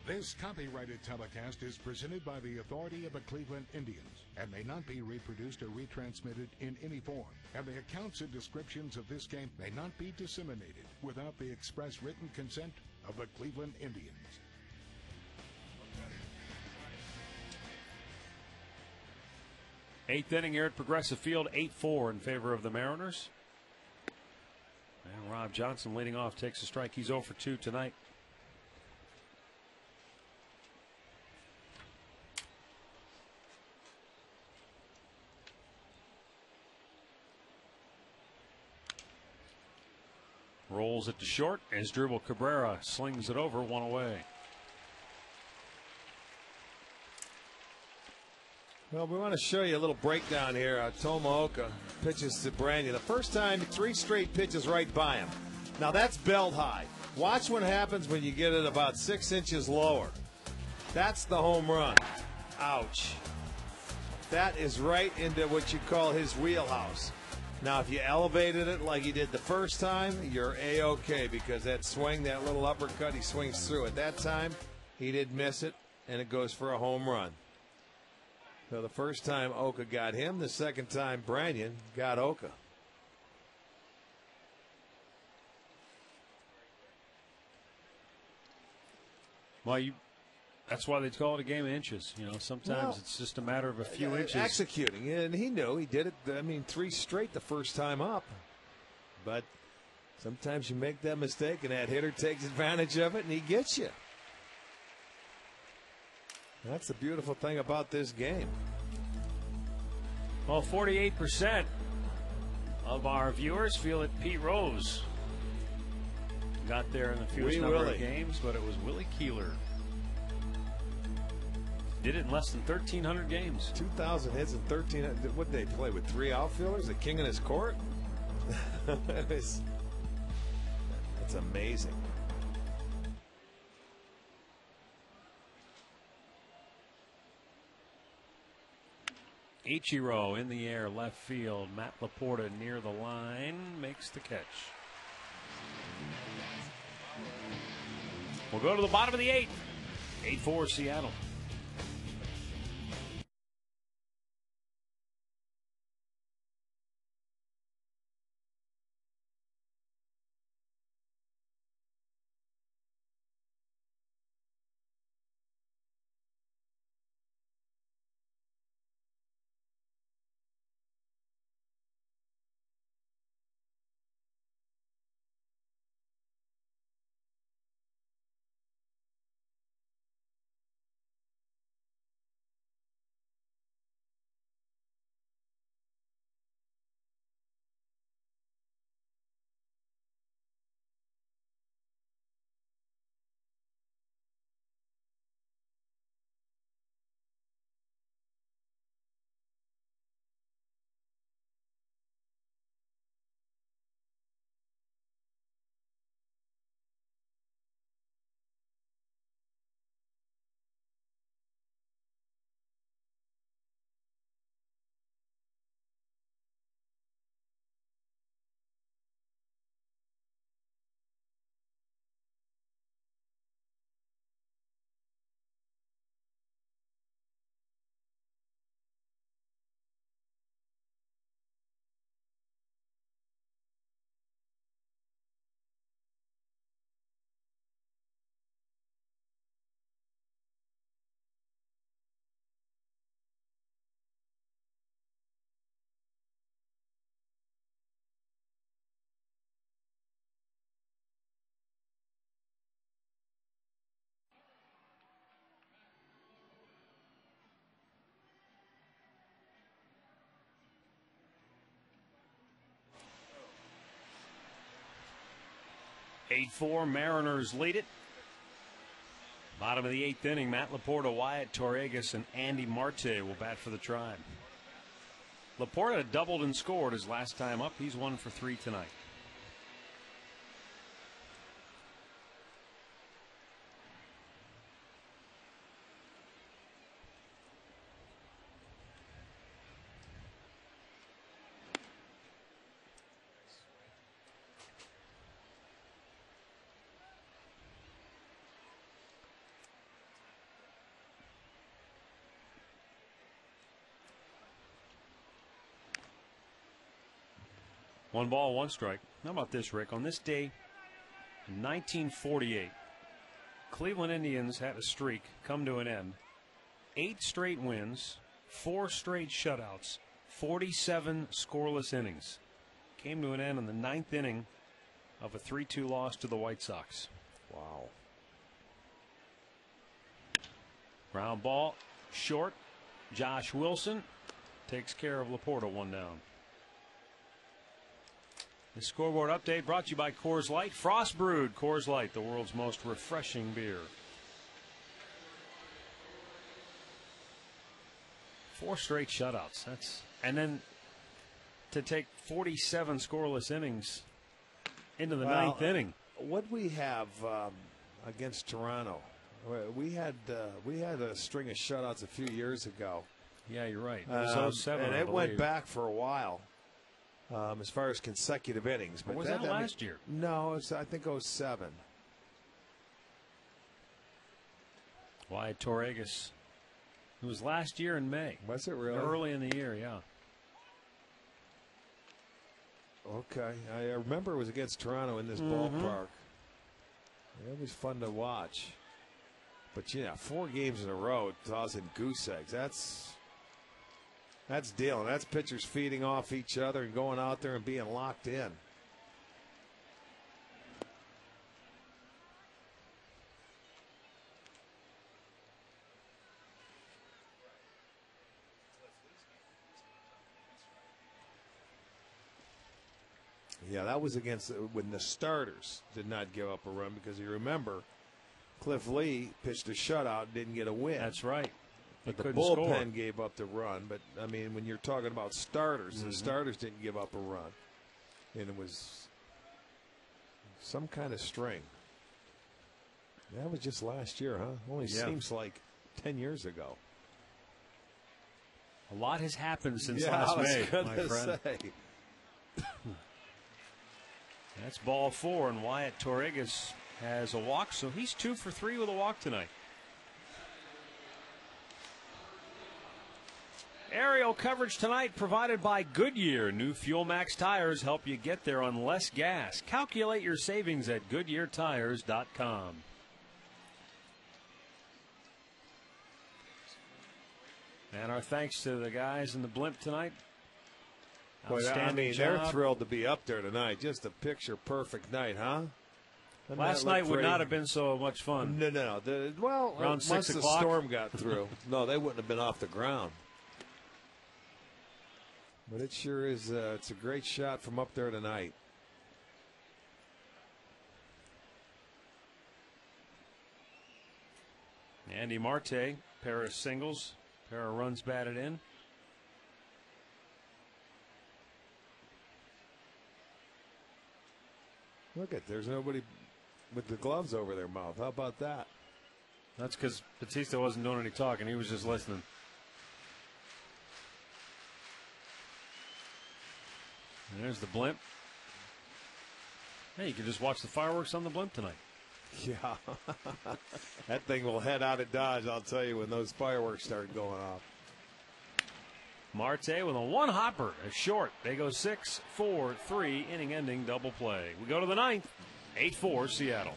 This copyrighted telecast is presented by the authority of the Cleveland Indians and may not be reproduced or retransmitted in any form. And the accounts and descriptions of this game may not be disseminated without the express written consent of the Cleveland Indians. Eighth inning here at Progressive Field, 8-4 in favor of the Mariners. And Rob Johnson leading off takes a strike. He's 0 for 2 tonight. Rolls it to short as Dribble Cabrera slings it over, one away. Well, we want to show you a little breakdown here. Tomoka pitches to Brandy. The first time, 3 straight pitches right by him. Now that's belt high. Watch what happens when you get it about 6 inches lower. That's the home run. Ouch. That is right into what you call his wheelhouse. Now, if you elevated it like he did the first time, you're A-OK, because that swing, that little uppercut, he swings through. At that time, he did miss it, and it goes for a home run. So the first time Oka got him, the second time Branyan got Oka. Well, that's why they call it a game of inches. You know, sometimes it's just a matter of a few inches. Executing, and he knew he did it. I mean, 3 straight the first time up. But sometimes you make that mistake, and that hitter takes advantage of it, and he gets you. That's the beautiful thing about this game. Well, 48% of our viewers feel that Pete Rose got there in the fewest number of games, but it was Willie Keeler. Did it in less than 1,300 games. 2,000 hits and 13. What did they play with? 3 outfielders? The king in his court? That's amazing. Ichiro in the air, left field. Matt Laporta near the line, makes the catch. We'll go to the bottom of the 8th. 8-4 Seattle. Eight 8-4, Mariners lead it. Bottom of the 8th inning, Matt Laporta, Wyatt Torregas, and Andy Marte will bat for the Tribe. Laporta doubled and scored his last time up. He's 1 for 3 tonight. One ball, one strike. How about this, Rick? On this day in 1948, Cleveland Indians had a streak come to an end. 8 straight wins, 4 straight shutouts, 47 scoreless innings. Came to an end in the 9th inning of a 3-2 loss to the White Sox. Wow. Ground ball, short. Josh Wilson takes care of Laporta, 1 down. The scoreboard update brought to you by Coors Light. Frost brewed Coors Light, the world's most refreshing beer. 4 straight shutouts. And then to take 47 scoreless innings into the 9th inning. What we have against Toronto, we had a string of shutouts a few years ago. Yeah, you're right. It was 07, and it went back for a while as far as consecutive innings. But was that last year? No, I think 07. Wyatt Torregas. It was last year in May. Was it really? Early in the year, yeah. Okay. I remember it was against Toronto in this ballpark. It was fun to watch. But, yeah, 4 games in a row, tossing goose eggs. That's dealing. That's pitchers feeding off each other and going out there and being locked in. Yeah, that was against when the starters did not give up a run, because you remember Cliff Lee pitched a shutout and didn't get a win. That's right. But the bullpen gave up the run. But, I mean, when you're talking about starters, the starters didn't give up a run. And it was some kind of string. That was just last year, huh? Only seems like 10 years ago. A lot has happened since last May, my friend. That's ball 4, and Wyatt Torregas has a walk, so he's 2 for 3 with a walk tonight. Aerial coverage tonight provided by Goodyear. New Fuel Max tires help you get there on less gas. Calculate your savings at GoodyearTires.com. And our thanks to the guys in the blimp tonight. Outstanding job. They're thrilled to be up there tonight. Just a picture-perfect night, huh? Last night would not have been so much fun. No. Around 6 o'clock? The storm got through. No, they wouldn't have been off the ground. But it sure is. It's a great shot from up there tonight. Andy Marte, pair of singles, pair of runs batted in. Look at, there's nobody with the gloves over their mouth. How about that? That's because Batista wasn't doing any talking. He was just listening. And there's the blimp. Hey, you can just watch the fireworks on the blimp tonight. Yeah. That thing will head out of Dodge, I'll tell you, when those fireworks start going off. Marte with a 1-hopper, a short. They go 6-4-3, inning-ending double play. We go to the 9th, 8-4 Seattle.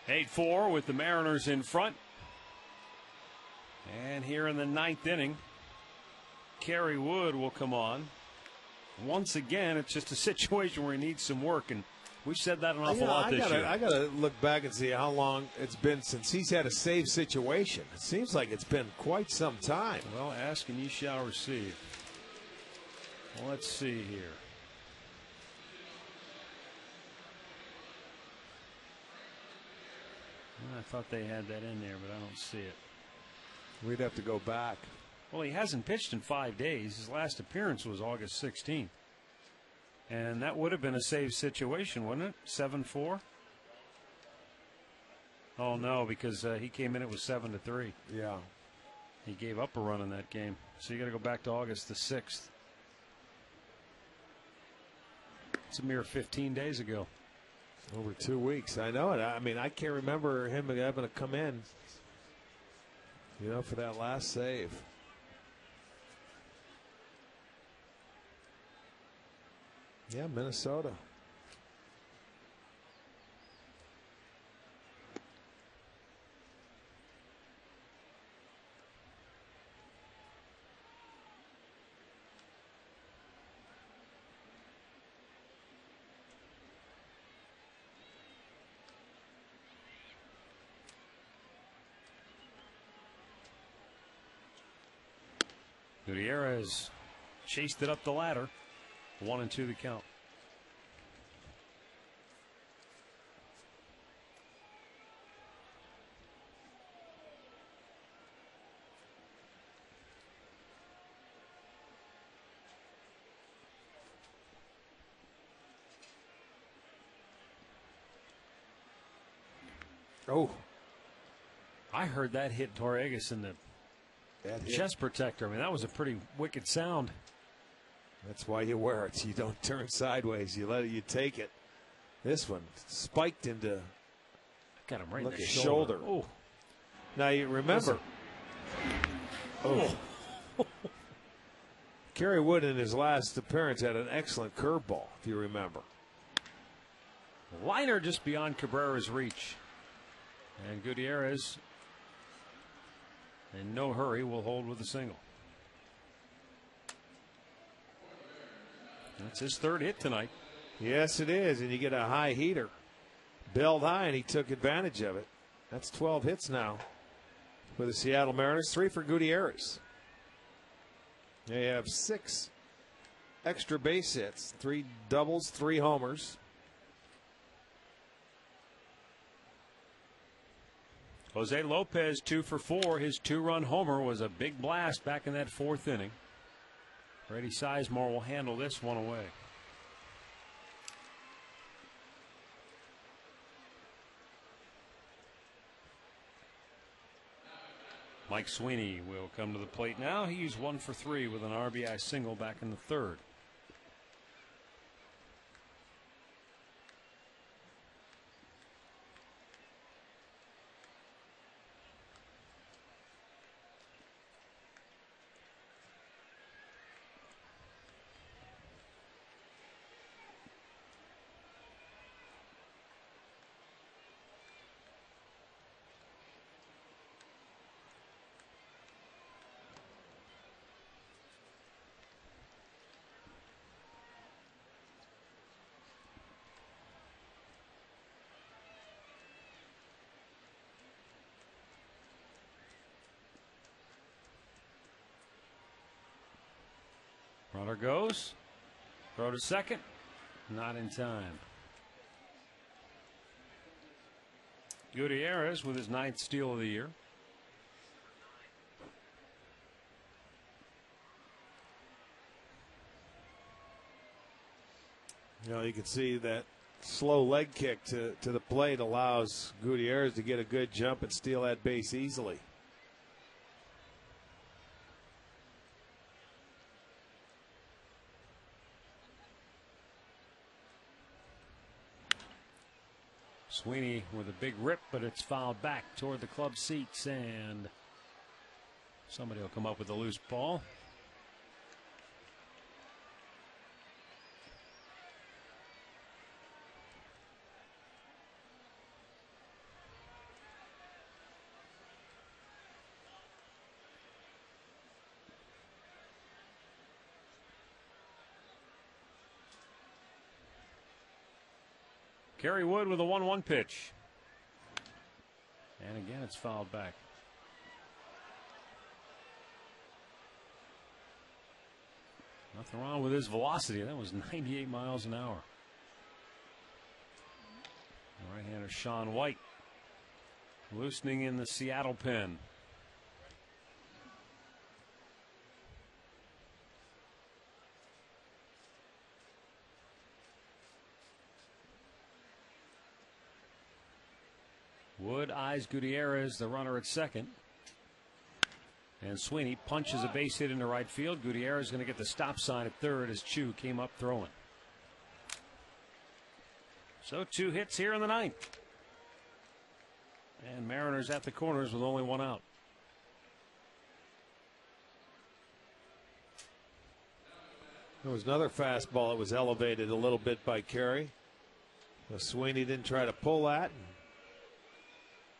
8-4 with the Mariners in front. And here in the 9th inning, Kerry Wood will come on. Once again, it's just a situation where he needs some work, and we've said that an awful lot this year. I got to look back and see how long it's been since he's had a save situation. It seems like it's been quite some time. Well, ask and you shall receive. Well, let's see here. I thought they had that in there, but I don't see it. We'd have to go back. Well, he hasn't pitched in 5 days. His last appearance was August 16th. And that would have been a save situation, wouldn't it? 7-4? Oh, no, because he came in, it was 7-3. Yeah. He gave up a run in that game. So you got to go back to August the 6th. It's a mere 15 days ago. Over 2 weeks. I know it. I mean, I can't remember him having to come in, for that last save. Yeah, Minnesota. Gutierrez chased it up the ladder. 1-2 the count. Oh. I heard that hit Torregas in the chest protector. I mean, that was a pretty wicked sound. That's why you wear it. You don't turn sideways. You take it. This one spiked into got him right in the shoulder. Oh. Now you remember. Oh. Kerry Wood in his last appearance had an excellent curveball, if you remember. Liner just beyond Cabrera's reach. And Gutierrez, in no hurry, will hold with a single. That's his third hit tonight. Yes, it is. And you get a high heater. Bailed high, and he took advantage of it. That's 12 hits now for the Seattle Mariners. 3 for Gutierrez. They have 6 extra base hits, 3 doubles, 3 homers. Jose Lopez 2 for 4. His 2-run homer was a big blast back in that 4th inning. Brady Sizemore will handle this one away. Mike Sweeney will come to the plate now. He's 1 for 3 with an RBI single back in the 3rd. Runner goes. Throw to second. Not in time. Gutierrez with his 9th steal of the year. You can see that slow leg kick to the plate allows Gutierrez to get a good jump and steal that base easily. Sweeney with a big rip, but it's fouled back toward the club seats, and somebody will come up with a loose ball. Kerry Wood with a 1-1 pitch. And again, it's fouled back. Nothing wrong with his velocity. That was 98 miles an hour. Right-hander Sean White loosening in the Seattle pen. Wood eyes Gutierrez, the runner at second. And Sweeney punches a base hit into right field. Gutierrez is going to get the stop sign at third as Chu came up throwing. So 2 hits here in the 9th. And Mariners at the corners with only 1 out. There was another fastball that was elevated a little bit by Kerry. Sweeney didn't try to pull that.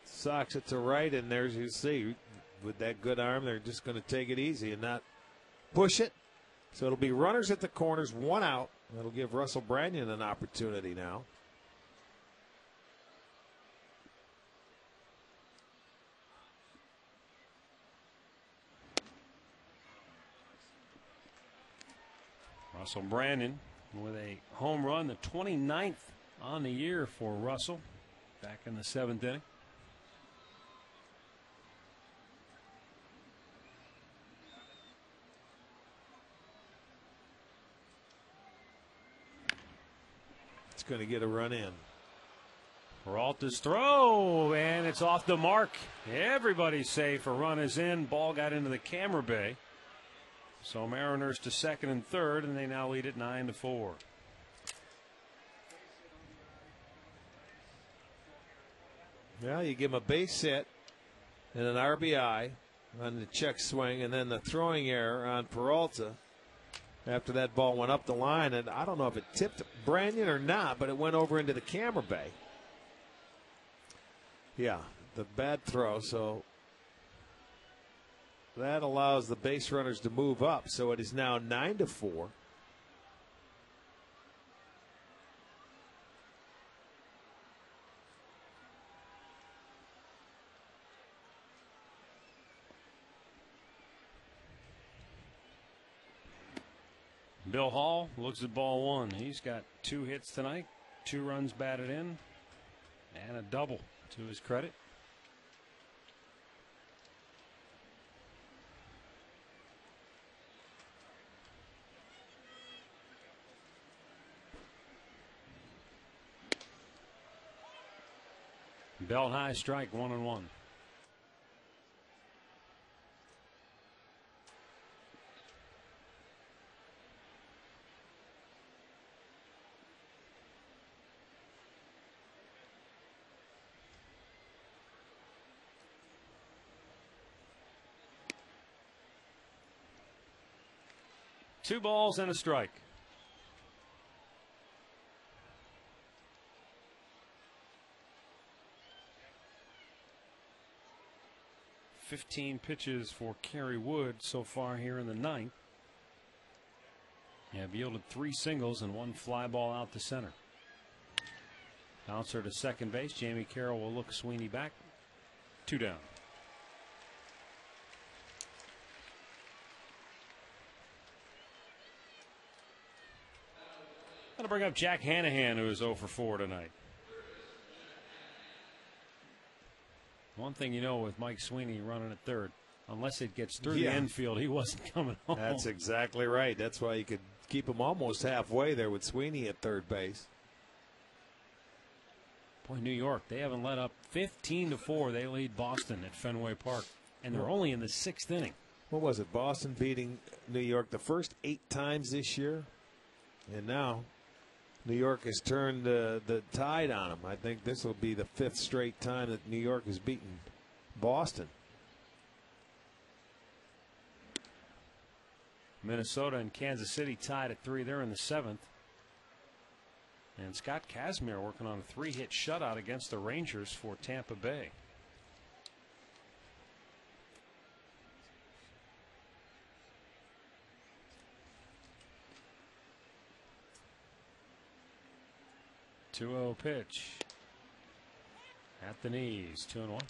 Socks it to right, and there's, you see, with that good arm, they're just going to take it easy and not push it. So it'll be runners at the corners, 1 out. That'll give Russell Branyan an opportunity now. Russell Branyan with a home run, the 29th on the year for Russell, back in the 7th inning. Going to get a run in. Peralta's throw, and it's off the mark. Everybody's safe. A run is in. Ball got into the camera bay. So Mariners to second and third, and they now lead it 9-4. Yeah, you give him a base hit and an RBI on the check swing, and then the throwing error on Peralta. After that ball went up the line, and I don't know if it tipped Branyan or not, but it went over into the camera bay. Yeah, the bad throw, so that allows the base runners to move up. So it is now 9-4. Bill Hall looks at ball 1. He's got 2 hits tonight, 2 runs batted in, and a double to his credit. Belt high strike, 1-1. Two balls and a strike. "15 pitches for Kerry Wood so far here in the 9th. Have yielded 3 singles and 1 fly ball out to center. Bouncer to second base. Jamie Carroll will look Sweeney back. 2 down. Going to bring up Jack Hanahan, who is 0 for 4 tonight. One thing you know with Mike Sweeney running at third, unless it gets through the infield, he wasn't coming home. That's exactly right. That's why you could keep him almost halfway there with Sweeney at third base. Boy, New York, they haven't let up. 15-4, they lead Boston at Fenway Park, and they're only in the 6th inning. What was it? Boston beating New York the first 8 times this year, and now New York has turned the tide on them. I think this will be the 5th straight time that New York has beaten Boston. Minnesota and Kansas City tied at 3. They're in the 7th. And Scott Kazmir working on a 3-hit shutout against the Rangers for Tampa Bay. 2-0 pitch. At the knees, 2-1.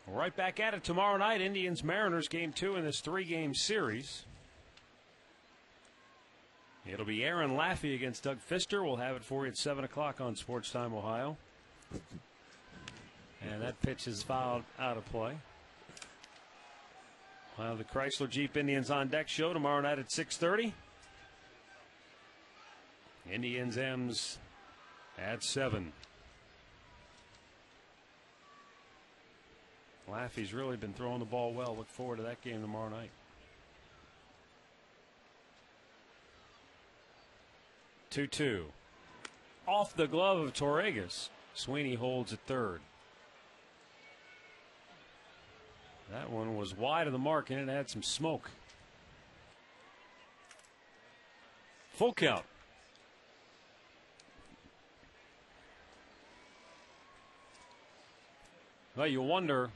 Right back at it tomorrow night. Indians-Mariners, game 2 in this 3-game series. It'll be Aaron Laffey against Doug Fister. We'll have it for you at 7 o'clock on Sports Time Ohio. And that pitch is fouled out of play. We'll have the Chrysler Jeep Indians on Deck show tomorrow night at 6:30. Indians M's at 7. Laffey's really been throwing the ball well. Look forward to that game tomorrow night. 2-2. Off the glove of Torregas. Sweeney holds at third. That one was wide of the mark and it had some smoke. Full count. Well, you wonder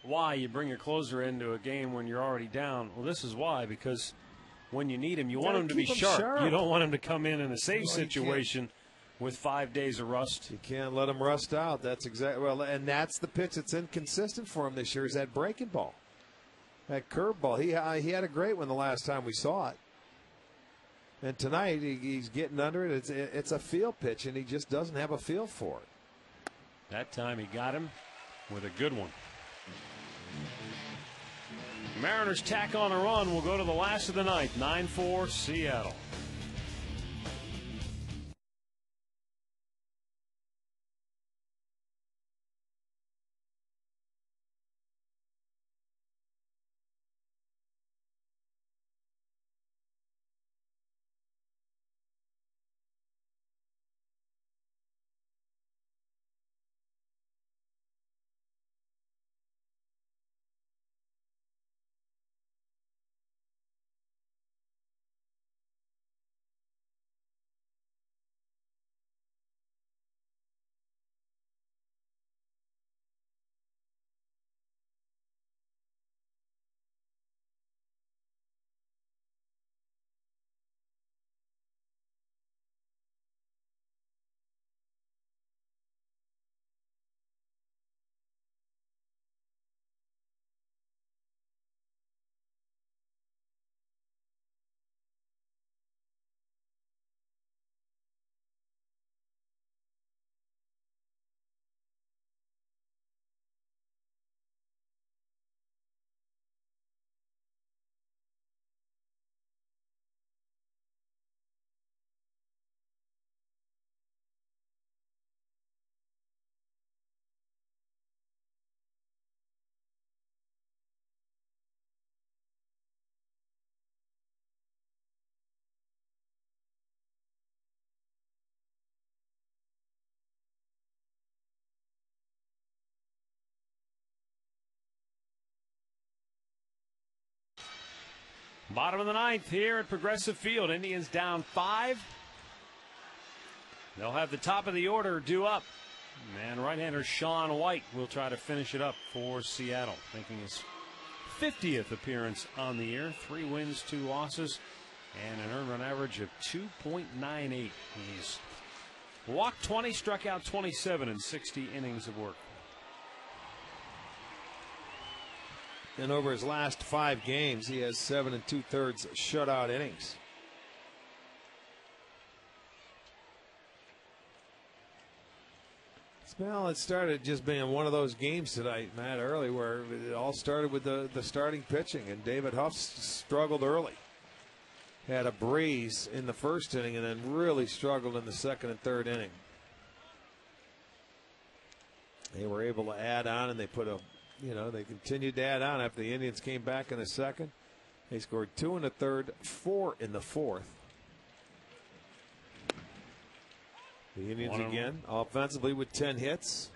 why you bring a closer into a game when you're already down. Well, this is why, because when you need him, you want him to be sharp. You don't want him to come in a safe situation with 5 days of rust. You can't let him rust out. That's exactly and that's the pitch that's inconsistent for him this year is that breaking ball, that curveball. He had a great one the last time we saw it, and tonight he's getting under it. It's a feel pitch, and he just doesn't have a feel for it. That time he got him with a good one. Mariners tack on a run. We'll go to the last of the ninth. 9-4 Seattle. Bottom of the ninth here at Progressive Field. Indians down 5. They'll have the top of the order due up. And right-hander Sean White will try to finish it up for Seattle, making his 50th appearance on the year. 3 wins, 2 losses, and an earned run average of 2.98. He's walked 20, struck out 27 in 60 innings of work. And over his last 5 games, he has 7 2/3 shutout innings. Well, it started just being one of those games tonight, Matt, early, where it all started with the starting pitching, and David Huff struggled early. Had a breeze in the first inning and then really struggled in the second and third inning. They were able to add on, and they put they continued to add on after the Indians came back in the second. They scored 2 in the third, 4 in the fourth. The Indians again offensively with 10 hits.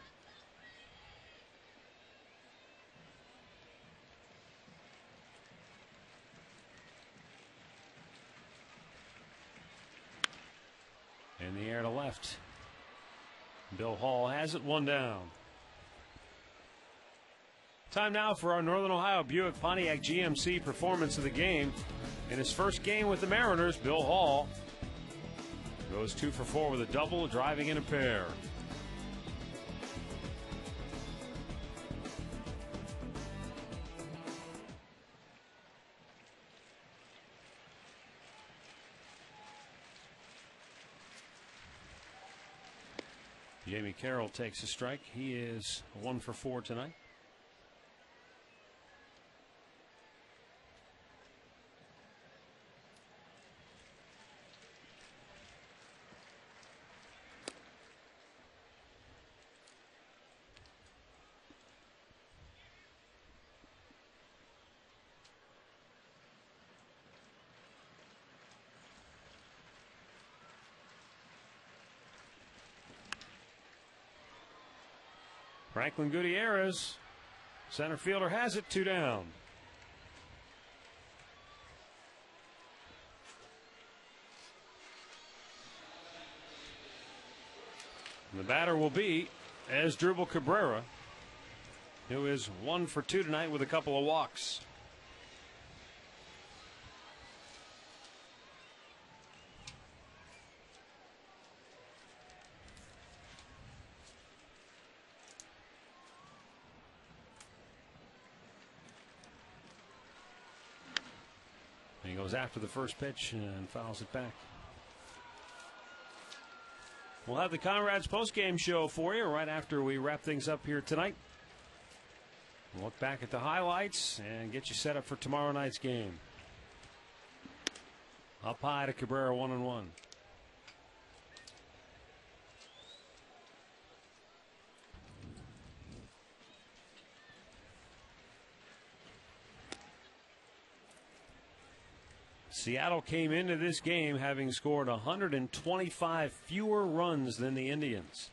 In the air to left. Bill Hall has it, 1 down. Time now for our Northern Ohio Buick Pontiac GMC performance of the game. In his first game with the Mariners, Bill Hall Goes 2 for 4 with a double, driving in a pair. Jamie Carroll takes a strike. He is 1 for 4 tonight. Franklin Gutierrez, center fielder, has it, 2 down. And the batter will be Asdrubal Cabrera, who is 1 for 2 tonight with a couple of walks. He goes after the first pitch and fouls it back. We'll have the Conrad's postgame show for you right after we wrap things up here tonight. We'll look back at the highlights and get you set up for tomorrow night's game. Up high to Cabrera, 1-1. Seattle came into this game having scored 125 fewer runs than the Indians.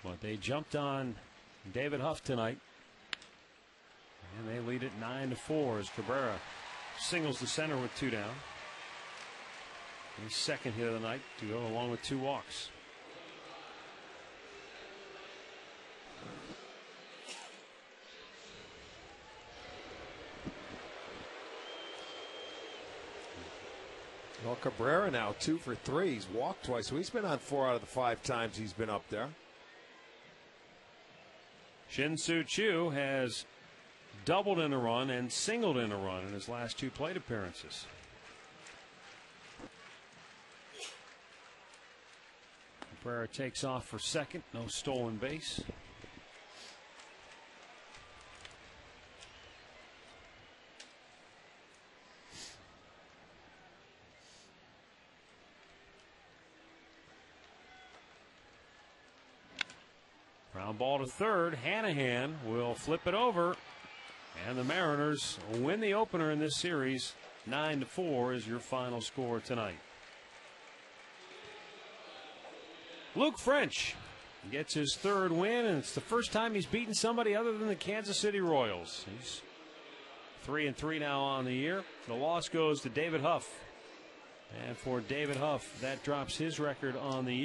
But they jumped on David Huff tonight. And they lead it 9-4 as Cabrera singles the center with 2 down. His second hit of the night to go along with 2 walks. Well, Cabrera now 2 for 3. He's walked twice, so he's been on 4 out of the 5 times he's been up there. Shin-Soo Choo has doubled in a run and singled in a run in his last 2 plate appearances. Cabrera takes off for second. No stolen base. Ground ball to third. Hanahan will flip it over. And the Mariners win the opener in this series. 9-4 is your final score tonight. Luke French gets his 3rd win, and it's the first time he's beaten somebody other than the Kansas City Royals. He's 3-3 now on the year. The loss goes to David Huff. And for David Huff, that drops his record on the year.